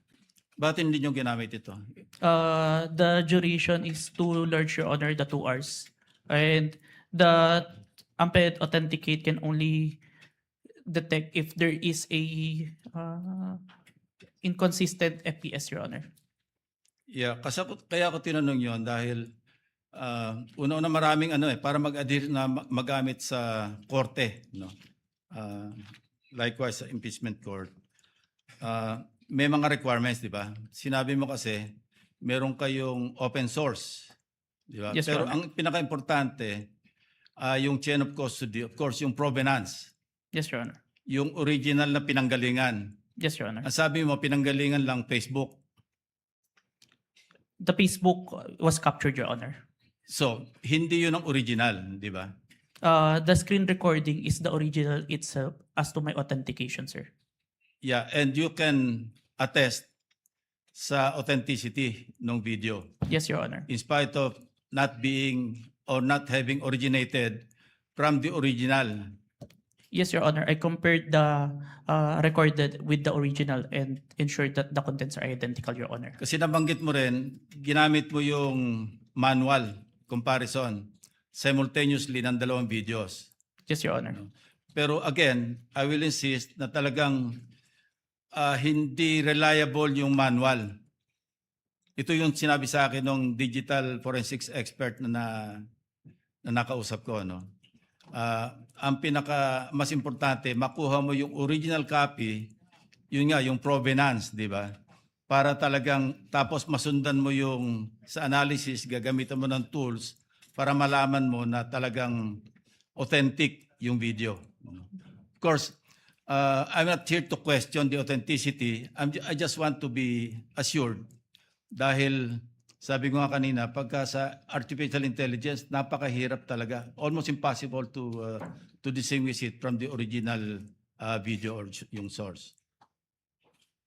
Bakit hindi nyo ginamit ito?
The duration is too large, Your Honor, the 2 hours. And the Amped Authenticate can only detect if there is a inconsistent FPS, Your Honor.
Yeah, kaya ako tinanong yon dahil una-una maraming para mag-adhere na magamit sa korte, no? Likewise sa impeachment court. May mga requirements, di ba? Sinabi mo kasi meron kayong open source, di ba?
Yes,
Pero
Your Honor.
ang pinaka-importante yung chain of custody, of course, yung provenance,
Yes, Your Honor.
yung original na pinanggalingan.
Yes, Your Honor.
Ang sabi mo, pinanggalingan lang Facebook.
The Facebook was captured, Your Honor.
So, hindi yun ang original, di ba?
The screen recording is the original itself as to my authentication, sir.
Yeah, and you can attest sa authenticity ng video.
Yes, Your Honor.
In spite of not being or not having originated from the original.
Yes, Your Honor. I compared the recorded with the original and ensured that the contents are identical, Your Honor.
Kasi nabanggit mo rin, ginamit mo yung manual comparison simultaneously ng dalawang videos.
Yes, Your Honor.
Pero again, I will insist na talagang hindi reliable yung manual. Ito yung sinabi sa akin ng digital forensics expert na nakausap ko, no? Ang pinaka mas importante, makuha mo yung original copy, yun nga, yung provenance, di ba? Para talagang, tapos masundan mo yung sa analysis, gagamitan mo ng tools para malaman mo na talagang authentic yung video. Of course, I'm not here to question the authenticity. I just want to be assured dahil sabi ko nga kanina, pagka sa artificial intelligence, napakahirap talaga. Almost impossible to distinguish it from the original video or yung source.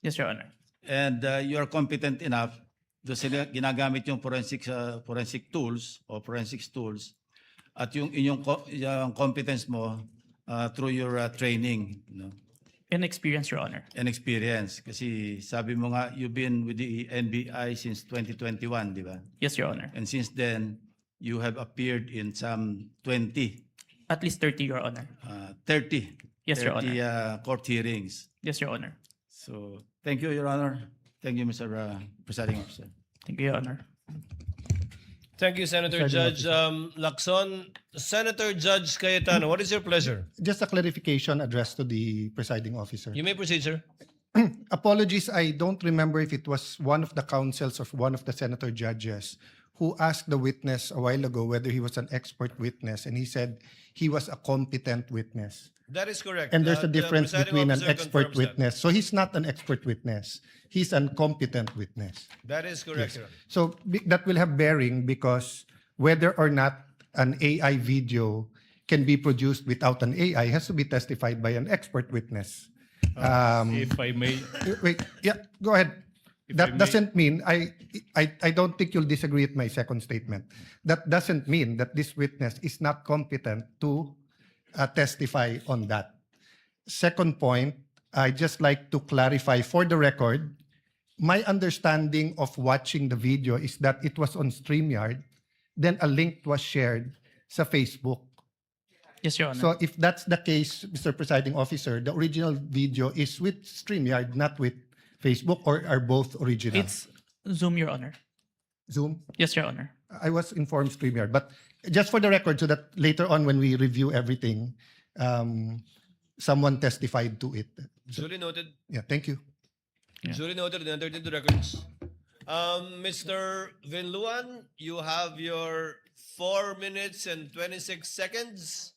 Yes, Your Honor.
And you are competent enough doon sila ginagamit yung forensic tools o forensics tools at yung inyong yung competence mo through your training, no?
And experience, Your Honor.
And experience. Kasi sabi mo nga, you've been with the NBI since 2021, di ba?
Yes, Your Honor.
And since then, you have appeared in some 20.
At least 30, Your Honor.
30.
Yes, Your
30 court hearings.
Yes, Your Honor.
So, thank you, Your Honor. Thank you, Mr. Presiding Officer.
Thank you, Your Honor.
Thank you, Senator Judge Lacson. Senator Judge Cayetano, what is your pleasure?
Just a clarification addressed to the presiding officer.
You may proceed, sir.
Apologies, I don't remember if it was one of the counsels or one of the senator judges who asked the witness a while ago whether he was an expert witness, and he said he was a competent witness.
That is correct.
And there's a
The
difference
presiding
between an
officer
expert
confirms that.
witness. So he's not an expert witness. He's an competent witness.
That is correct,
Yes.
Your Honor.
So that will have bearing because whether or not an AI video can be produced without an AI has to be testified by an expert witness.
If I may,
Wait, yeah, go ahead.
If I
That
may-
doesn't mean, I don't think you'll disagree with my second statement. That doesn't mean that this witness is not competent to testify on that. Second point, I just like to clarify for the record, my understanding of watching the video is that it was on StreamYard, then a link was shared sa Facebook.
Yes, Your Honor.
So if that's the case, Mr. Presiding Officer, the original video is with StreamYard, not with Facebook, or are both original?
It's Zoom, Your Honor.
Zoom?
Yes, Your Honor.
I was informed StreamYard, but just for the record, so that later on when we review everything, someone testified to it.
Duly noted.
Yeah, thank you.
Duly noted and entered into records. Mr. Vinluan, you have your 4 minutes and 26 seconds,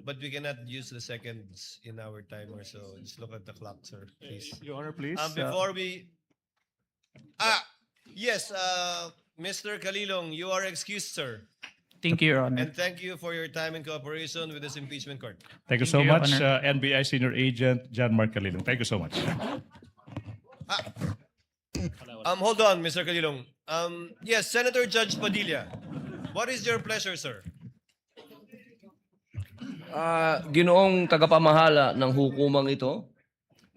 but we cannot use the seconds in our timer, so just look at the clock, sir, please.
Your Honor, please.
Before we... Yes, Mr. Kalilong, you are excused, sir.
Thank you, Your Honor.
And thank you for your time and cooperation with this impeachment court.
Thank you so much, NBI Senior Agent John Mark Calilong. Thank you so much.
Hold on, Mr. Calilong. Yes, Senator Judge Padilla. What is your pleasure, sir?
Ginoong tagapamahala ng hukumang ito,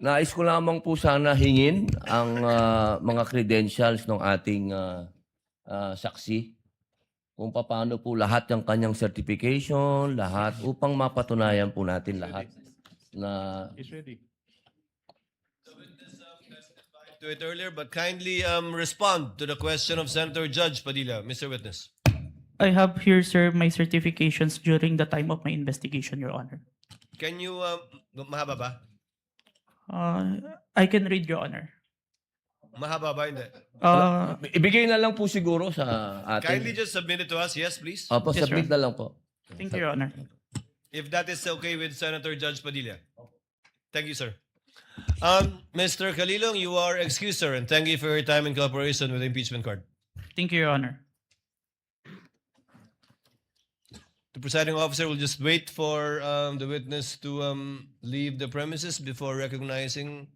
nais ko lamang po sana hingin ang mga credentials ng ating saksi kung paano po lahat ng kanyang certification, lahat, upang mapatunayan po natin lahat na
He's ready.
To it earlier, but kindly respond to the question of Senator Judge Padilla, Mr. Witness.
I have here, sir, my certifications during the time of my investigation, Your Honor.
Can you, mahaba ba?
I can read, Your Honor.
Mahaba ba, hindi?
ibigay na lang po siguro sa
Kindly
atin.
just submit it to us, yes, please.
Opo,
Yes,
submit
sir.
na lang po.
Thank you, Your Honor.
If that is okay with Senator Judge Padilla. Thank you, sir. Mr. Calilong, you are excused, sir, and thank you for your time and cooperation with the impeachment court.
Thank you, Your Honor.
The presiding officer will just wait for the witness to leave the premises before recognizing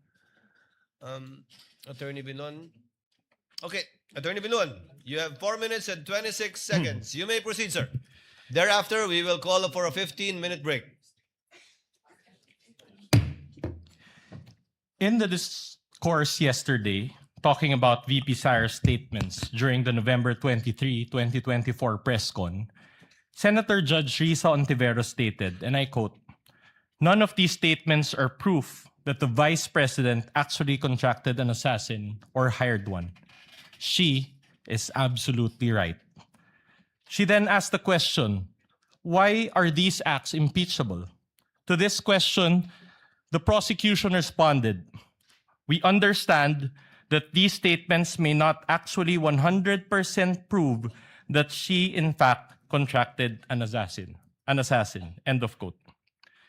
Attorney Binon. Okay, Attorney Binon, you have 4 minutes and 26 seconds. You may proceed, sir. Thereafter, we will call for a 15-minute break.
In the discourse yesterday, talking about VP Sarah's statements during the November 23, 2024 press con, Senator Judge Risa Ontiveros stated, and I quote, "None of these statements are proof that the Vice President actually contracted an assassin or hired one. She is absolutely right." She then asked the question, why are these acts impeachable? To this question, the prosecution responded, "We understand that these statements may not actually 100% prove that she in fact contracted an assassin, end of quote.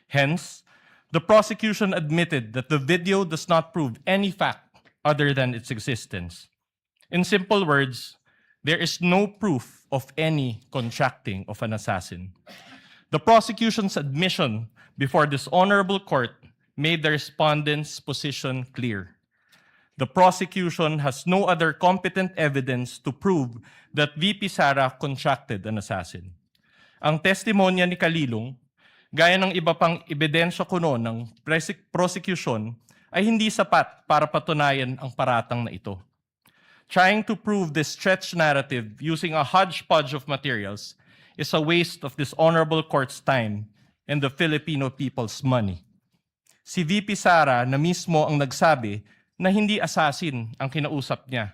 Hence, the prosecution admitted that the video does not prove any fact other than its existence. In simple words, there is no proof of any contracting of an assassin. The prosecution's admission before this honorable court made the respondent's position clear. The prosecution has no other competent evidence to prove that VP Sara contracted an assassin. Ang testimonya ni Calilong, gaya ng iba pang ebidensya kuno ng prosecution, ay hindi sapat para patunayan ang paratang na ito. Trying to prove this stretched narrative using a hodgepodge of materials is a waste of this honorable court's time and the Filipino people's money. Si VP Sara na mismo ang nagsabi na hindi assassin ang kinausap niya.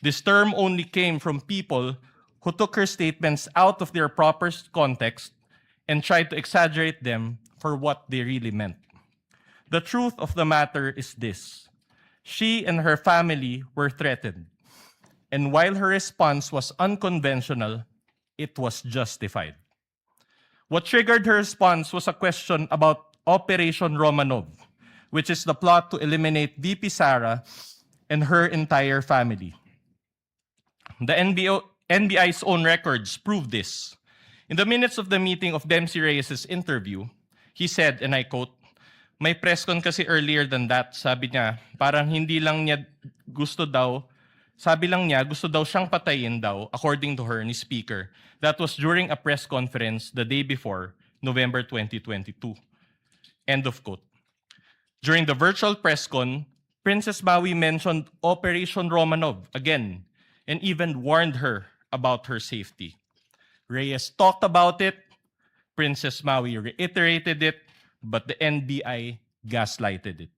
This term only came from people who took her statements out of their proper context and tried to exaggerate them for what they really meant. The truth of the matter is this: she and her family were threatened. And while her response was unconventional, it was justified. What triggered her response was a question about Operation Romanov, which is the plot to eliminate VP Sara and her entire family. The NBI's own records prove this. In the minutes of the meeting of Dempsey Reyes' interview, he said, and I quote, "May press con kasi earlier than that, sabi niya, parang hindi lang niya gusto daw, sabi lang niya gusto daw siyang patayin daw, according to her, ni Speaker. That was during a press conference the day before, November 2022. End of quote. During the virtual press con, Princess Maui mentioned Operation Romanov again and even warned her about her safety. Reyes talked about it, Princess Maui reiterated it, but the NBI gaslighted it.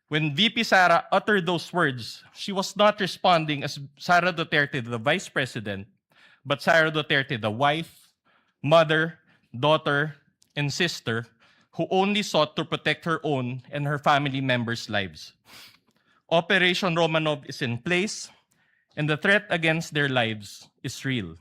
When VP Sara uttered those words, she was not responding as Sara Duterte, the Vice President, but Sara Duterte, the wife, mother, daughter, and sister, who only sought to protect her own and her family members' lives. Operation Romanov is in place, and the threat against their lives is real.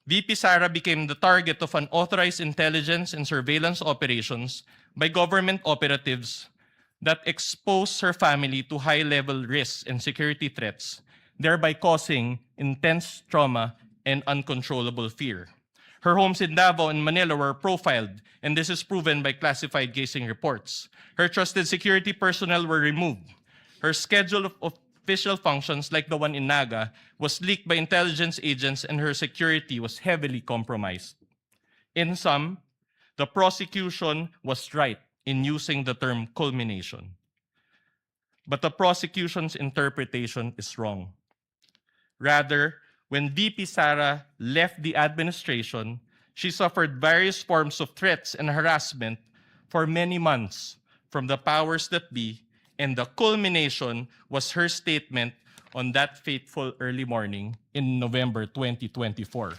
VP Sara became the target of unauthorized intelligence and surveillance operations by government operatives that exposed her family to high-level risks and security threats, thereby causing intense trauma and uncontrollable fear. Her homes in Davao and Manila were profiled, and this is proven by classified casing reports. Her trusted security personnel were removed. Her schedule of official functions like the one in Naga was leaked by intelligence agents and her security was heavily compromised. In sum, the prosecution was right in using the term culmination. But the prosecution's interpretation is wrong. Rather, when VP Sarah left the administration, she suffered various forms of threats and harassment for many months from the powers that be, and the culmination was her statement on that fateful early morning in November 2024.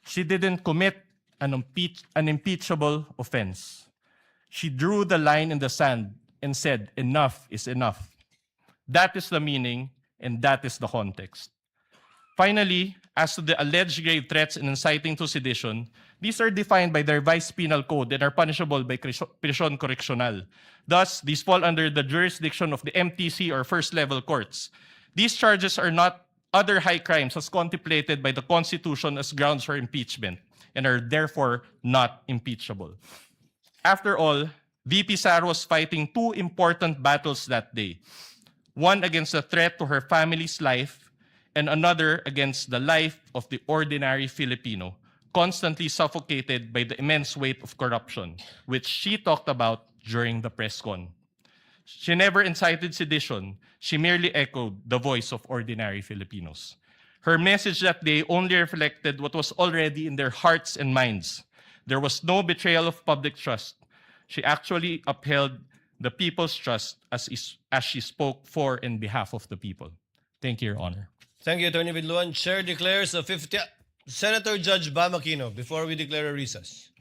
She didn't commit an impeachable offense. She drew the line in the sand and said, enough is enough. That is the meaning, and that is the context. Finally, as to the alleged grave threats and inciting to sedition, these are defined by the revised penal code and are punishable by prisión correccional. Thus, these fall under the jurisdiction of the MTC or first-level courts. These charges are not other high crimes as contemplated by the Constitution as grounds for impeachment and are therefore not impeachable. After all, VP Sarah was fighting two important battles that day. One against the threat to her family's life and another against the life of the ordinary Filipino, constantly suffocated by the immense weight of corruption, which she talked about during the press con. She never incited sedition. She merely echoed the voice of ordinary Filipinos. Her message that day only reflected what was already in their hearts and minds. There was no betrayal of public trust. She actually upheld the people's trust as she spoke for and behalf of the people. Thank you, Your Honor.
Thank you, Attorney Vidluan. Chair declares a 50... Senator Judge Bam Aquino, before we declare a recess.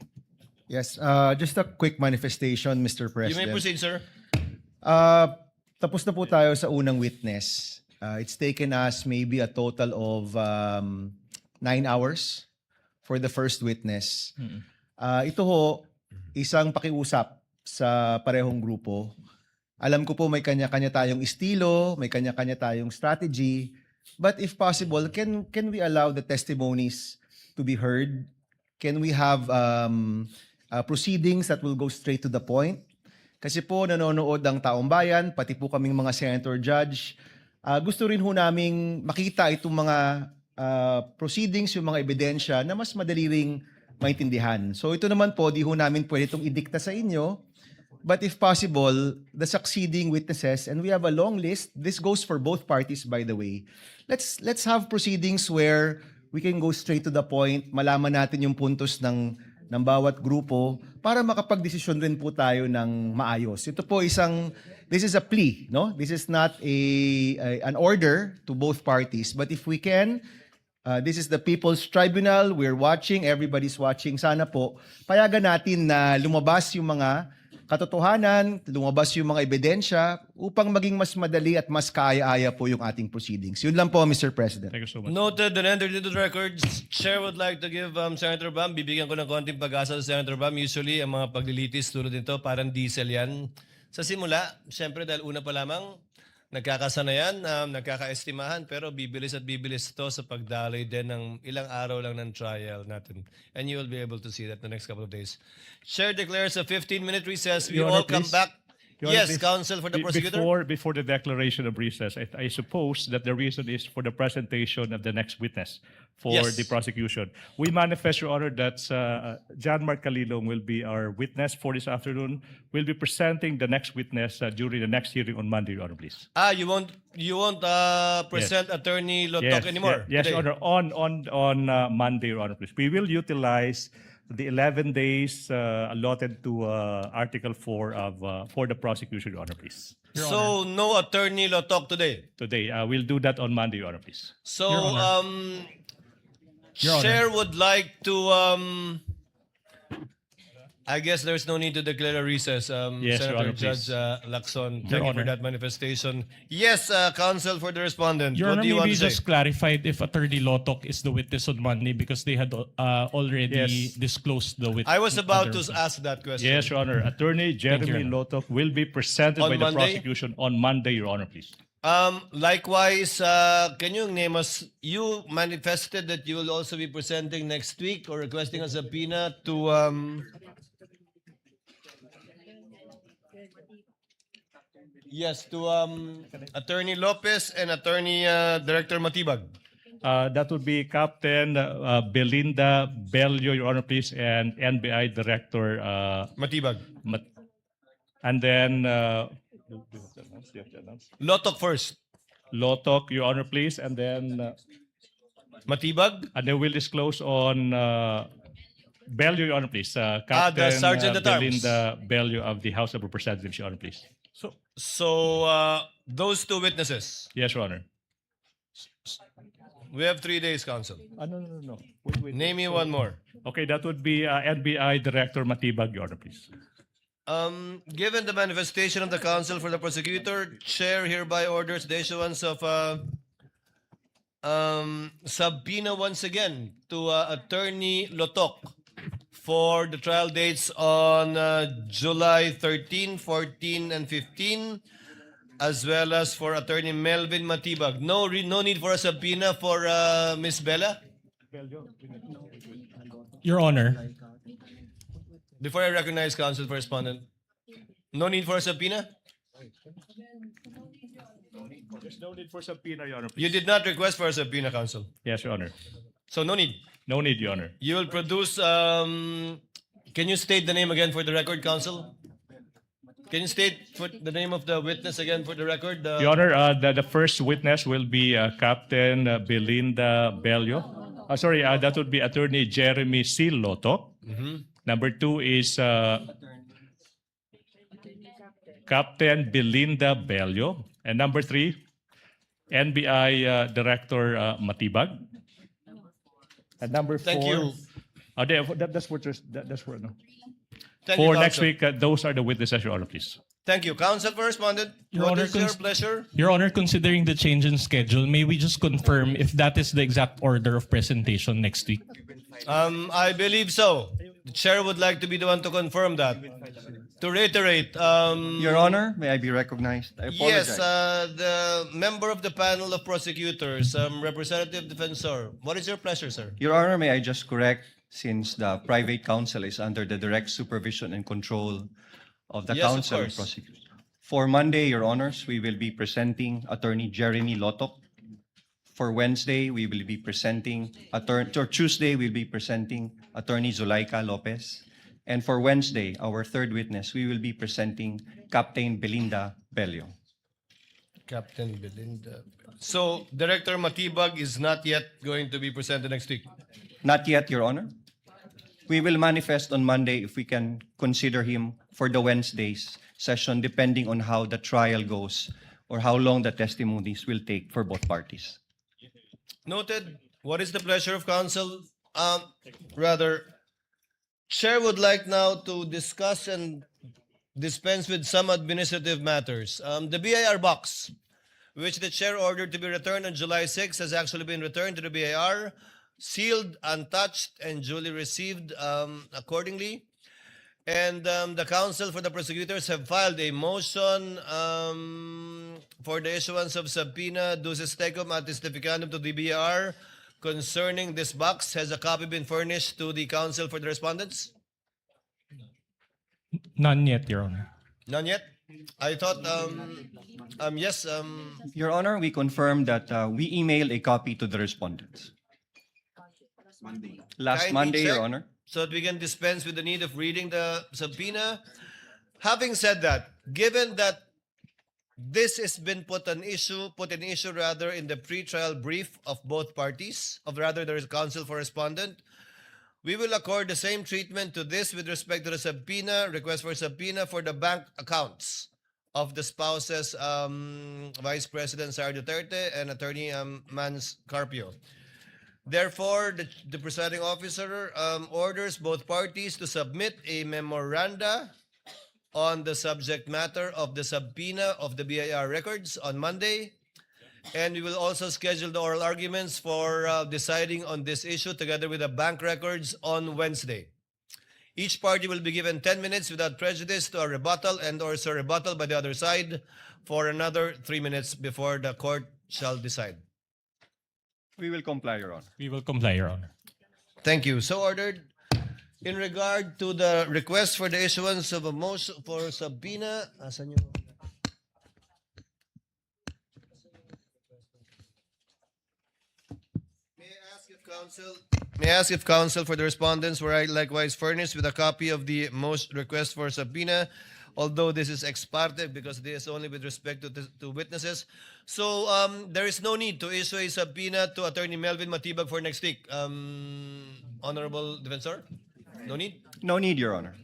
Yes, just a quick manifestation, Mr.
You
President.
may proceed, sir.
Tapos na po tayo sa unang witness. It's taken us maybe a total of 9 hours for the first witness. Ito ho, isang pakiusap sa parehong grupo. Alam ko po may kanya-kanya tayong estilo, may kanya-kanya tayong strategy. But if possible, can we allow the testimonies to be heard? Can we have proceedings that will go straight to the point? Kasi po nanonood ang taong bayan, pati po kaming mga senator judge. Gusto rin ho naming makita itong mga proceedings, yung mga ebidensya na mas madali ring maintindihan. So ito naman po, di ho namin pwede itong idikta sa inyo. But if possible, the succeeding witnesses, and we have a long list, this goes for both parties, by the way. Let's have proceedings where we can go straight to the point, malaman natin yung puntos ng bawat grupo para makapag-desisyon rin po tayo ng maayos. Ito po this is a plea, no? This is not an order to both parties, but if we can, this is the People's Tribunal, we're watching, everybody's watching, sana po, payagan natin na lumabas yung mga katotohanan, lumabas yung mga ebidensya upang maging mas madali at mas kaaya-aya po yung ating proceedings. Yun lang po, Mr. President.
Thank you so much.
Noted and entered into the records. Chair would like to give Senator Bam, bibigyan ko ng konting pag-asa sa Senator Bam. Usually, ang mga paglilitis tulad nito, parang diesel yan. Sa simula, siyempre dahil una pa lamang, nagkakasanayan, nagkakaestimahan, pero bibilis at bibilis ito sa pagdaloy din ng ilang araw lang ng trial natin. And you will be able to see that the next couple of days. Chair declares a 15-minute recess. We
Your
all
Honor,
come
please.
back.
Your Honor,
Yes,
please.
counsel for the prosecutor.
Before the declaration of recess, I suppose that the reason is for the presentation of the next witness for
Yes.
the prosecution. We manifest, Your Honor, that John Mark Calilong will be our witness for this afternoon. We'll be presenting the next witness during the next hearing on Monday, Your Honor, please.
You won't present Attorney Lotok anymore?
Yes,
today?
Your Honor, on Monday, Your Honor, please. We will utilize the 11 days allotted to Article 4 for the prosecution, Your Honor, please.
So, no Attorney Lotok today?
Today, we'll do that on Monday, Your Honor, please.
So,
Your Honor.
Chair would like to, I guess there's no need to declare a recess,
Yes, Your
Senator
Honor,
Judge
please.
Lacson.
Your
Thank you
Honor.
for that manifestation. Yes, counsel for the respondent.
Your
What
Honor,
do you want
maybe
to say?
just clarified if Attorney Lotok is the witness on Monday because they had already
Yes.
disclosed the witness.
I was about to ask that question.
Yes, Your Honor. Attorney Jeremy
Your Honor.
Lotok will be presented
On
by the
Monday?
prosecution on Monday, Your Honor, please.
Likewise, can you name us, you manifested that you will also be presenting next week or requesting a subpoena to, Yes, to Attorney Lopez and Attorney Director Matibag.
That would be Captain Belinda Bello, Your Honor, please, and NBI Director
Matibag.
and then
Lotok first.
Lotok, Your Honor, please, and then
Matibag.
and then we'll disclose on Bello, Your Honor, please. Captain
Sergeant at Arms.
Belinda Bello of the House of Representatives, Your Honor, please.
So those two witnesses.
Yes, Your Honor.
We have 3 days, Counsel.
No. Wait.
Name me one more.
Okay, that would be NBI Director Matibag, Your Honor, please.
Given the manifestation of the counsel for the prosecutor, Chair hereby orders the issuance of subpoena once again to Attorney Lotok for the trial dates on July 13, 14, and 15, as well as for Attorney Melvin Matibag. No need for a subpoena for Ms. Bella?
Your Honor,
Before I recognize counsel for respondent, no need for a subpoena?
There's no need for subpoena, Your Honor.
You did not request for a subpoena, counsel.
Yes, Your Honor.
So no need.
No need, Your Honor.
You will produce, can you state the name again for the record, counsel? Can you state the name of the witness again for the record?
Your Honor, the first witness will be Captain Belinda Bello. That would be Attorney Jeremy C. Lotok. Number 2 is Captain Belinda Bello. And number 3, NBI Director Matibag. And number 4.
Thank you.
That's for no.
Thank
For
you,
next
counsel.
week, those are the witnesses, Your Honor, please.
Thank you. Counsel for respondent,
Your
what
Honor,
is your pleasure?
Your Honor, considering the change in schedule, may we just confirm if that is the exact order of presentation next week?
I believe so. The chair would like to be the one to confirm that. To reiterate,
Your Honor, may I be recognized? I apologize.
yes, the member of the panel of prosecutors, Representative Defensor, what is your pleasure, sir?
Your Honor, may I just correct, since the private counsel is under the direct supervision and control of the
Yes, of
counsel
course.
prosecutors. For Monday, Your Honors, we will be presenting Attorney Jeremy Lotok. For Wednesday, we will be presenting Tuesday, we'll be presenting Attorney Zulaika Lopez. And for Wednesday, our third witness, we will be presenting Captain Belinda Bello.
Captain Belinda. So, Director Matibag is not yet going to be presented next week?
Not yet, Your Honor. We will manifest on Monday if we can consider him for the Wednesday's session, depending on how the trial goes or how long the testimonies will take for both parties.
Noted. What is the pleasure of counsel? Chair would like now to discuss and dispense with some administrative matters. The BIR box, which the chair ordered to be returned on July 6, has actually been returned to the BIR, sealed, untouched, and duly received accordingly. And the counsel for the prosecutors have filed a motion for the issuance of subpoena duces tecum ad testificandum to the BIR concerning this box. Has a copy been furnished to the counsel for the respondents?
None yet, Your Honor.
None yet? I thought, yes.
Your Honor, we confirm that we emailed a copy to the respondents. Last
Kindly
Monday, Your
check
Honor.
So that we can dispense with the need of reading the subpoena. Having said that, given that this has been put in issue in the pre-trial brief of both parties, there is counsel for respondent, we will accord the same treatment to this with respect to the subpoena, request for subpoena for the bank accounts of the spouses, Vice President Sarah Duterte and Attorney Mans Carpio. Therefore, the presiding officer orders both parties to submit a memoranda on the subject matter of the subpoena of the BIR records on Monday. And we will also schedule the oral arguments for deciding on this issue together with the bank records on Wednesday. Each party will be given 10 minutes without prejudice to a rebuttal and/or a rebuttal by the other side for another 3 minutes before the court shall decide.
We will comply, Your Honor.
We will comply, Your Honor.
Thank you. So ordered. In regard to the request for the issuance of a motion for subpoena, asan yung May I ask if counsel for the respondents were likewise furnished with a copy of the most request for subpoena, although this is ex parte because this is only with respect to witnesses. So there is no need to issue a subpoena to Attorney Melvin Matibag for next week. Honorable Defensor? No need?
No need, Your Honor.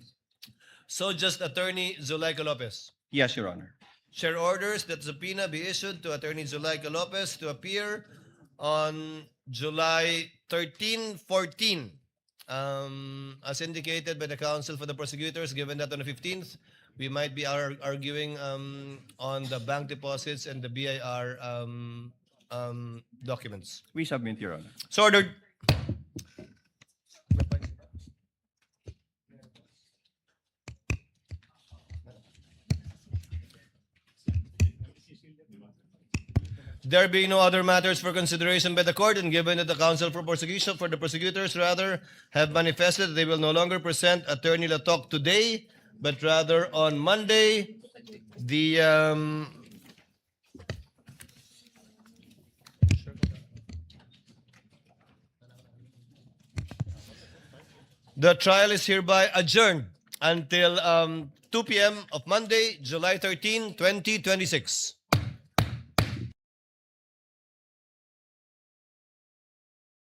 So just Attorney Zulaika Lopez.
Yes, Your Honor.
Chair orders that subpoena be issued to Attorney Zulaika Lopez to appear on July 13, 14, as indicated by the counsel for the prosecutors, given that on the 15th, we might be arguing on the bank deposits and the BIR documents.
We submit, Your Honor.
So ordered. There being no other matters for consideration by the court, and given that the counsel for the prosecutors rather have manifested that they will no longer present Attorney Latok today, but rather on Monday, the trial is hereby adjourned until 2 p.m. of Monday, July 13, 2026.